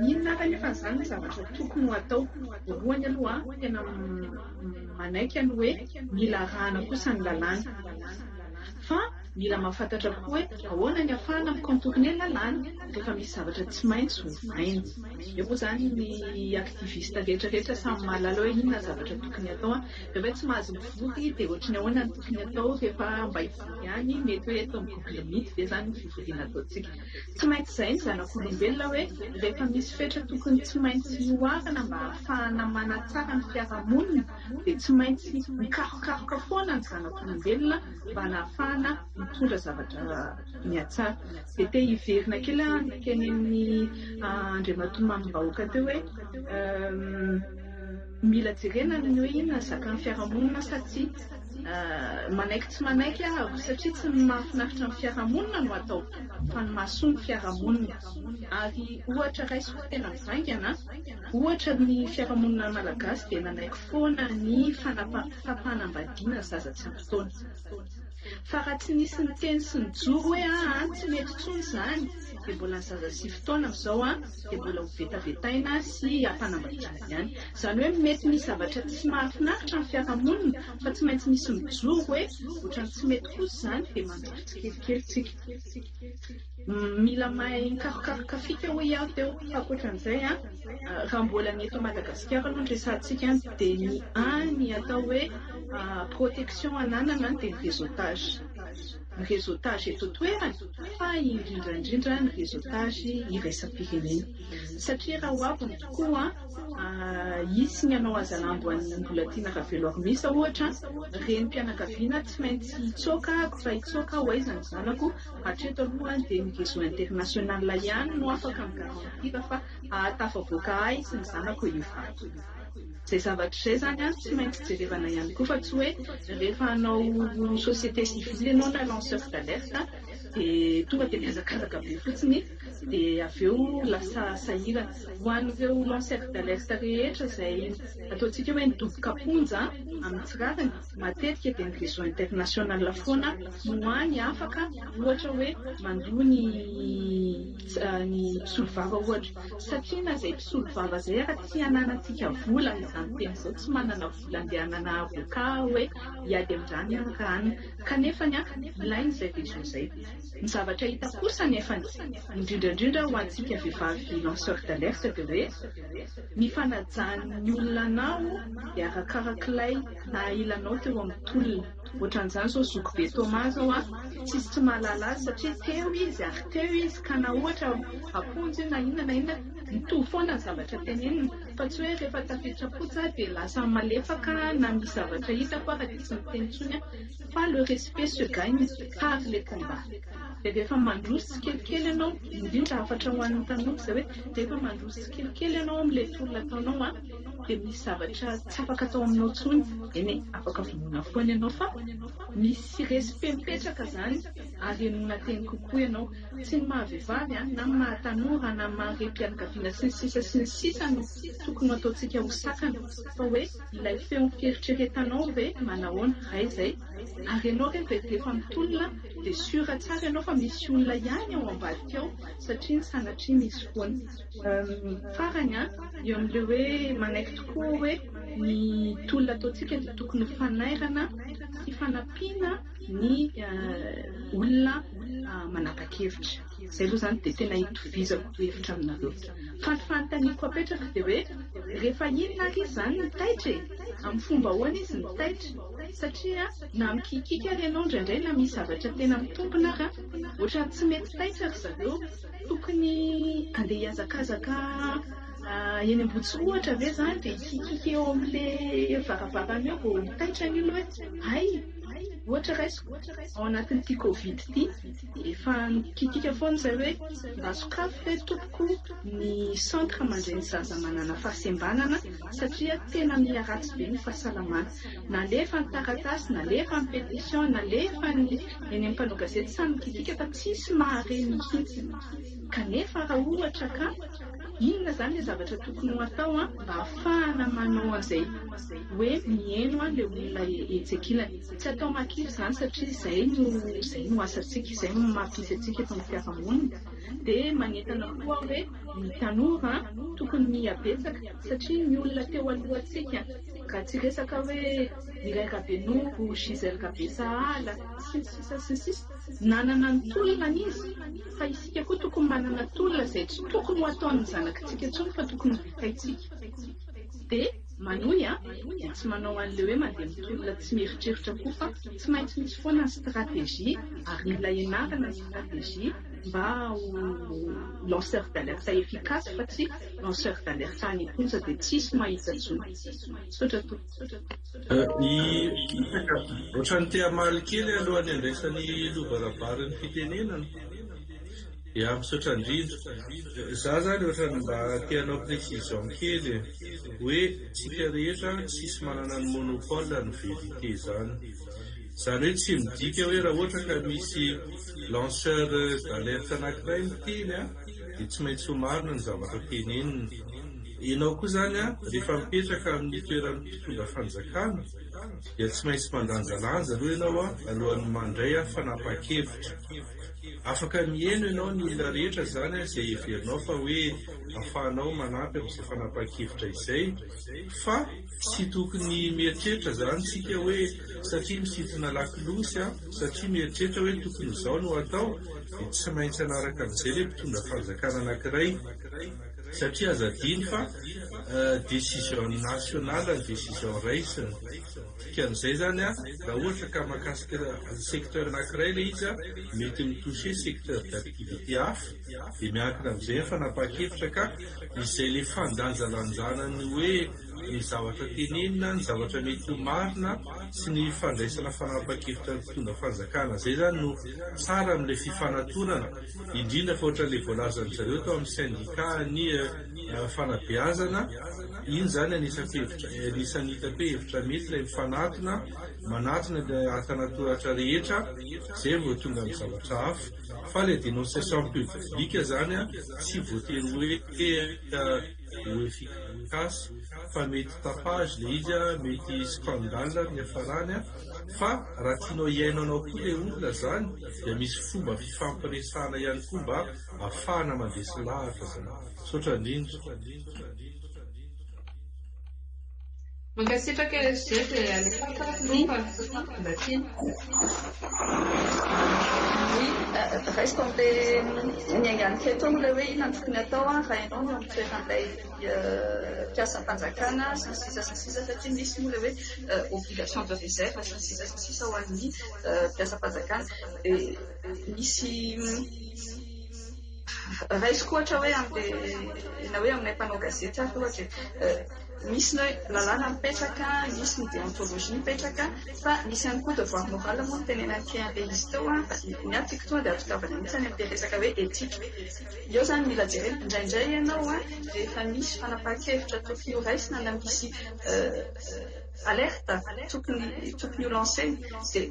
inona kanefa zany zavatra tokony ho atao voalohany aloha tena manaiky any hoe mila rahana kosa ny lalàna fa mila mahafantatra koa hoe ahoana ny ahafahana mikontourne lalàna rehefa misy zavatra tsy maintsy hovaina eo moa zany ny aktiviste rehetrarehetra samy mahalala hoe inona zavatra tokony atao rehefa tsy mahazo mivory de ohatrany ahoana ny tokony atao rehefa mba hivory ihany mety hoe atao migoogle meet de zany ny fivoriana ataontsika tsy maintsy zay ny zanak'olombelona hoe rehefa misy fetra tokony tsy maintsy hoarana mba ahafahana manatsara ny fiarahamonina de tsy maintsy mikarokaroka foana ny zanak'olombelona mba nahafahana mitondra zavatra miatsara de te hiverina kely teny amin'ny andriamatoa mamim-bahoaka teo hoe mila jerena ny hoe inona zaka ny fiarahamonina satsia manaiky tsy manaiky satria tsy mahafinaritra ny fiarahamonina no atao fa ny mahasoa ny fiarahamonina ary ohatra raiso tena mivaingana ohatra ny fiarahamonina malagasy de nanaiky foana ny fampanambadiana zaza tsy ampy taona fa raha tsy nisy ny teny sy ny joro hoe tsy mety tsony zany de mbola ny zaza sy fotoana am'izao de mbola ho vetavetaina sy ampanambadiana ihany zany hoe mety misy zavatra tsy mahafinaritra ny fiarahamonina fa tsy maintsy misy mijoro hoe ohatrany tsy mety kosa zany de mandrivitsy kelikely tsika mila mahay mikarokaroka fika ho iaho teo akoatran'izay raha mbola ny eto Madagasikara aloha ndresantsika de ny atao hoe protection ananana de ny réseautage eto toerany fa indrindraindrindra ny réseautage iraisam-pirenena satria raha hoaviny tokoa isy ny anao azalambo an'ny mbola tiana ravelo aromisa ohatra reny mpianakaviana tsy maintsy hitsoaka fa hitsoaka ho aizany zanako hatreto aloha de ny réseau international ihany no afaka migarantira fa ahatafavoaka ahy sy ny zanako ivady zay zavatra zay zany tsy maintsy jerevana ihany koa fa tsy hoe rehefa anao société civile ianao na lanceur d'alerte dia tonga dia miazakazaka be fotsiny dia avy eo lasa sahirana ho an'ireo lanceur d'alerte rehetra izay ataontsika hoe nidoboka ponja amin'ny tsirariny matetika dia ny réseau international foana no any afaka ohatra hoe mandoa ny mpisolovava ohatra satria na izay mpisolovava izay raha tsy hananantsika vola izany teny izao tsy manana vola andehanana avoka hoe hiady amin'izany arahana kanefany ilainy izay réseau izay ny zavatra hita kosa nefany indrindrandrindra ho antsika vehivavy lanceur d'alerte dia hoe mifanajany olona anao dia arakarak'ilay na ilanao teo amin'ny tolona ohatran'izany zao zoko be Thomas zao tsisy tsy mahalala azy satria teo izy ary teo izy ka na ohatra aponjy na inona mitovy foana ny zavatra tenenina fa tsy hoe rehefa tafiditra potsa dia lasa malefaka na misy zavatra hitako raha tsy miteny intsony fa le respect se gagne par les combats dia rehefa mandroso tsikelikely ianao indrindra afatra ho an'ny tanora izay hoe rehefa mandroso tsikelikely ianao amin'ilay tolona ataonao dia misy zavatra tsy afaka atao aminao intsony eny afaka vonoina foana ianao fa misy respect mipetraka izany ary enona teny kokoa ianao tsy ny mahavehivavy na ny mahatanora na maharem-pianakaviana sy ny sisa no tokony ataontsika ho sakana fa hoe ilay feo fieritreretanao hoe manahoana ray izay ary ianao rehefa mitolona dia sura tsara ianao fa misy olona ihany ao ambadika ao satria ny sanatria misy foana farany eo amin'ilay hoe manaiky tokoa hoe ny tolona ataontsika dia tokony fanairana sy fanampiana ny olona manapa-kevitra izay aloha izany dia tena hitovizako hevitra aminareo fanontaniako apetraka dia hoe rehefa inona ary izy izany mitaitra amin'ny fomba ahoana izy mitaitra satria na mikikika ary ianao indraindray na misy zavatra tena mitombina raha ohatra tsy mety taitra ry zareo tokony andeha hiazakazaka eny am-botsy ohatra ve izany dia hikikika eo amin'ilay varavarana eo vao mitaitra ny olo hoe hay ohatra raisiko ao anatin'ity covid ity efa nikikika foana izay hoe mba sokafo hoe tompoko ny centre mandray ny zaza manana fahasembanana satria tena miharatsy be ny fahasalamana nalefa ny taratasy nalefa ny pétition nalefa ny eny amin'ny mpanao gazety samy mikikika fa tsisy mahareny mihitsy kanefa raha ohatra ka inona izany ilay zavatra tokony ho atao mba ahafahana manao an'izay hoe mihaino ilay olona etsekilany tsy atao makiro izany satria izay no asantsika izay mampisy antsika eto amin'ny fiarahamonina dia manentana koa hoe ny tanora tokony mihabetsaka satria ny olona teo alohantsika ka tsy resaka hoe Mireille Rabenoro, Gisèle Rabesahala, sisa nanana ny tolona izy fa isika koa tokony manana tolona izay tsy tokony ho ataon'ny zanakitsika intsony fa tokony vitaitsika dia manohy tsy manao an'ilay hoe mandeha mitolona tsy mieritreritra koa fa tsy maintsy misy foana ny stratégie ary mila ianarana ny stratégie mba ho lanceur d'alerte efficace fa tsy lanceur d'alerte any-ponja dia tsisy mahita tsony sotra to ohatrany tea maly kely alohan'ny andraisan'ny lovarabariny fitenenana ia misaotra indrindra za zany ohatrany mba tianao précision kely hoe tsika rehetra tsisy manana ny monopole ny vérité zany izany hoe tsy midika hoe raha ohatra ka misy lanceur d'alerte anankiray miteny dia tsy maintsy ho marina ny zavatra tenenina ianao koa zany rehefa mipetraka amin'ny toeran'ny mpitondra fanjakana dia tsy maintsy mandanjalanja aloha ianao alohan'ny mandray fanapa-kevitra afaka mihaino ianao ny olona rehetra zany izay heverinao fa hoe ahafahanao manampy amin'izay fanapa-kevitra izay fa tsy tokony mieritreritra zany tsika hoe satria misintona lakilosy satria mieritreritra hoe tokony izao no atao dia tsy maintsy anaraka amin'izay ilay mpitondra fanjakana anankiray satria azadiny fa décision nationale ny décision raisiny dikan'izay zany raha ohatra ka mahakasika secteur anankiray ilay izy mety mitoucher secteur d'activité hafa dia miankina amin'izay fanapa-kevitra ka izay ilay fandanjalanjanany hoe ny zavatra tenenina ny zavatra mety ho marina sy ny fandraisana fanapa-kevitra ny mpitondra fanjakana zay zany no tsara amin'ilay fifanantonana indrindra fa ohatran'ilay voalazany zareo tao amin'ny syndicat ny fanabeazana iny zany anisany hita-pe hevitra mety ilay mifanahy manatona ilay atan-toratra rehetra, izay vao tonga ny zavatra hafa. Fa ilay dénonciation publique zany tsy voatery hoe efficace, fa mety tapage le izy, mety scandale ny hafarany, fa raha tianao hiainanao koa ilay olona zany, dia misy fomba fifampiresahana ihany koa mba ahafahana mandesy lahatra zany. Saotra indrindra. Mankasitraka SG dia alefa lomba mba tiana. Resta amin'ilay nianganika eto ilay hoe inona no tokony atao raha ianao no mitoeran'ilay mpiasam-panjakana sy ny sisa satria misy moa ilay hoe obligation de réserve sy ny sisa ho an'ny mpiasam-panjakana. Dia misy raisiko ohatra hoe aminay mpanao gazety ary ohatra misy ny lalàna mipetraka, misy ny déontologie mipetraka, fa misy ihany koa devoir moral moa no tenenan'ity an'ilay izy teo ny atiko tonga dia ahavitavana mihitsy any amin'ilay resaka hoe éthique. Eo zany mila jerena indraindray ianao rehefa misy fanapahan-kevitra tokony ho raisina na misy alerte tokony ho lanceny, dia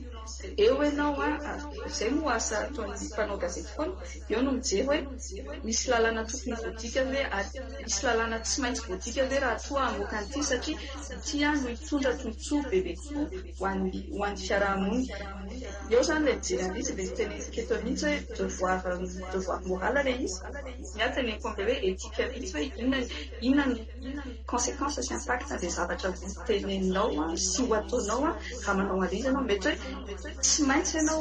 eo ianao izay moa asa ataon'ny mpanao gazety foana, eo no mijery hoe misy lalàna tokony voadika ve, misy lalàna tsy maintsy voadika ve raha toa hamoaka an'ity satria ity no hitondra tombotsoa bebe kokoa ho an'ny fiarahamonina. Eo zany ilay mijery an'izy dia teneniko eto mihitsy hoe devoir moral ilay izy, ny teneniko amin'ilay hoe éthique mihitsy hoe inona ny conséquence sy impact an'ilay zavatra teneninao sy ho ataonao raha manao an'izy ianao. Mety hoe tsy maintsy ianao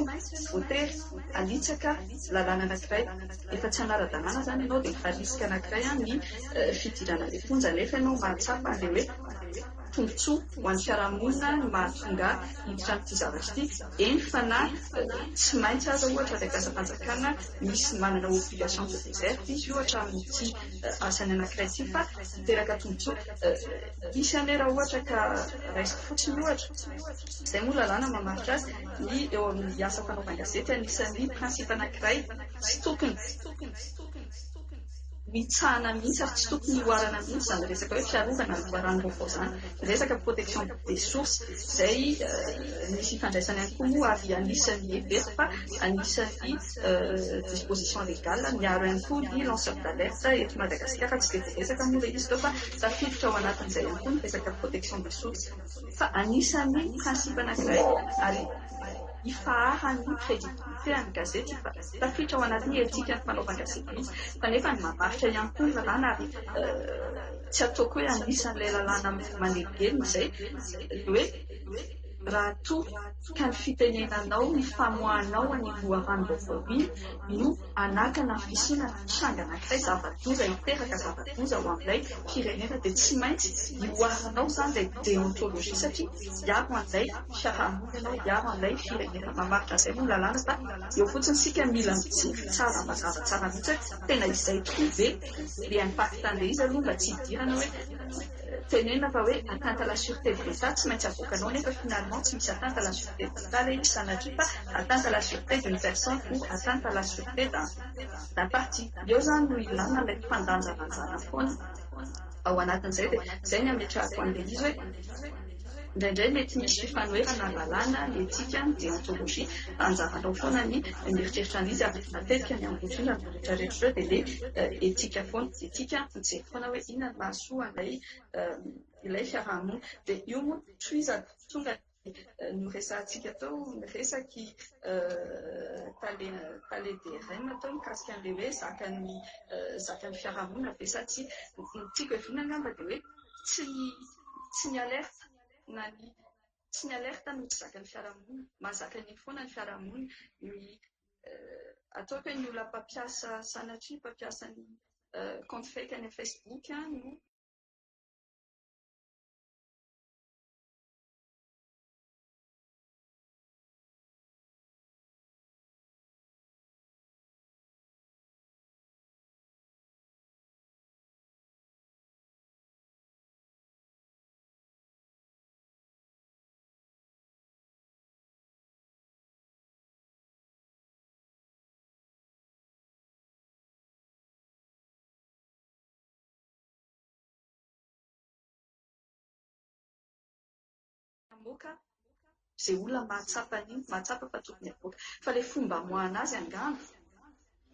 voatery alitsaka lalàna anankiray, efa tsy hanara-dalàna zany ianao dia efa risika anankiray ny fidirana ilay fonja, nefa ianao mahatsapa an'ilay hoe tombotsoa ho an'ny fiarahamonina ny mahatonga hiditra amin'ity zavatra ity. Eny fa na tsy maintsy aza ohatra ilay mpiasam-panjakana misy manana obligation de réserve izy ohatra amin'ity asany anankiray ity, fa miteraka tombotsoa. Misy ane raha ohatra ka raisiko fotsiny ohatra, izay moa lalàna mamaritra azy ny eo amin'ny asa fanaovan-gazety anisan'ny principe anankiray tsy tokony mitsahana mihitsy ary tsy tokony hoarana mihitsy zany resaka hoe fiarovana ny loharano zany, resaka protection des sources, izay misy ifandraisany ihany koa moa ary anisan'ny hevery fa anisan'ny disposition légale miaro ihany koa ny lanceur d'alerte eto Madagasikara. Tsy dia voaresaka moa ilay izy teo fa tafiditra ao anatin'izay ihany koa ny resaka protection des sources, fa anisan'ny principe anankiray ary ifaharan'ny crédibilité an'ny gazety fa tafiditra ao anatin'ny etika ny fanaovan-gazety mihitsy. Kanefa ny mamaritra ihany koa ny lalàna ary tsy ataoko hoe anisan'ilay lalàna manelingely izay hoe raha toa ka ny fitenenanao ny famoahanao any loharano-baovao iny no anakana ny fisiana tranga anankiray zava-doza hiteraka zava-doza ho amin'ilay firenena, dia tsy maintsy ioaranao zany ilay déontologie satria hiaro an'ilay fiarahamonina ianao, hiaro an'ilay firenena. Mamaritra an'izay moa ny lalàna fa eo fotsiny sika mila mijery tsara mazava tsara mihitsy hoe tena izay tokoa ve le impact an'ilay izy aloha mba tsy hidirana hoe tenena fa hoe atteinte à la sûreté de l'État tsy maintsy avoakanao nefa finalement tsy misy atteinte à la sûreté de l'État ilay izy sanatria fa atteinte à la sûreté d'une personne ou atteinte à la sûreté d'un parti. Eo zany no ilana ilay mpandanjalanjana foana ao anatin'izay, dia izay ny ametrahako an'ilay izy hoe indraindray mety misy fifanoherana lalàna ny etika ny déontologie, anjaranao foana ny mieritreritra an'izy ary matetika ny amin'ny indrindra ny rehetrarehetra dia ilay etika foana, etika mijery foana hoe inona ny mahasoa ilay fiarahamonina. Dia io moa tohizako tonga no resahantsika tao miresaky tale DRM tao mikasika an'ilay hoe zakan'ny fiarahamonina ve sa tsy. Ny tiako eviana angamba dia hoe tsy ny alerte na tsy ny alerte no tsy zakan'ny fiarahamonina, mahazaka ny foana ny fiarahamonina ny ataoko hoe ny olona mpampiasa sanatria mpampiasa ny compte fake any Facebook no mamoaka izay olona mahatsapa an'iny, mahatsapa fa tokony avoaka. Fa ilay fomba amoahana azy angamba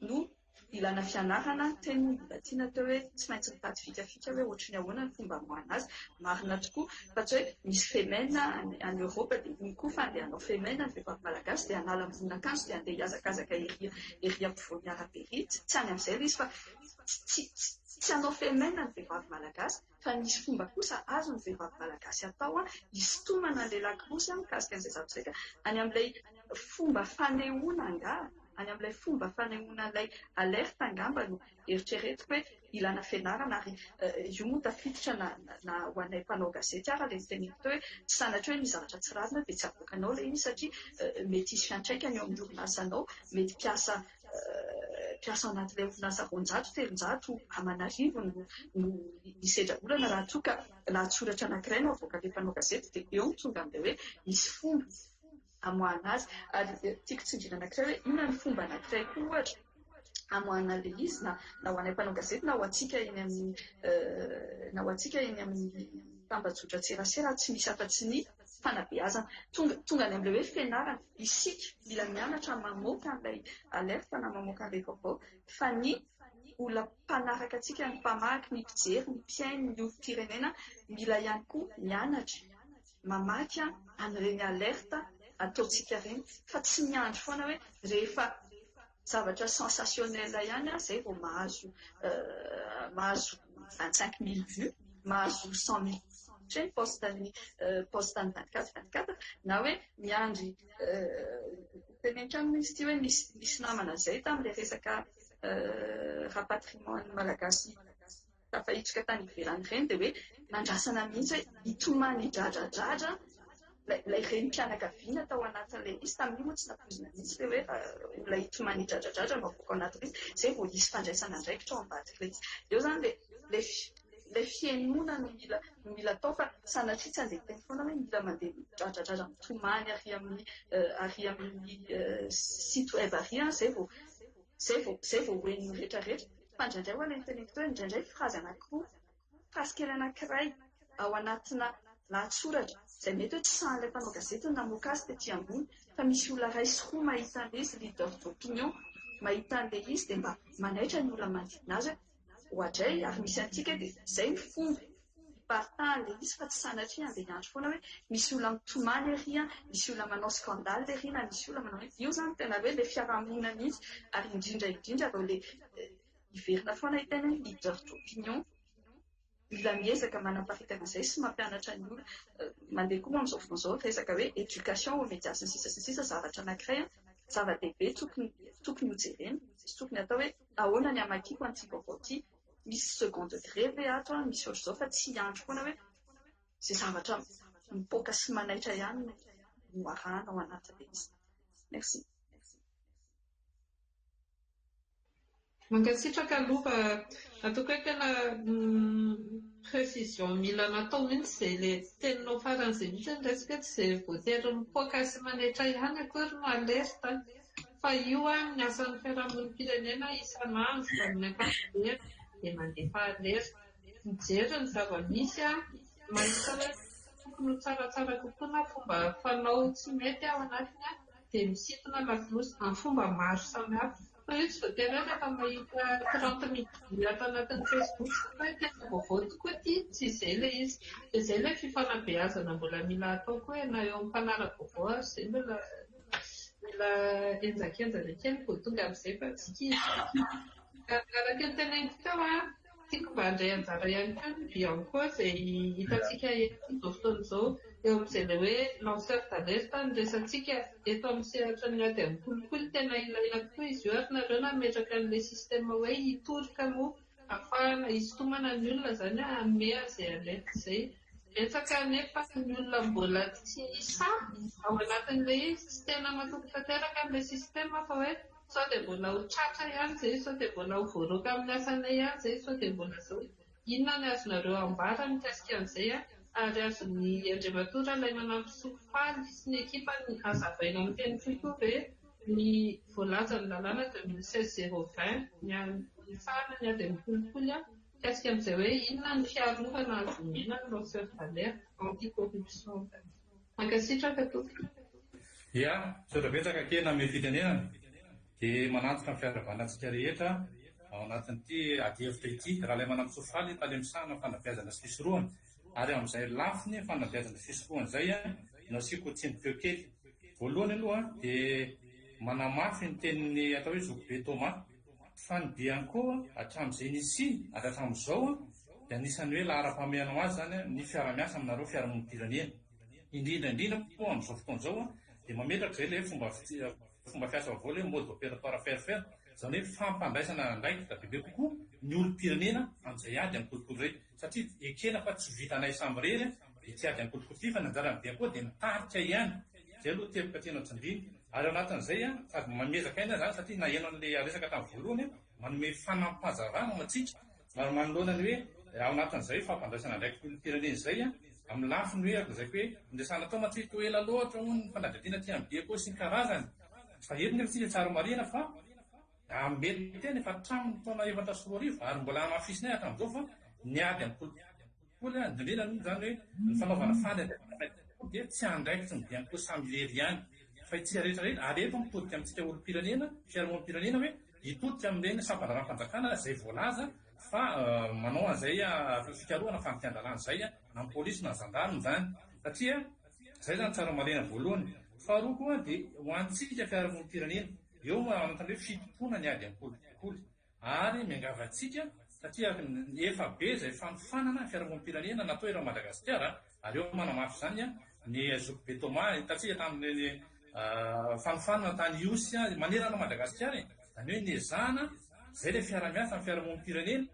no ilana fianarana, teny mbola tiana teo hoe tsy maintsy mitady fikafika hoe ohatrany ahoana ny fomba amoahana azy. Marina tokoa fa tsy hoe misy femena any Europe dia iny koa fa andeha hanao femena ny vehivavy malagasy dia hanala ambonin'akanjo dia andeha hiazakazaka ery ampovoany arabe ery, tsy any amin'izay ilay izy fa tsy hanao femena ny vehivavy malagasy fa misy fomba kosa azo ny vehivavy malagasy atao hisintomana an'ilay lakolosy mikasika an'izay zavatra izay ka any amin'ilay fomba fanehoana angaha, any amin'ilay fomba fanehoana ilay alerta angamba no eritreretiko hoe ilana fianarana ary io moa tafiditra na ho anay mpanao gazety ara ilay teneniko teo hoe tsy sanatra hoe misy zavatra tsy rarina dia tsy avoakanao ilay izy satria mety hisy fiantraikany eo amin'ny orinasanao, mety mpiasa ao anatin'ilay orinasa roanjato, telonjato, aman'arivo no hisedra olana raha toa ka lahatsoratra anankiray no avoaka ilay mpanao gazety dia eo ny tonga amin'ilay hoe misy fomba amoahana azy. Ary tiako tsindriana anankiray hoe inona ny fomba anankiray koa ohatra amoahana ilay izy na ho anay mpanao gazety na ho antsika eny amin'ny tambazotra-tserasera tsy misy afa-tsy ny fanabeazana tonga any amin'ilay hoe fianarana isika mila mianatra mamoaka an'ilay alerta na mamoaka an'ilay vaovao fa ny olona mpanaraka antsika, ny mpamaky, ny mpijery, ny mpiainy, ny olom-pirenena mila ihany koa mianatra mamaky an'ireny alerta ataontsika ireny fa tsy miandry foana hoe rehefa zavatra sensationnel ihany izay vao mahazo 25 000 vues, mahazo 100 000 ohatrany postany 24/24 na hoe miandry tenenitra amin'ny izy ity hoe misy namana izay tamin'ilay resaka rapatriement malagasy tafahitsika tany ivelany ireny dia hoe nandrasana mihitsy hoe hitomany hidradradratra ilay renim-pianakaviana tao anatin'ilay izy tamin'io moa tsy nampoizina mihitsy ilay hoe olona hitomany hidradradratra no avoaka ao anatin'izy izay vao hisy fandraisana andraikitra ao ambadik'ilay izy. Eo izany ilay fiainoana no mila atao fa sanatria tsy andeha teny foana hoe mila mandeha midradradratra mitomany ary amin'ny site web ary izay vao hoeniny rehetrarehetra fa indraindray ho ilay teneniko teo hoe indraindray frazy anankiroa, frazy kely anankiray ao anatina lahatsoratra izay mety hoe tsy sahan'ilay mpanao gazety ny namoaka azy tetỳ ambony fa misy olona iray sy roa mahita an'ilay izy leader d'opinion mahita an'ilay izy dia mba manaitra ny olona manodidina azy hoadray ary misy antsika dia izay ny fomba hipartahan'ilay izy fa tsy sanatria andeha hiandry foana hoe misy olona mitomany ery, misy olona manao skandaly ery na misy olona manao io izany tena hoe ilay fiarahamonina mihitsy ary indrindra ireo ilay hiverina foana hiteny hoe leader d'opinion mila miezaka manam-paharetana izay sy mampianatra ny olona mandeha koa moa amin'izao fotoana izao resaka hoe éducation aux médias sy ny sisa zavatra anankiray zava-dehibe tokony hojerena sy tokony atao hoe ahoana ny amakiako an'ity vaovao ity misy second degré ve ato misy ohatr'izao fa tsy hiandry foana hoe izay zavatra mipoaka sy manaitra ihany no arahana ao anatin'ilay izy. Merci. Mankasitraka aloha ataoko hoe tena précision mila natao mihitsy izay ilay teninao faran'izay mihitsy ny resaka tsy izay voatery mipoaka sy manaitra ihany akory no alerta fa io ny asan'ny fiarahamonim-pirenena isan'andro amin'ny ankapobeny dia mandefa alerta mijery ny zava-misy mahita hoe tokony ho tsaratsara kokoa na fomba fanao tsy mety ao anatiny dia misintona lakolosy amin'ny fomba maro samihafa. Fa io tsy voatery hoe rehefa mahita 30 minutes ato anatin'ny Facebook hoe tena vaovao tokoa ity tsy izay ilay izy dia izay ilay fifanabeazana mbola mila atao koa na eo amin'ny mpanara-vaovao ary izay mbola enjakenjana kely vao tonga amin'izay fa tsy kizy. Araka ny teneniko teo tiako mba handray anjara ihany koa ny Bianco izay hitantsika izao fotoana izao eo amin'izay ilay hoe lanceur d'alerte ny resantsika eto amin'ny sehatra ny ady amin'ny kolikoly tena ilaina tokoa izy io ary nareo nametraka an'ilay sistema hoe hitorika moa ahafahana hisintomana ny olona izany hanome an'izay alerte izay. Betsaka anefa ny olona mbola tsy sahy ao anatin'ilay izy tsy tena matoky tanteraka amin'ilay sistema fa hoe sao dia mbola ho tratra ihany izay, sao dia mbola ho voaroaka amin'ny asanay ihany izay, sao dia mbola izao. Inona ny azonareo ambara mikasika an'izay ary azon'ny andriamatoa ilay manampy Sokofaly sy ny ekipa ny hazavaina amin'ny teny foikoa ve ny voalaza ny lalàna 2016-020 ny sahana ny ady amin'ny kolikoly mikasika amin'izay hoe inona ny fiarovana azon'ina ny lanceur d'alerte anti-corruption. Mankasitraka tompoko. Ia, sotrabetsaka kena amin'ny fitenenana dia manantoka ny fiaravanantsika rehetra ao anatin'ity adihevitra ity raha ilay manampy sofaly talemisana fanabeazana sy fisorohana ary amin'izay lafiny fanabeazana sy fisorohana izay no asiako tsindikeo kely. Voalohany aloha dia manamafy ny tenin'ny atao hoe Zokobe Thomas fa ny Bianco hatramin'izay nisy ary hatramin'izao dia anisan'ny hoe lahara-pameana ho azy zany ny fiara-miasa aminareo fiarahamonim-pirenena. Indrindra moa amin'izao fotoana izao dia mametraka izay ilay fomba fiasa vaovao ilay mode opératoire faire izany hoe fampandraisana ndraiky da bebe kokoa ny olom-pirenena amin'izay ady amin'ny kolokolo irery satria ekena fa tsy vitanay samy rery dia tsy ady amin'ny kolokolo ity fa ny anjarany Bianco dia mitarika ihany. Izay aloha teboka tena tsindriana ary ao anatin'izay sady mamezaka aina zany satria naheno an'ilay resaka tamin'ny voalohany manome fanampazarana antsika ary manoloana ny hoe ao anatin'izay fampandraisana ndraiky olom-pirenena izay amin'ny lafiny hoe akozaiko hoe indesana tao matsika ho ela loatra ho ny fanadihadiana ty amin'ny Bianco sy ny karazany fa eto nefa tsika tsara marina fa mety teny efa hatramin'ny taona 7 ary mbola hamafisina hatramin'izao fa niady amin'ny kolokolo indrindrina zany hoe ny fanaovana faly dia tsy andraikitsy ny Bianco samy lery ihany fa itsika rehetrarehetra ary eto mitodika amintsika olom-pirenena fiarahamonim-pirenena hoe hitodika amin'ireny sampandraram-panjakana izay voalaza fa manao an'izay fikarohana fampian-dalàna izay na ny pôlisy na ny zandarmy zany satria izay zany tsara marina voalohany. Faharoa koa dia ho antsika fiarahamonim-pirenena eo anatin'ny hoe fitompona ny ady amin'ny kolokolo ary miangavantsika satria efa be izay fanofanana fiarahamonim-pirenena natao eto Madagasikara ary eo manamafy izany ny Zokobe Thomas hitantsika tamin'ny fanofanana tany Iosy manerana Madagasikara zany hoe niezahana izay ilay fiara-miasa amin'ny fiarahamonim-pirenena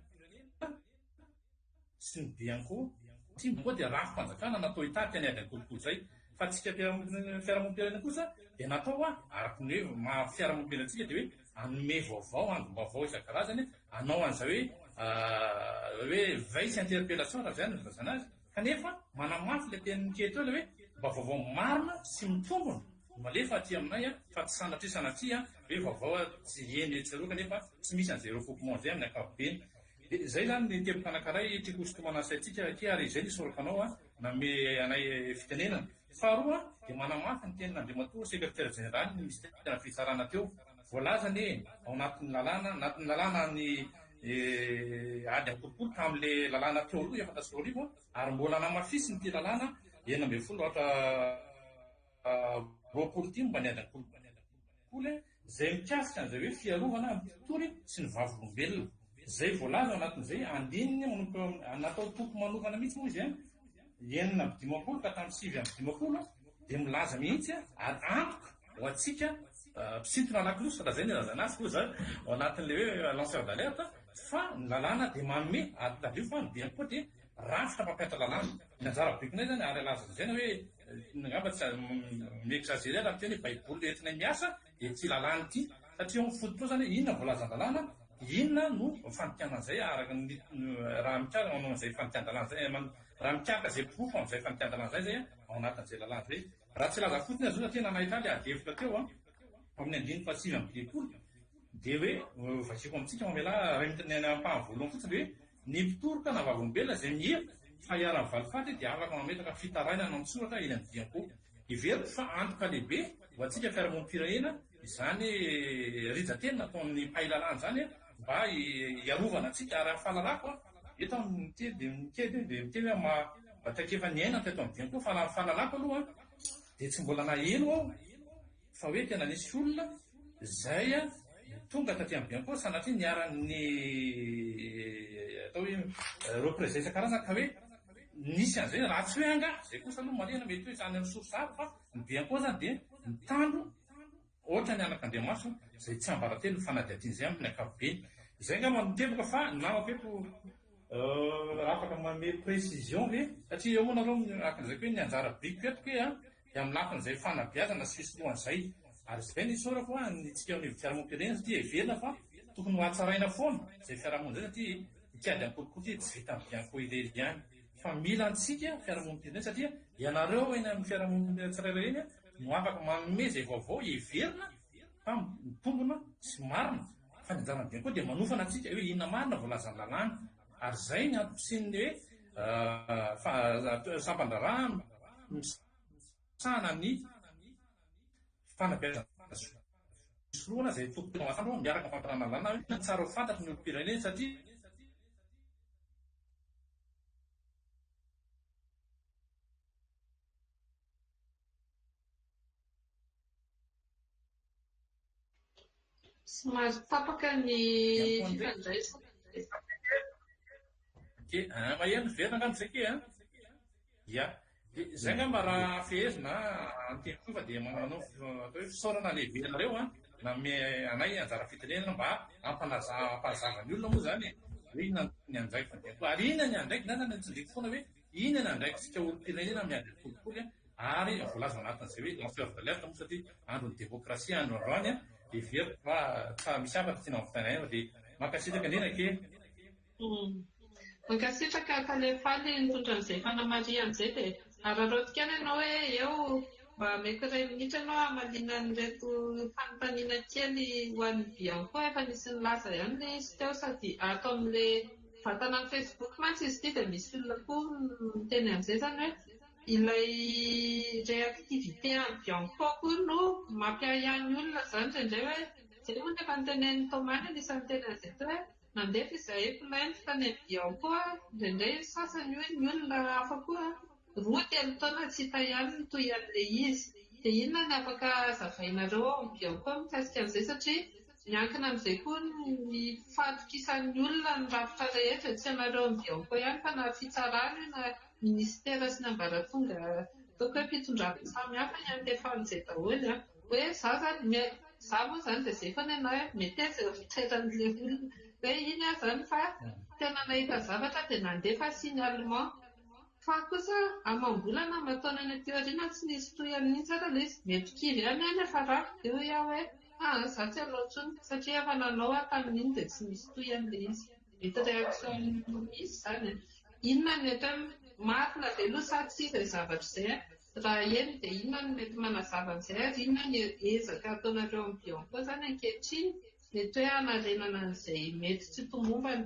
sy ny Bianco tsy koa dia rafim-panjakana natao hitarika ny ady amin'ny kolokolo izay fa tsika fiarahamonim-pirenena kosa dia natao araky ny hoe maha-fiarahamonim-pirenentsika dia hoe anome vaovao angom-baovao isan-karazany anao an'izay hoe veille interpellation raha izany nilazana azy kanefa manamafy ilay tenin'ny kely teo ilay hoe mba vaovao marina sy mitombona malefa aty aminay fa tsy sanatria hoe vaovao tsy eny etseroa kanefa tsy misy an'izay refoulement izay amin'ny ankapobeny. Izay zany ny teboka anankiray tiako sotomana saintsika aty ary izay nisoraka anao name anay fitenenana. Faharoa dia manamafy ny tenin'Andriamatoa sekretera jeneraly ny ministera fitsarana teo voalazany ao anatin'ny lalàna ny ady amin'ny kolokolo ka amin'ilay lalàna teo aloha 7 ary mbola namafisiny ity lalàna 19 ty mba ny ady amin'ny kolokolo izay mikasika an'izay hoe fiarovana amin'ny tontolo sy ny vavolombelona. Izay voalaza ao anatin'izay andininy natao tompo manokana mihitsy moa izy 9 ka tamin'ny 5 dia milaza mihitsy ary antoka ho antsika mpisintona lakolosy raha izay ny razana azy koa zany ao anatin'ilay hoe lanceur d'alerte fa ny lalàna dia manome ary tadrio fa ny Bianco dia rafitra mampiatra lalàna ny anjara bekonay zany ary alaza izany hoe ngamba tsy miexagérer raha teny baiboly entinay miasa dia tsy lalàna ity satria mifototra zany inona voalazan-dalàna inona no fanotiana an'izay araka raha mikaka manao an'izay fanotian-dalàna zay raha mikaka izay pofo amin'izay fanotian-dalàna zay ao anatin'izay lalàna zay raha tsy laza fotiny azy satria nanahita ilay adihevitra teo amin'ny 5 dia hoe vasiko amintsika mamela raha ampahan'ny voalohany fotsiny hoe ny mpitoroka na vavolombelona izay mihety fa hiara-ny valifaty dia afaka mametraka fitarainana mitsoratra eny amin'ny Bianco iveriko fa antoka lehibe ho antsika fiarahamonim-pirenena izany rijateny nataon'ny mpailalàna zany mba hiarovana antsika ary amin'ny fahalalako eto miteny dia miteny hoe mbatrakefa ny aina teto amin'ny Bianco fa fahalalako aloha dia tsy mbola naheno aho fa hoe tena nisy olona izay tonga taty amin'ny Bianco sanatria niaran'ny atao hoe représé isan-karazany ka hoe nisy an'izay raha tsy hoe anga izay kosa aloha marina mety hoe sany amin'ny source fa ny Bianco zany dia mitandro ohatra ny anak'Andriamaso izay tsy ambaratelo ny fanadihadiana izay amin'ny ankapobeny. Izay nga manoteboka fa namako eto afaka manome précision hoe satria eo moa nareo akan'izay hoe ny anjara briko etiko hoe dia amin'ny lafin'izay fanabeazana sy fisolohan'izay ary izay ny sorako nitsika amin'ny fiarahamonim-pirenena satria heverina fa tokony ho hatsaraina foana izay fiarahamonina zay satria ikady amin'ny kolokolo ty tsy vita amin'ny Bianco irery ihany fa mila antsika fiarahamonim-pirenena satria ianareo eny amin'ny fiarahamonim-pirenena tsirairay eny no afaka manome izay vaovao heverina fa mitombona sy marina fa ny anjarany Bianco dia manofana antsika hoe inona marina voalazany lalàna ary izay ny antom-pisin'ny hoe sampandrarahana sana ny fanabeazana soroana izay tompona masanao miaraka fampiranalana hoe tsara ho fantatry ny olom-pirenena satria somary tapaka ny fifandraisana. maheno verina angano izay ke ia zay ngamba raha fehezina anteny fa dia manao atao hoe fisaorana lehibe nareo na me anay anjara fitenenana mba ampahazava ny olona moa zany hoe inona ny andraiky fandeko ary inona ny andraiky nana ny tsindriky foana hoe inona ny andraiky sika olom-pirenena miady tolokolo ary voalaza anatin'izay hoe lanceur d'alerte moa satria androny demokrasia andro androany dia very fa fa misy afatra tiana mivitaina fa dia makasitraka ndrena ke mankasitraka kalefaly nitondra an'izay fanamarian'izay dia ararotikana ianao hoe eo mba mety iray minitra ianao hamalina an'ireto fanontaniana kely ho an'ny bianco efa nisy ny laza ihany le izy teo sady ato amin'ilay vatana ny Facebook mantsy izy ity dia misy olona koa miteny an'izay zany hoe ilay réactivité any bianco koa no mampiahiany olona zany indray hoe zay moa nefa nitenen'ny Tomany anisan'ny teny an'izay to hoe nandefa izay plainte tany bianco indraindray sasany hoe ny olona hafa koa 2-3 taona tsy hita ihany no toy an'ilay izy dia inona ny afaka zavainareo ao amin'ny bianco mikasika an'izay satria miankina amin'izay koa ny fatokisan'ny olona ny rafitra rehetra tsy anareo amin'ny bianco ihany fa na fitsarana io na ministera sy ny ambaratonga toko hoe mpitondravana samihafa ny antefan'izay daholo hoe za zany za moa zany dia izay foana ianao hoe mety zay fitreran'ilay olona hoe iny aho zany fa tena nahita zavatra dia nandefa signalement fa kosa amam-bolana mataona ny teoriana tsy nisy toy amin'iny tsara ilay izy mety kivy ihany any efa rafy dia hoe iaho hoe za tsy alao ntsony satria efa nanao tamin'iny dia tsy nisy toy an'ilay izy mety réaction misy zany inona ny atao marina dia aloha sa tsy izay zavatra izay raha eny dia inona ny mety manazava an'izay ary inona ny ezaka ataonareo amin'ny bianco zany ankehitriny mety hoe hanarenana an'izay mety tsy tomombany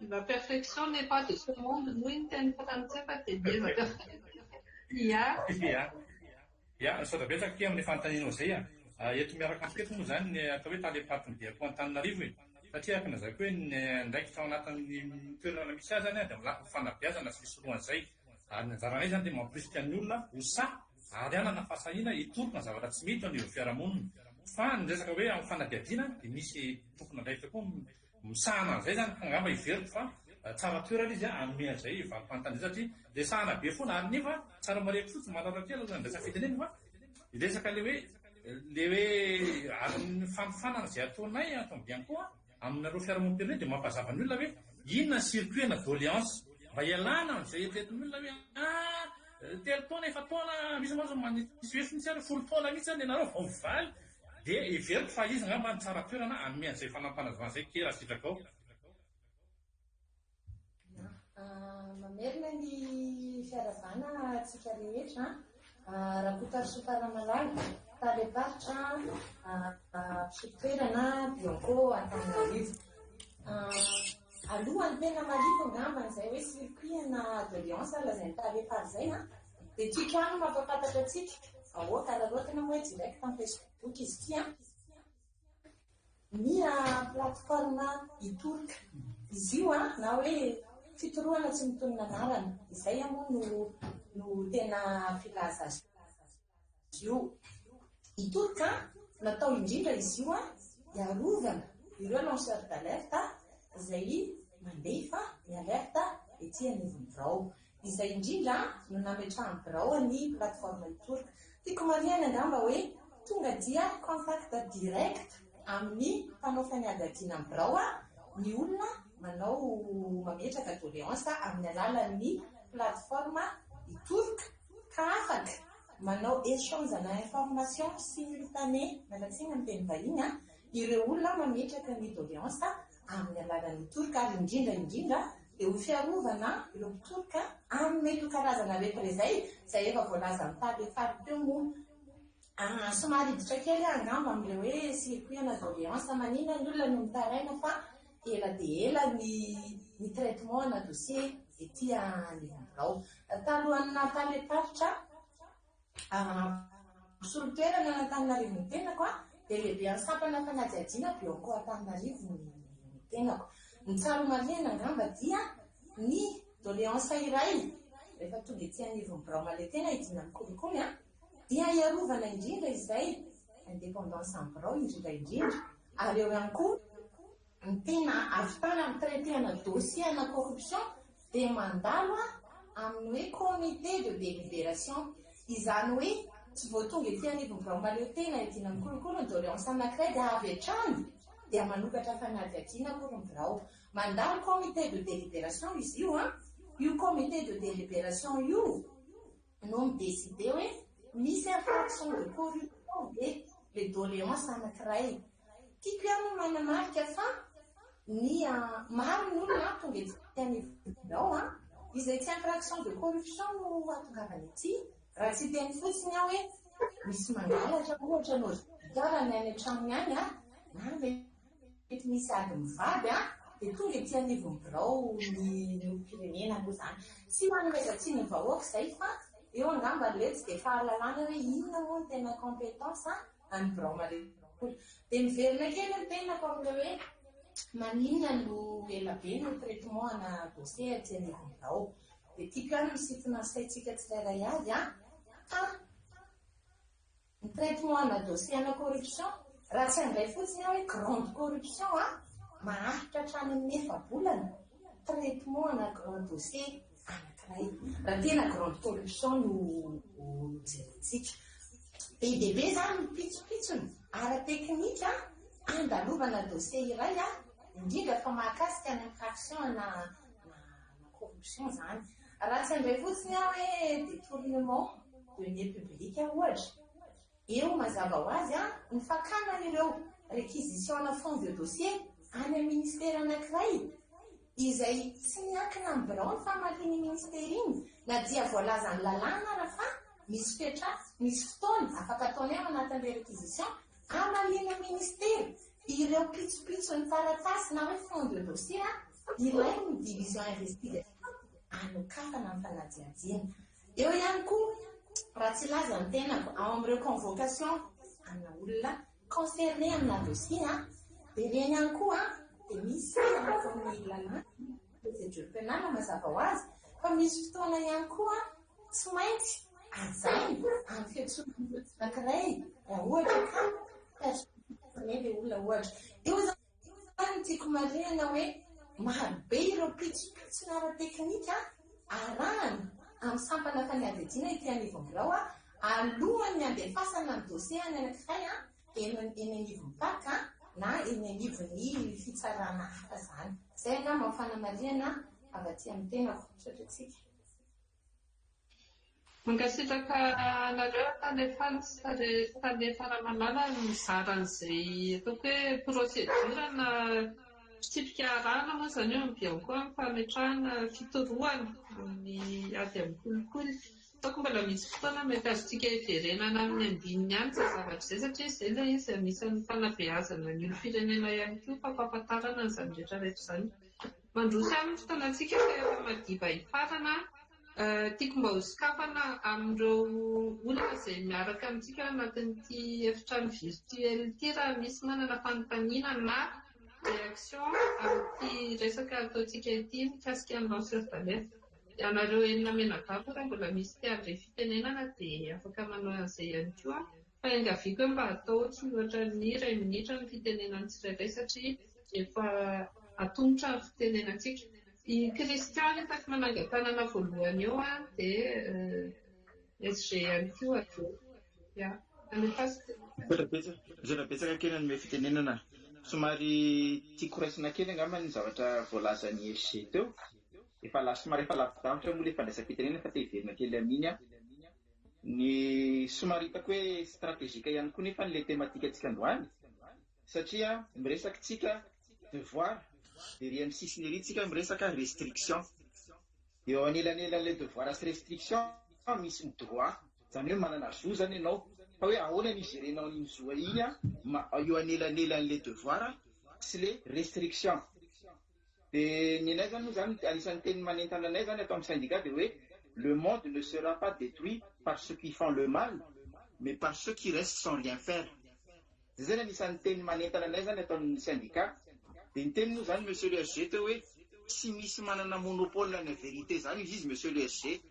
la perfection n'est pas de ce monde no iny teny frantsay fa dia miezaka ia sodabetsaka ke amin'ny fanontanianao izay eto miaraka amiketo moa zany ny atao hoe talepaty diako Antananarivo satria akinazako hoe ndraiky tao anatin'ny toerana misy azy zany dia milako fanabeazana sy fisorohan'izay ary ny anjaranay zany dia mampirisika ny olona hosa ary anana fahasahiana hitorokona zavatra tsy mety an'ireo fiarahamonina fa ny resaka hoe amin'ny fanadiadiana dia misy tokony andraikitra koa misahana an'izay zany angamba hiveriko fa tsara toerana izy anome an'izay valim-panontany satria resahana be foana ary nefa tsara mareko fotsiny malarakely ny resaka fitenena fa resaka le hoe ary ny fampifanana izay ataonay ato amin'ny bianco aminareo fiarahamonim-pirenena dia mampazava ny olona hoe inona circuit-na doléance mba ialana amin'izay eritreretin'ny olona hoe telo taona efa taona misy maso misy hoe finitsy ary 10 taona mihitsy zany ianareo vao mivaly dia iveriko fa izy ngamba ny tsara toerana anome an'izay fanampanazavana izay ke raha sitraka ao mamerina ny fiaravana tsika rehetra raha kotarisoparamalala taleparitra fitoerana bianco Antananarivo alohany tena malito ngambany izay hoe circuit-na doléance lazainy talepary izay dia titrano mampafantatra atsika ahoaka raha tena hoe direct amin'ny Facebook izy ity ny plateforme itorika izy io na hoe fitoroana tsy mitonona anarana izay moa no tena filaza azy io itorika natao indrindra izy io iarovana ireo lanceur d'alerte izay mandefa ny alerte ety anivon'ny birao izay indrindra no nametrahany birao ny plateforme itorika tiako mariana angamba hoe tonga dia contact direct amin'ny mpanao faniadadiana amin'ny birao ny olona manao mametraka doléance amin'ny alalan'ny plateforme itorika ka afaka manao échange na information simultanée malatsina ny teny vahiny ireo olona mametraka ny doléance amin'ny alalan'ny itorika ary indrindra dia ho fiarovana ireo itorika amin'ny mety karazana reprezay izay efa voalaza mitady fary teo moa somary hiditra kely angamba amin'ilay hoe circuit-na doléance manina ny olona no mitaraina fa ela dia ela ny traitement na dossier ety anivon'ny birao talohan'ny taleparitra Solitoerana n'Antananarivo ny tenako dia lehibe amin'ny sampana fanadihadiana Bioko Antananarivo ny tenako. Ny tsaro marina angamba dia ny doléance iray rehefa tonga ety anivon'ny Birao Maletena idina amin'ny kolikoly dia iarovana indrindra izay indépendance amin'ny Birao indrindra ary eo ihany koa ny tena avitana amin'ny traitena dossier na corruption dia mandalo amin'ny hoe comité de délibération izany hoe tsy voatonga ety anivon'ny Birao Maletena idina amin'ny kolikoly ny doléance anankiray dia avy hatrany dia manokatra fanadihadiana koa ny Birao. Mandalo comité de délibération izy io comité de délibération io no midécide hoe misy infraction de corruption dia le doléance anankiray. Tiako ihany no manamarika fa ny maro ny olona tonga ety anivon'ny Birao izay tsy infraction de corruption no atongavany ety raha tsy teny fotsiny hoe misy mangalatra ohatra no dara ny any an-tranony any na mety misy ady mivady dia tonga ety anivon'ny Birao ny firenena moa zany. Tsy manomezantsiny ny vahoaka izay fa eo angamba le tsy dia fahalalana hoe inona moa ny tena compétence any Birao Maletena. Dia miverina kely ny tenako amin'ilay hoe maninona no elabe no traitement ana dossier ety anivon'ny Birao. Dia tiako ihany misintona ny saintsika tsirairay avy fa ny traitement ana dossier ana corruption raha tsy handray fotsiny hoe grande corruption maharitra hatrany amin'ny 9 bolana traitement ana grand dossier anankiray raha tena grande corruption no jerentsika. Be dia be zany mipitsopitsony ara teknika andalovana dossier iray indrindra fa mahakasika ny infraction na corruption zany. Raha tsy handray fotsiny hoe détournement de deniers publics ohatra eo mazava ho azy ny fakana ireo réquisition na fond de dossier any amin'ny ministère anankiray izay tsy miankina amin'ny Birao ny famalin'ny ministère iny na dia voalaza ny lalàna raha fa misy fetratsy misy fotoana afaka ataony anatin'ilay réquisition amalin'ny ministère ireo pitsopitso ny taratasy na hoe fond de dossier ilay ny division investigation anokafana amin'ny fanadihadiana. Eo ihany koa raha tsy laza ny tenako ao amin'ireo convocation amina olona concerné amina dossier dia reny ihany koa dia misy amin'ny lalàna procédure pénale mazava ho azy fa misy fotoana ihany koa tsy maintsy ajainy amin'ny fiantsoana anankiray ohatra ka personne le olona ohatra. Eo zany tiako marina hoe marobe ireo pitsopitso na ara teknika arahana amin'ny sampana fanadihadiana ety anivon'ny Birao alohan'ny andefasana ny dossier any anankiray eny anivon'ny paka na eny anivon'ny fitsarana hafa zany. Izay angamba ny fanamarihana avy aty amin'ny tenako satriatsika. Mankasitraka anareo tany Faramanala mizaran'izay ataoko hoe procédure na fitsipika arahana moa zany eo amin'ny Biao koa fametrahana fitorohana ny ady amin'ny kolikoly. Ataoko mbola misy fotoana mety azontsika hiverenana amin'ny andininy ihany tsy zavatra izay satria izay ilay izy anisan'ny fanabeazana ny olo-firenena ihany koa fampahafantarana an'izany rehetrarehetra izany. Mandroso amin'ny fotoanantsika rehefa madiva hifarana tiako mba ho sokafana amin'ireo olona izay miaraka amintsika anatin'ity efitrano virtuel ity raha misy manana fanontaniana na réaction amin'ity resaka ataontsika ity mikasika ny lanceur d'alerte. Ianareo enina menavako raha mbola misy tiandray fitenenana dia afaka manao an'izay ihany koa fa engaviako mba atao tsy ohatra ny 2 minitra ny fitenenany tsirairay satria efa atongotra ny fitenenantsika. I Christian hitako manangan-tanana voalohany eo dia SG ihany koa atao. Zana betsaka kely anome fitenenana. Somary tiako raisina kely angamba ny zavatra voalazan'ny SG teo. Somary efa lavidavitra moa ilay fandraisam-pitenenana fa te-hiverina kely amin'iny ny somary hitako hoe stratégique ihany koa nefa n'ilay tematika antsika androany satria miresaka tsika devoir dia ry amin'ny sisiny ery tsika miresaka restriction. Eo anelanelan'ilay devoir sy restriction misy ny droit zany hoe manana zo zany ianao fa hoe ahoana ny gérenao ny zoa iny eo anelanelan'ilay devoir sy le restriction. Dia ny anay zany moa zany anisan'ny teny manentana anay zany atao amin'ny syndicat dia hoe le monde ne sera pas détruit par ceux qui font le mal, mais par ceux qui restent sans rien faire. Zay anisan'ny teny manentana anay zany ataon'ny syndicat. Dia ny teny moa zany monsieur le SG teo hoe tsy misy manana monopole na vérité zany izy monsieur le SG.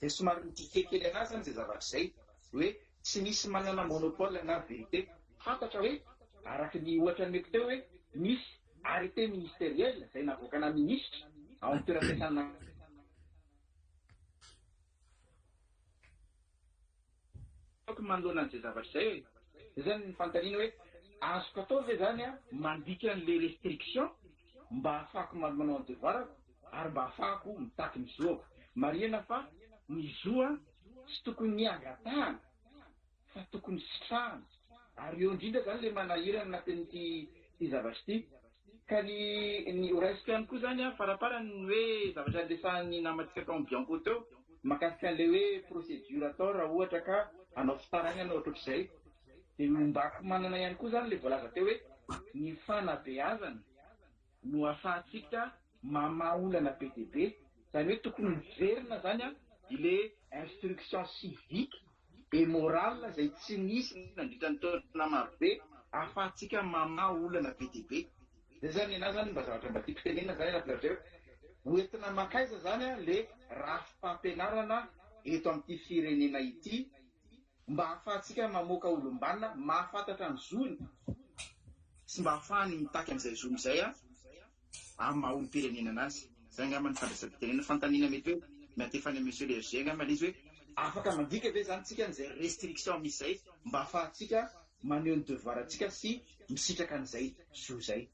Dia somary mitikelikely anazy zany zay zavatra zay hoe tsy misy manana monopole na vérité. Fantatra hoe araky ny ohatra meko teo hoe misy arrêté ministériel zay navokana ministre ao amin'ny toeram-piasana mandona an'izay zavatra zay hoe zany ny fantaniana hoe azoko atao zay zany a mandika an'le restriction mba ahafahako manao ny devoirako ary mba ahafahako mitaky ny zoako. Marihana fa ny zoa tsy tokony niangatahana fa tokony sitrahana ary eo indrindra zany le manahirana anatin'ity zavatra ity. Ka ny resaka ihany koa zany a faraparany hoe zavatra andesahan'ny namatsika tao amin'ny Bianco teo makasika an'le hoe procédure atao raha ohatra ka anao fitarana anao ohatr'izay. Dia mba manana ihany koa zany le voalaza teo hoe ny fanabeazana no ahafahantsika mamaolana PTB. Zany hoe tokony miverina zany a ile instruction civique et morale zay tsy misy nandritra ny taona marobe ahafahantsika mamaolana PTB. Zay zany anazy zany mba zavatra mba tiako tenenina zany raha hoentina makaiza zany a le rafim-pampianarana eto amin'ity firenena ity mba ahafahantsika mamoaka olom-banona mahafantatra ny zony sy mba ahafahany mitaky amin'izay zony izay a amin'ny maha olom-pirenena anazy. Zay angamba ny fandraisam-pitenena fantaniana mety hoe miatefany monsieur le SG angamba izy hoe afaka mandika ve zany tsika n'izay restriction misy zay mba ahafahantsika maneho ny devoir antsika sy misitraka an'izay zo zay.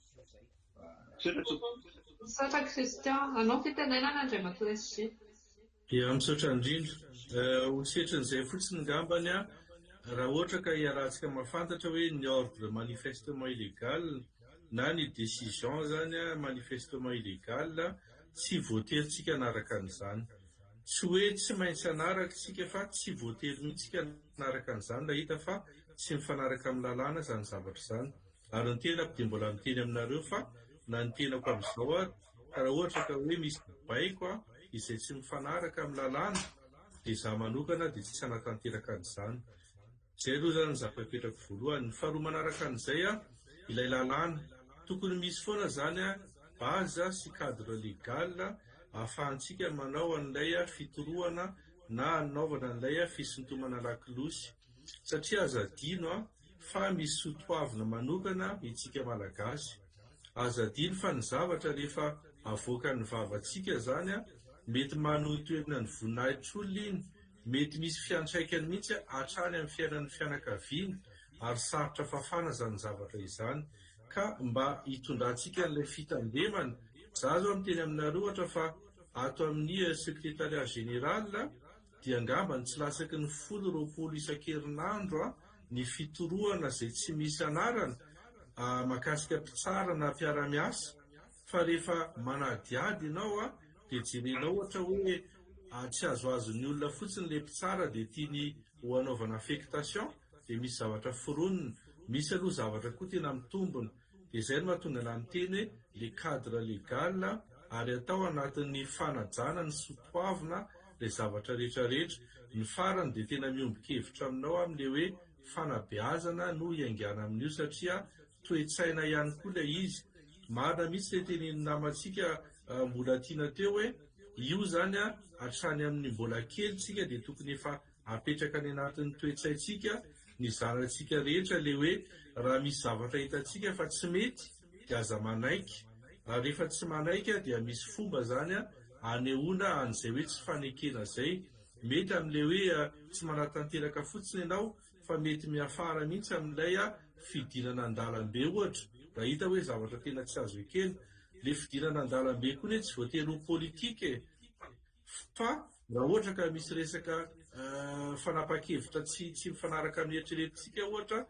Misaotra Christian, anao fitenenana Andriamatoa SG. Ia, misaotra indrindra. Ho setran'izay fotsiny ngambany a raha ohatra ka iarahantsika mahafantatra hoe ny ordre manifestement illégal na ny décision zany a manifestement illégal tsy voaterintsika anaraka an'izany. Tsy hoe tsy maintsy anaraka tsika fa tsy voatery mihitsika anaraka an'izany raha hita fa tsy mifanaraka amin'ny lalàna zany zavatra zany. Ary ny tenako dia mbola miteny aminareo fa na ny tenako amin'izao a raha ohatra ka hoe misy baiko a izay tsy mifanaraka amin'ny lalàna dia izaho manokana dia tsy anatanteraka an'izany. Zay aloha zany zava-petrako voalohany. Ny faharoa manaraka an'izay a ilay lalàna tokony misy foana zany a baza sy cadre légal ahafahantsika manao an'ilay fitorohana na anaovana an'ilay fisintomana lakilosy satria azadino a fa misy sotoavina manokana itsika malagasy. Azadino fa ny zavatra rehefa avoaka ny vavantsika zany a mety manotoerina ny voninahitry olona iny, mety misy fiantraikany mihitsy hatrany amin'ny fiainan'ny fianakaviany ary sarotra fafana zany zavatra izany. Ka mba hitondrantsika n'ilay fitandremana, za zao miteny aminareo ohatra fa ato amin'ny secrétariat général dia angambany tsy lasaky ny 10 isan-kerinandro ny fitorohana zay tsy misy anarana mahakasika mpitsara na mpiara-miasa. Fa rehefa manadiady ianao dia jerenao ohatra hoe tsy azoazon'ny olona fotsiny le mpitsara dia tiany ho anaovana affectation dia misy zavatra foronina, misy aloha zavatra koa tena mitombona. Dia izay no mahatonga ana miteny hoe le cadre légal ary atao anatin'ny fanajana ny sotoavina ilay zavatra rehetrarehetra. Ny farany dia tena miombon-kevitra aminao amin'ilay hoe fanabeazana no hiaingana amin'io satria toe-tsaina ihany koa ilay izy. Marina mihitsy ilay tenenin'ny namantsika mbola tiana teo hoe io zany hatrany amin'ny mbola kelytsika dia tokony efa apetraka any anatin'ny toe-tsaintsika ny zanantsika rehetra le hoe raha misy zavatra hitantsika fa tsy mety dia aza manaiky. Rehefa tsy manaiky dia misy fomba zany anehoana an'izay hoe tsy fanekena zay. Mety amin'ilay hoe tsy manatanteraka fotsiny ianao fa mety miafara mihitsy amin'ilay fidinana an-dalambe ohatra. Raha hita hoe zavatra tena tsy azo ekena, le fidinana an-dalambe koa tsy voatery ho politika fa raha ohatra ka misy resaka fanapa-kevitra tsy mifanaraka amin'ny eritreretintsika ohatra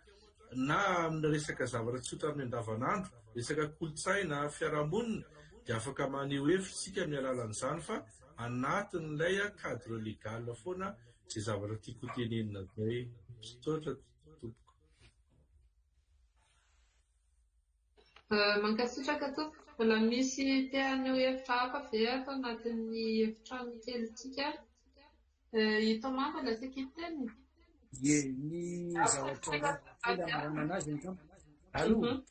na amin'ny resaka zavatra tsotra amin'ny andavanandro, resaka kolotsaina, fiarahamonina, dia afaka maneho hevitsika amin'ny alalan'izany fa anatin'ilay cadre légal foana izay zavatra tiako tenenina zay. Misaotra tompoko. Mankasitraka tompoko, mbola misy te-haneho hevitra hafa ve ato anatin'ny efitrano kelitsika? Thomas mbola saika hiteny? Ie, ny zavatra kely amarana anazy ny tampo. Allo,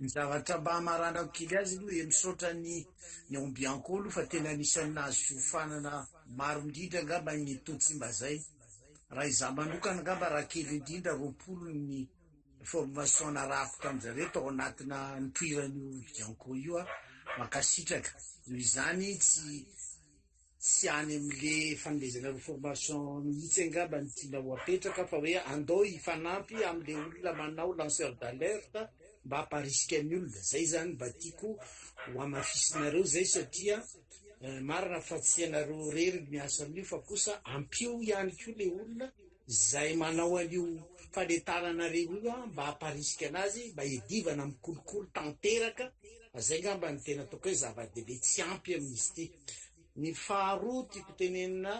ny zavatra mba amaranako kely azy aloha misaotra ny ambiankolo fa tena anisan'ny nazo fiofanana maro indrindra angamba ny totsy mba zay. Raha izaho manokana angamba raha kely indrindra 20 ny formation narahako tamin'izareo tao anatina nipoiran'io bianco io mankasitraka. Noho izany tsy any am'le fanomezana formation mihitsy angamba ny tiana ho apetraka fa hoe andao hifanampy am'le olona manao lanceur d'alerte mba hamparisika ny olona. Zay zany mba tiako ho amafisinareo zay satria marina fa tsy ianareo rery miasa amin'io fa kosa ampio ihany koa le olona zay manao an'io fanetananareo io mba hamparisika anazy mba hedivana amin'ny kolokolo tanteraka. Zay ngamba ny tena ataoko hoe zava-dehibe tsy ampy amin'izy ty. Ny faharoa tiako tenenina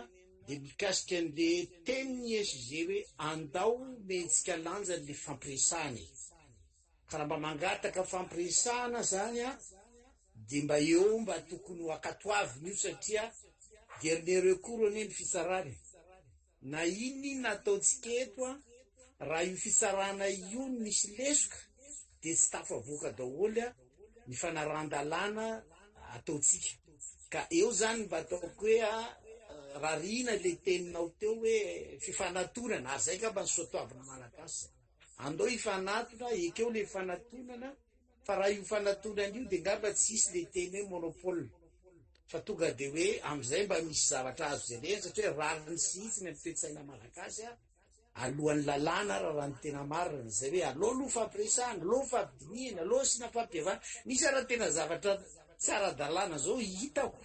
de mikasika an'le tenin'ny SG hoe andao mihetsika lanja le fampiresahany. Ka raha mba mangataka fampiresahana zany de mba eo mba tokony ho akatoaviny io satria dernier recours anie ny fitsarany. Na iny nataotsika eto raha io fitsarana io misy lesoka de tsy tafavoaka daholo ny fanaran-dalàna ataotsika. Ka eo zany mba ataoko hoe rarina le teninao teo hoe fifanantonana ary zay ngamba ny soatoavina malagasy. Andao hifanatona ekeo le fanatonana fa raha io fanatonana io de ngamba tsisy le teny hoe monopole fa tonga de hoe am'izay mba misy zavatra azo jerena satria rariny sihitsy ny am'toetsaina malagasy alohan'ny lalàna raha ny tena marina zay hoe aloha lo fampiresahana, aloha fampidiniana, aloha sina fampiavana. Misy raha tena zavatra tsy ara-dalàna zao hitako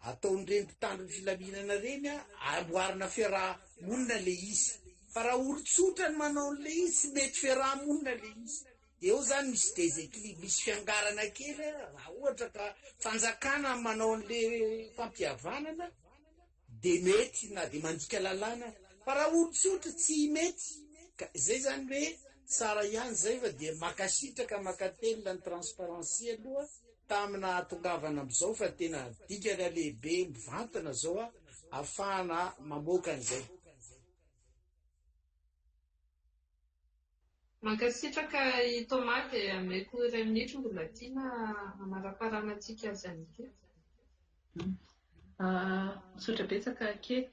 ataon'ireny mpitandro ny filaminana reny amboarina fiarahamonina le izy fa raha olo-tsotra ny manao an'le izy tsy mety fiarahamonina le izy. Eo zany misy déséquilibre, misy fiangarana kely raha ohatra ka fanjakana manao an'le fampihavanana de mety na de mandika lalàna fa raha olo-tsotra tsy mety. Ka zay zany hoe tsara ihany zay fa de makasitraka makatelina ny transparency aloha tamina tongavana am'izao fa tena dikana lehibe mivantana zao ahafahana mamoaka an'izay. Mankasitraka i Thomas dia ameko iray minitra mbola tiana amaraparana antsika azy an'ity. Misaotra betsaka ke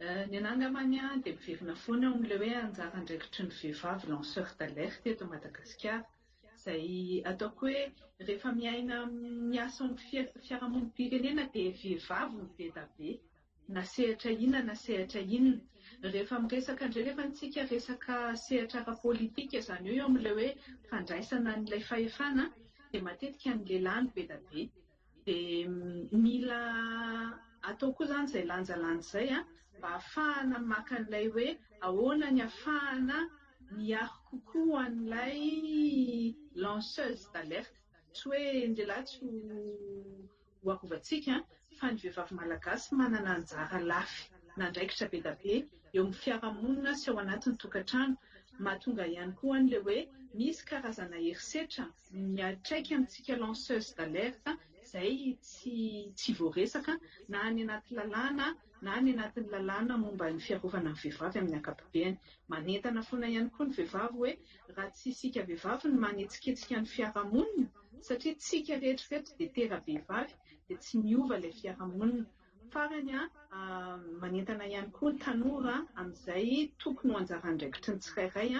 ny anangamany dia miverina foana amin'ilay hoe anjara andraikitry ny vehivavy lanceur d'alerte eto Madagasikara. Izay ataoko hoe rehefa miaina miasa amin'ny fiarahamonim-pirenena dia vehivavy ny beda be na sehatra inona na sehatra inona. Rehefa miresaka indray rehefa antsika resaka sehatra ara-politika izany eo amin'ilay hoe fandraisana an'ilay fahefana dia matetika ny lehilahy ny beda be. Dia mila atao koa izany izay lanjalanja izay mba ahafahana maka an'ilay hoe ahoana ny ahafahana miaro kokoa an'ilay lanceuse d'alerte. Tsy hoe indray tsy ho arovantsika fa ny vehivavy malagasy manana anjara lafy nandraikitra be da be eo amin'ny fiarahamonina sy ao anatin'ny tokantrano. Mahatonga ihany koa an'ilay hoe misy karazana herisetra miatraika amintsika lanceuse d'alerte izay tsy voaresaka na any anaty lalàna na any anatin'ny lalàna momba ny fiarovana ny vehivavy amin'ny ankapobeny. Manentana foana ihany koa ny vehivavy hoe raha tsy isika vehivavy ny manetsiketsika ny fiarahamonina satria tsika rehetrarehetra dia tera-behivavy dia tsy miova ilay fiarahamonina. Farany manentana ihany koa ny tanora amin'izay tokony ho anjara andraikitry ny tsirairay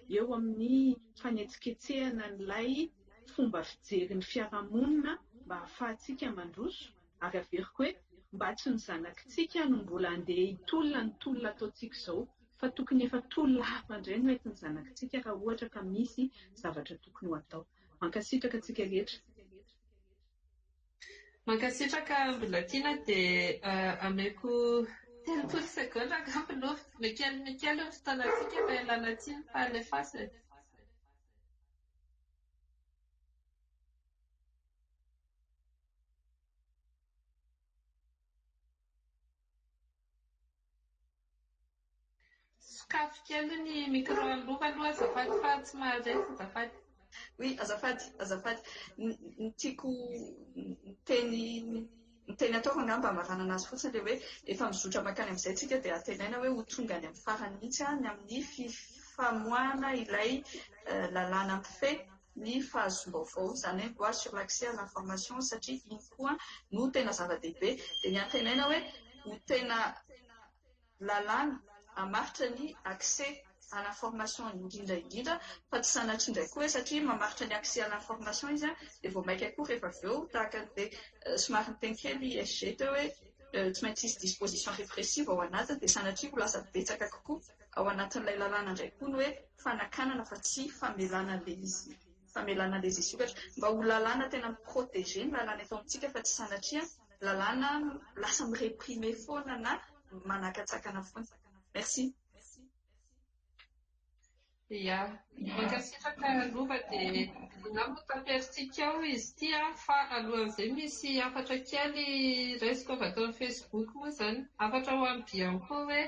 eo amin'ny fanetsiketsehana n'ilay fomba fijerin'ny fiarahamonina mba ahafahantsika mandroso ary averiko hoe mba tsy ny zanakitsika no mbola andeha hitolona ny tolona ataontsika izao fa tokony efa tolona hafa indray no mety ny zanakitsika raha ohatra ka misy zavatra tokony ho atao. Mankasitraka antsika rehetra. Mankasitraka mbola tiana dia ameko 30 seconda angamba aloha mikely fotoanantsika fa ialana tsiny fa alefasa. Sokafo kely ny micro aloha azafady fa tsy maharesy azafady. Oui, azafady. Ny tiako teny ataoko angamba amarana anazy fotsiny le hoe efa mizotra makany amin'izay tsika dia atenaina hoe ho tonga any amin'ny farany mihitsy ny amin'ny fifamoana ilay lalàna mifehy ny fahazom-baovao, izany hoe voire sur l'accès à l'information satria iny koa no tena zava-dehibe dia ny antenaina hoe ho tena lalàna hamaritra ny accès à l'information indrindra fa tsy sanatry indray koa satria mamaritra ny accès à l'information izy dia vao maika koa rehefa avy eo tahaka an'ilay somary miteny kely ISG teo hoe tsy maintsy isy disposition répressive ao anatiny dia sanatria ho lasa betsaka kokoa ao anatin'ilay lalàna indray koa ny hoe fanakanana fa tsy famelana an'ilay izy sokatra mba ho lalàna tena miprotégé ny lalàna eto amintsika fa tsy sanatria lalàna lasa miréprimer foana na manakatsakana foana. Merci. Ia, mankasitraka lova dia angamba taperitsika ao izy ity fa alohan'izay misy hafatra kely raisiko avy atao amin'ny Facebook moa izany, hafatra ho amin'ny Bianco hoe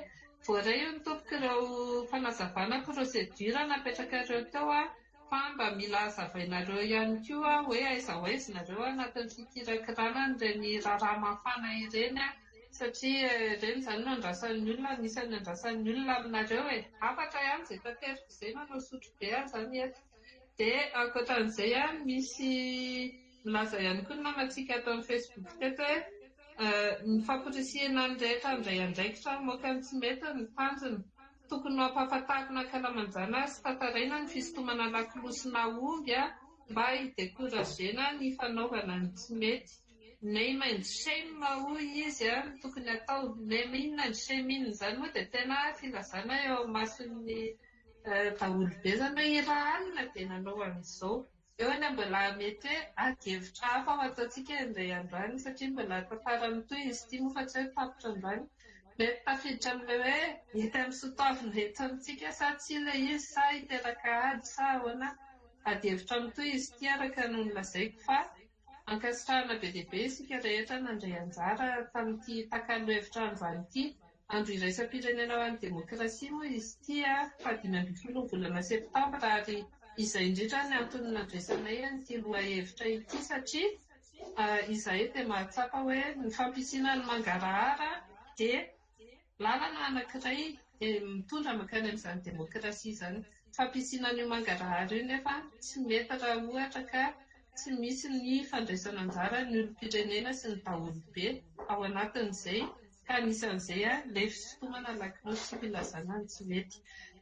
voaray io ny tompoka ireo fanazavana procédure napetrakareo teo fa mba mila hazavainareo ihany koa hoe aiza ho aiza nareo anatin'ny fikirakirana ireny raharaha mafana ireny satria ireny izany no andrasan'ny olona, anisan'ny andrasan'ny olona aminareo hafatra ihany izay tanteriko izay manao sotro be izany eto. Dia ankoatran'izay misy milaza ihany koa ny namantsika atao amin'ny Facebook teto hoe ny famporisihana ny rehetra indray andraikitra moka ny tsy mety ny tanjona tokony ho ampahafantarina kalamanjana sy tantaraina ny fisintomana lakolosina omby mba hidécouragena ny fanaovana ny tsy mety. Name and shame hoy izy tokony atao name in and shame in izany moa dia tena filazana eo mason'ny daholobe izany hoe iraha alina dia nanao amin'izao. Eo any mbola mety hoe ady-hevitra hafa ao ataontsika indray androany satria mbola tantara mitoy izy ity moa fa tsy hoe tapitra androany. Mety tafiditra amin'ilay hoe mety amin'ny sotoavina eto amintsika sa tsy ilay izy sa hiteraka ady sa ahoana. Ady-hevitra mitoy izy ity araka no nolazaiko fa ankasitrahana be dia be isika rehetra nandray anjara tamin'ity takalo-hevitra androany ity andro iraisam-pirenena ho an'ny demokrasia moa izy ity fa 5 volana septambra ary izay indrindra ny antony nandraisanay an'ity loha-hevitra ity satria izahay dia mahatsapa hoe ny fampisina ny mangarahara dia lalana anankiray mitondra makany amin'izany demokrasia izany. Fampisina ny mangarahara io nefa tsy mety raha ohatra ka tsy misy ny fandraisana anjara ny olom-pirenena sy ny daholobe ao anatin'izay ka anisan'izay ilay fisintomana lakolosy sy filazana ny tsy mety.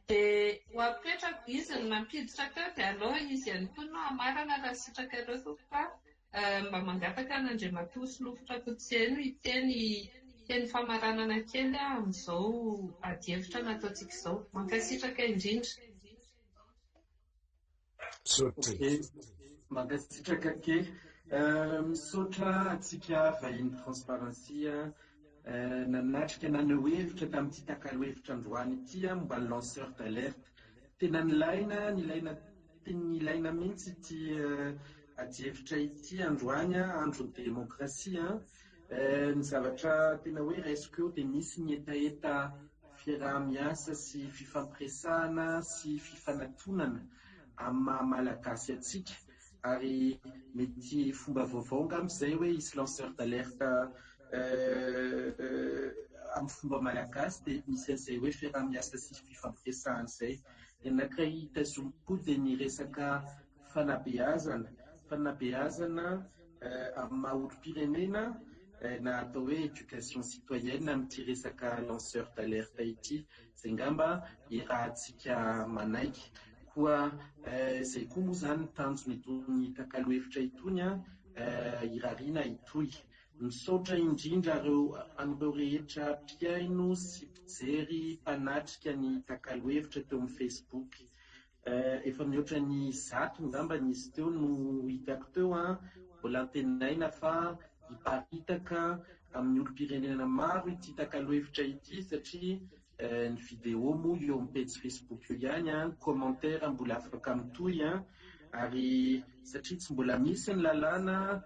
Dia ho apetrako izy ny nampiditra teo dia aleo izy ihany koa no amarana raha sitraka ireo fa mba mangataka n'Andriamatoa sy Lofotra Kotsihany no hiteny famaranana kely amin'izao ady-hevitra nataontsika izao. Mankasitraka indrindra. Mankasitraka kely misaotra atsika vahiny transparency nanatrika naneho hevitra tamin'ity takalo-hevitra androany ity momba ny lanceur d'alerte. Tena nilaina mihitsy ity ady-hevitra ity androany andron'ny demokrasia. Ny zavatra tena hoe raisiko eo dia misy ny etaeta fiaraha-miasa sy fifampiresahana sy fifanantonana amin'ny maha-malagasy atsika ary mety fomba vaovao ngamizay hoe isy lanceur d'alerte amin'ny fomba malagasy dia misy an'izay hoe fiaraha-miasa sy fifampiresahana izay. Ny anankiray tazomiko dia ny resaka fanabeazana amin'ny maha-olom-pirenena na atao hoe éducation citoyenne amin'ity resaka lanceur d'alerte ity. Izay ngamba irahantsika manaiky koa izay koa moa izany ny tanjony itony takalo-hevitra itony irariana itoy. Misaotra indrindra an'ireo rehetra mpiaino sy mpijery mpanatrika ny takalo-hevitra teo amin'ny Facebook. Efa mihoatra ny 100 ngamba izy teo no hitako teo mbola antenaina fa hiparitaka amin'ny olom-pirenena maro ity takalo-hevitra ity satria ny vidéo moa eo amin'ny page Facebook io ihany commentaire mbola afaka mitoy ary satria tsy mbola misy ny lalàna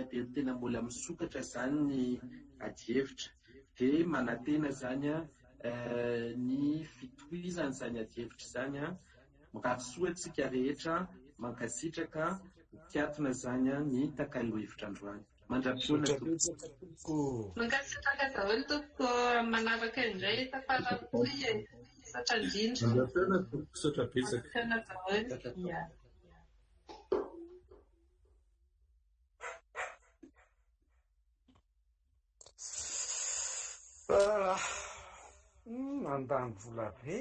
dia tena mbola misokatra izany ny ady-hevitra dia manantena izany ny fitohizana izany ady-hevitra izany mirahasoa antsika rehetra mankasitraka tiatona zany ny takalohevitra androany mandrapiona Sotrapetsaka toko. Mankasitraka daholo tompoko manaraka indray tafarapoy e. Satra indrindra. Mandrapiona tompoko betsaka. Mandrapiona daholo. Ia. Mandany vola be.